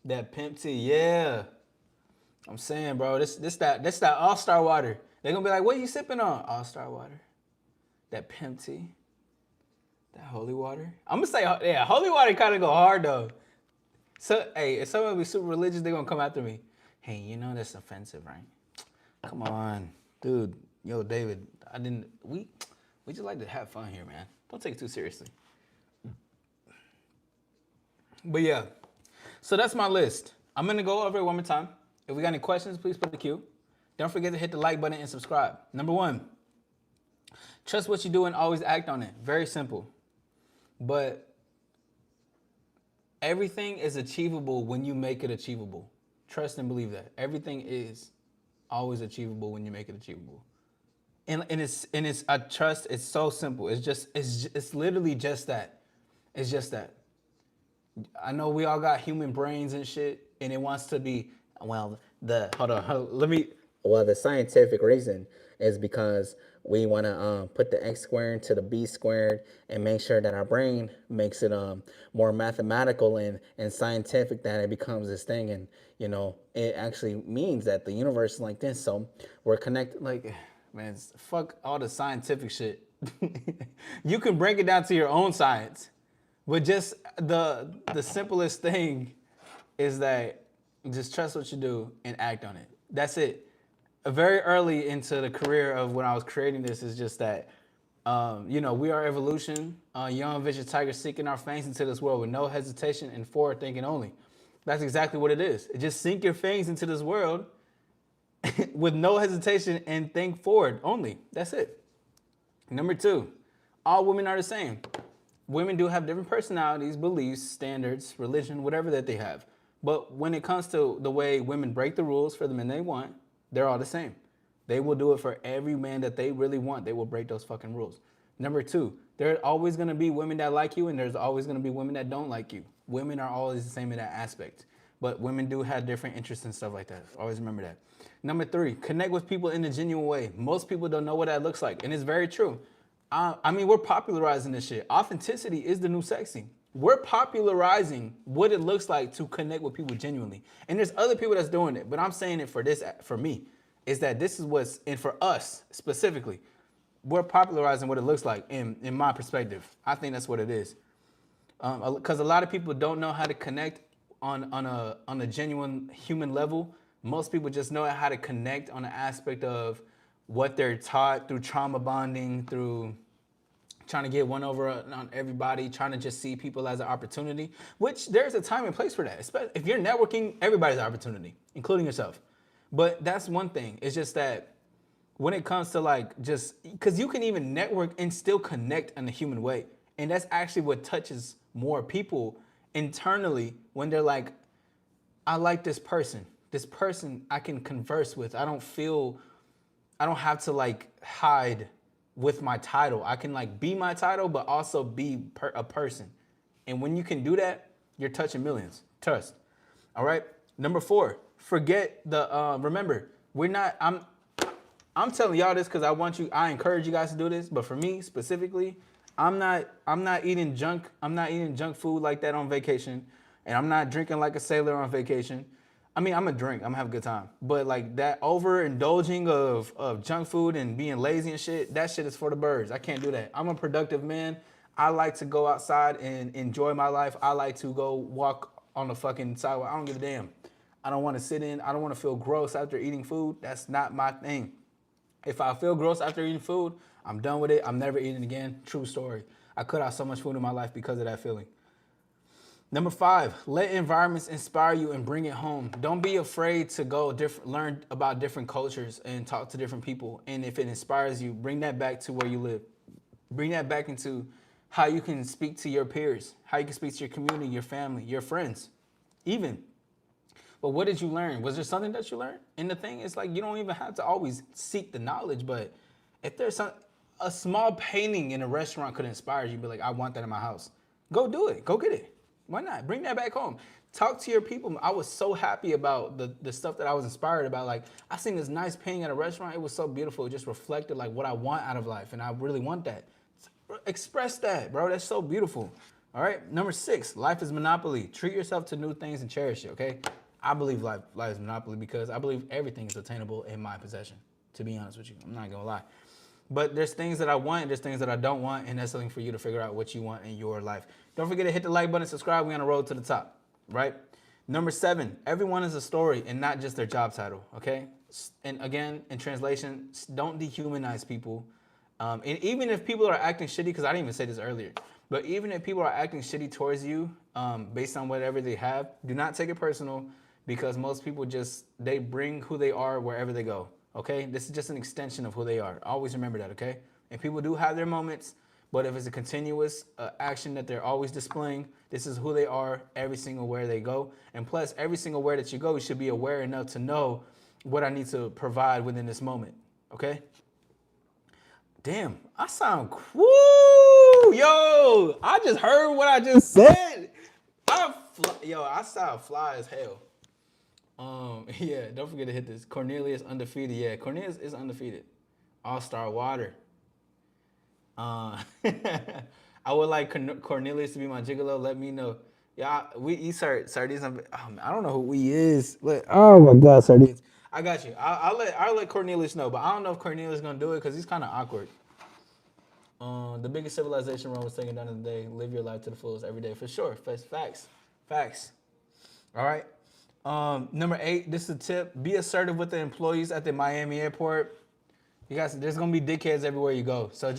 That pimp tea, yeah. I'm saying, bro, this that all-star water. They're gonna be like, what are you sipping on? All-star water. That pimp tea. That holy water. I'm gonna say, yeah, holy water kind of go hard though. So, hey, if someone be super religious, they're gonna come after me. Hey, you know that's offensive, right? Come on, dude. Yo, David, we just like to have fun here, man. Don't take it too seriously. But yeah, so that's my list. I'm gonna go over it one more time. If we got any questions, please put the queue. Don't forget to hit the like button and subscribe. Number 1, trust what you do and always act on it. Very simple. But everything is achievable when you make it achievable. Trust and believe that. Everything is always achievable when you make it achievable. And it's I trust, it's so simple. It's literally just that. It's just that. I know we all got human brains and shit, and it wants to be, the scientific reason is because we want to put the x squared into the b squared and make sure that our brain makes it more mathematical and scientific, that it becomes this thing. And, it actually means that the universe is like this. So we're connected. Like, man, fuck all the scientific shit. You can break it down to your own science. But just the simplest thing is that just trust what you do and act on it. That's it. Very early into the career of when I was creating this is just that, we are evolution, young vicious tigers seeking our fangs into this world with no hesitation and forward thinking only. That's exactly what it is. Just sink your fangs into this world with no hesitation and think forward only. That's it. Number 2, all women are the same. Women do have different personalities, beliefs, standards, religion, whatever that they have. But when it comes to the way women break the rules for the men they want, they're all the same. They will do it for every man that they really want. They will break those fucking rules. Number 2, there's always going to be women that like you, and there's always going to be women that don't like you. Women are always the same in that aspect. But women do have different interests and stuff like that. Always remember that. Number 3, connect with people in a genuine way. Most people don't know what that looks like, and it's very true. We're popularizing this shit. Authenticity is the new sexy. We're popularizing what it looks like to connect with people genuinely. And there's other people that's doing it, but I'm saying it for me, is that this is what's, and for us specifically, we're popularizing what it looks like in my perspective. I think that's what it is. Because a lot of people don't know how to connect on a genuine human level. Most people just know how to connect on the aspect of what they're taught through trauma bonding, through trying to get one over on everybody, trying to just see people as an opportunity, which there's a time and place for that. Especially if you're networking, everybody's an opportunity, including yourself. But that's one thing. It's just that when it comes to because you can even network and still connect in a human way. And that's actually what touches more people internally when they're like, I like this person. This person I can converse with. I don't have to hide with my title. I can be my title, but also be a person. And when you can do that, you're touching millions. Trust. All right. Number 4, forget remember, I'm I'm telling y'all this because I encourage you guys to do this. But for me specifically, I'm not eating junk. I'm not eating junk food like that on vacation, and I'm not drinking like a sailor on vacation. I mean, I'm gonna drink. I'm gonna have a good time. But like that overindulging of junk food and being lazy and shit, that shit is for the birds. I can't do that. I'm a productive man. I like to go outside and enjoy my life. I like to go walk on the fucking sidewalk. I don't give a damn. I don't want to sit in. I don't want to feel gross after eating food. That's not my thing. If I feel gross after eating food, I'm done with it. I'm never eating again. True story. I cut out so much food in my life because of that feeling. Number 5, let environments inspire you and bring it home. Don't be afraid to go learn about different cultures and talk to different people. And if it inspires you, bring that back to where you live. Bring that back into how you can speak to your peers, how you can speak to your community, your family, your friends, even. But what did you learn? Was there something that you learned? And the thing is, like, you don't even have to always seek the knowledge, but if there's a small painting in a restaurant could inspire you, be like, I want that in my house. Go do it. Go get it. Why not? Bring that back home. Talk to your people. I was so happy about the stuff that I was inspired about. Like, I seen this nice painting at a restaurant. It was so beautiful. It just reflected like what I want out of life, and I really want that. Express that, bro. That's so beautiful. All right. Number 6, life is monopoly. Treat yourself to new things and cherish it. Okay. I believe life is monopoly because I believe everything is attainable in my possession. To be honest with you, I'm not gonna lie. But there's things that I want, and there's things that I don't want, and that's something for you to figure out what you want in your life. Don't forget to hit the like button, subscribe. We're on the road to the top, right? Number 7, everyone is a story and not just their job title, okay? And again, in translation, don't dehumanize people. And even if people are acting shitty, because I didn't even say this earlier, but even if people are acting shitty towards you based on whatever they have, do not take it personal because most people they bring who they are wherever they go. Okay, this is just an extension of who they are. Always remember that, okay? And people do have their moments, but if it's a continuous action that they're always displaying, this is who they are every single where they go. And plus, every single where that you go, you should be aware enough to know what I need to provide within this moment, okay? Damn, I sound woo, yo! I just heard what I just said. I sound fly as hell. Yeah, don't forget to hit this. Cornelius undefeated. Yeah, Cornelius is undefeated. AllStar Water. I would like Cornelius to be my gigolo. Let me know. Yeah, we eat sardines. I don't know who we is. Oh my God, sardines. I got you. I'll let Cornelius know, but I don't know if Cornelius is gonna do it because he's kind of awkward. The biggest civilization Rome was taken down in the day. Live your life to the fullest every day, for sure. Facts. All right. Number 8, this is a tip. Be assertive with the employees at the Miami airport. You guys, there's gonna be dickheads everywhere you go. So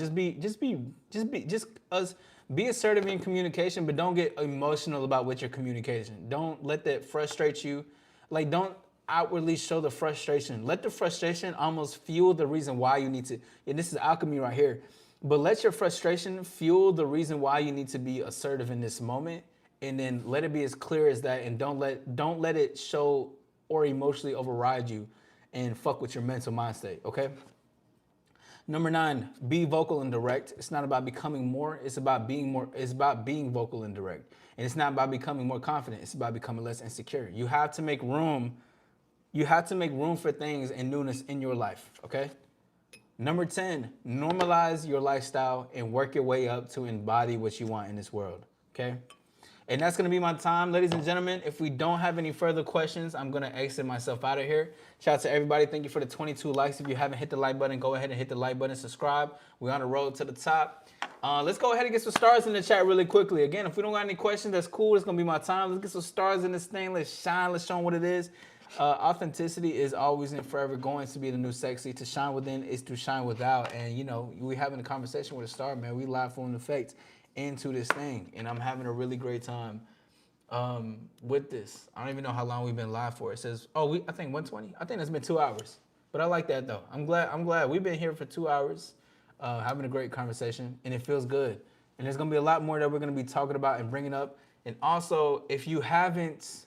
be assertive in communication, but don't get emotional about what your communication. Don't let that frustrate you. Like, don't outwardly show the frustration. Let the frustration almost fuel the reason why you need to. And this is alchemy right here. But let your frustration fuel the reason why you need to be assertive in this moment. And then let it be as clear as that, and don't let it show or emotionally override you and fuck with your mental mind state, okay? Number 9, be vocal and direct. It's not about becoming more, it's about being vocal and direct. And it's not about becoming more confident, it's about becoming less insecure. You have to make room for things and newness in your life, okay? Number 10, normalize your lifestyle and work your way up to embody what you want in this world, okay? And that's going to be my time, ladies and gentlemen. If we don't have any further questions, I'm going to exit myself out of here. Shout out to everybody. Thank you for the 22 likes. If you haven't hit the like button, go ahead and hit the like button, subscribe. We're on the road to the top. Let's go ahead and get some stars in the chat really quickly. Again, if we don't got any questions, that's cool. It's going to be my time. Let's get some stars in this thing. Let's shine. Let's show them what it is. Authenticity is always and forever going to be the new sexy. To shine within is to shine without. And, you know, we having a conversation with a star, man. We live full in effect into this thing, and I'm having a really great time with this. I don't even know how long we've been live for. It says, I think 120. I think it's been 2 hours, but I like that though. I'm glad we've been here for 2 hours, having a great conversation, and it feels good. And there's gonna be a lot more that we're gonna be talking about and bringing up. And also, if you haven't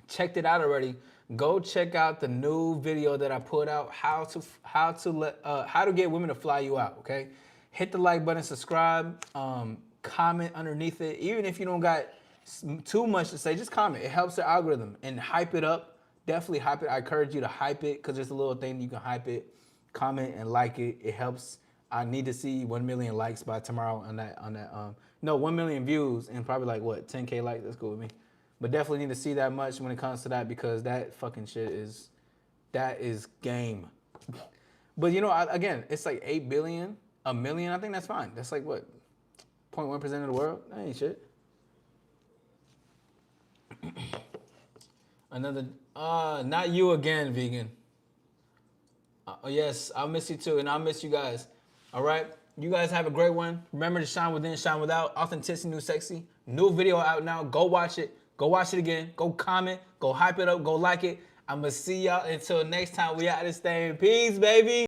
checked it out already, go check out the new video that I put out, how to get women to fly you out. Okay. Hit the like button, subscribe, comment underneath it. Even if you don't got too much to say, just comment. It helps the algorithm, and hype it up definitely hype it. I encourage you to hype it because there's a little thing you can hype it, comment and like it. It helps. I need to see 1 million likes by tomorrow on that. No, 1 million views and probably like what 10K likes. That's cool with me. But definitely need to see that much when it comes to that because that fucking shit is game. But you know, again, it's like 8 billion, a million. I think that's fine. That's like what, 0.1% of the world. That ain't shit. Another, not you again, vegan. Yes, I'll miss you too, and I'll miss you guys. All right, you guys have a great one. Remember to shine within, shine without. Authenticity, new sexy. New video out now. Go watch it. Go watch it again. Go comment. Go hype it up. Go like it. I'm gonna see y'all until next time. We out of this thing. Peace, baby.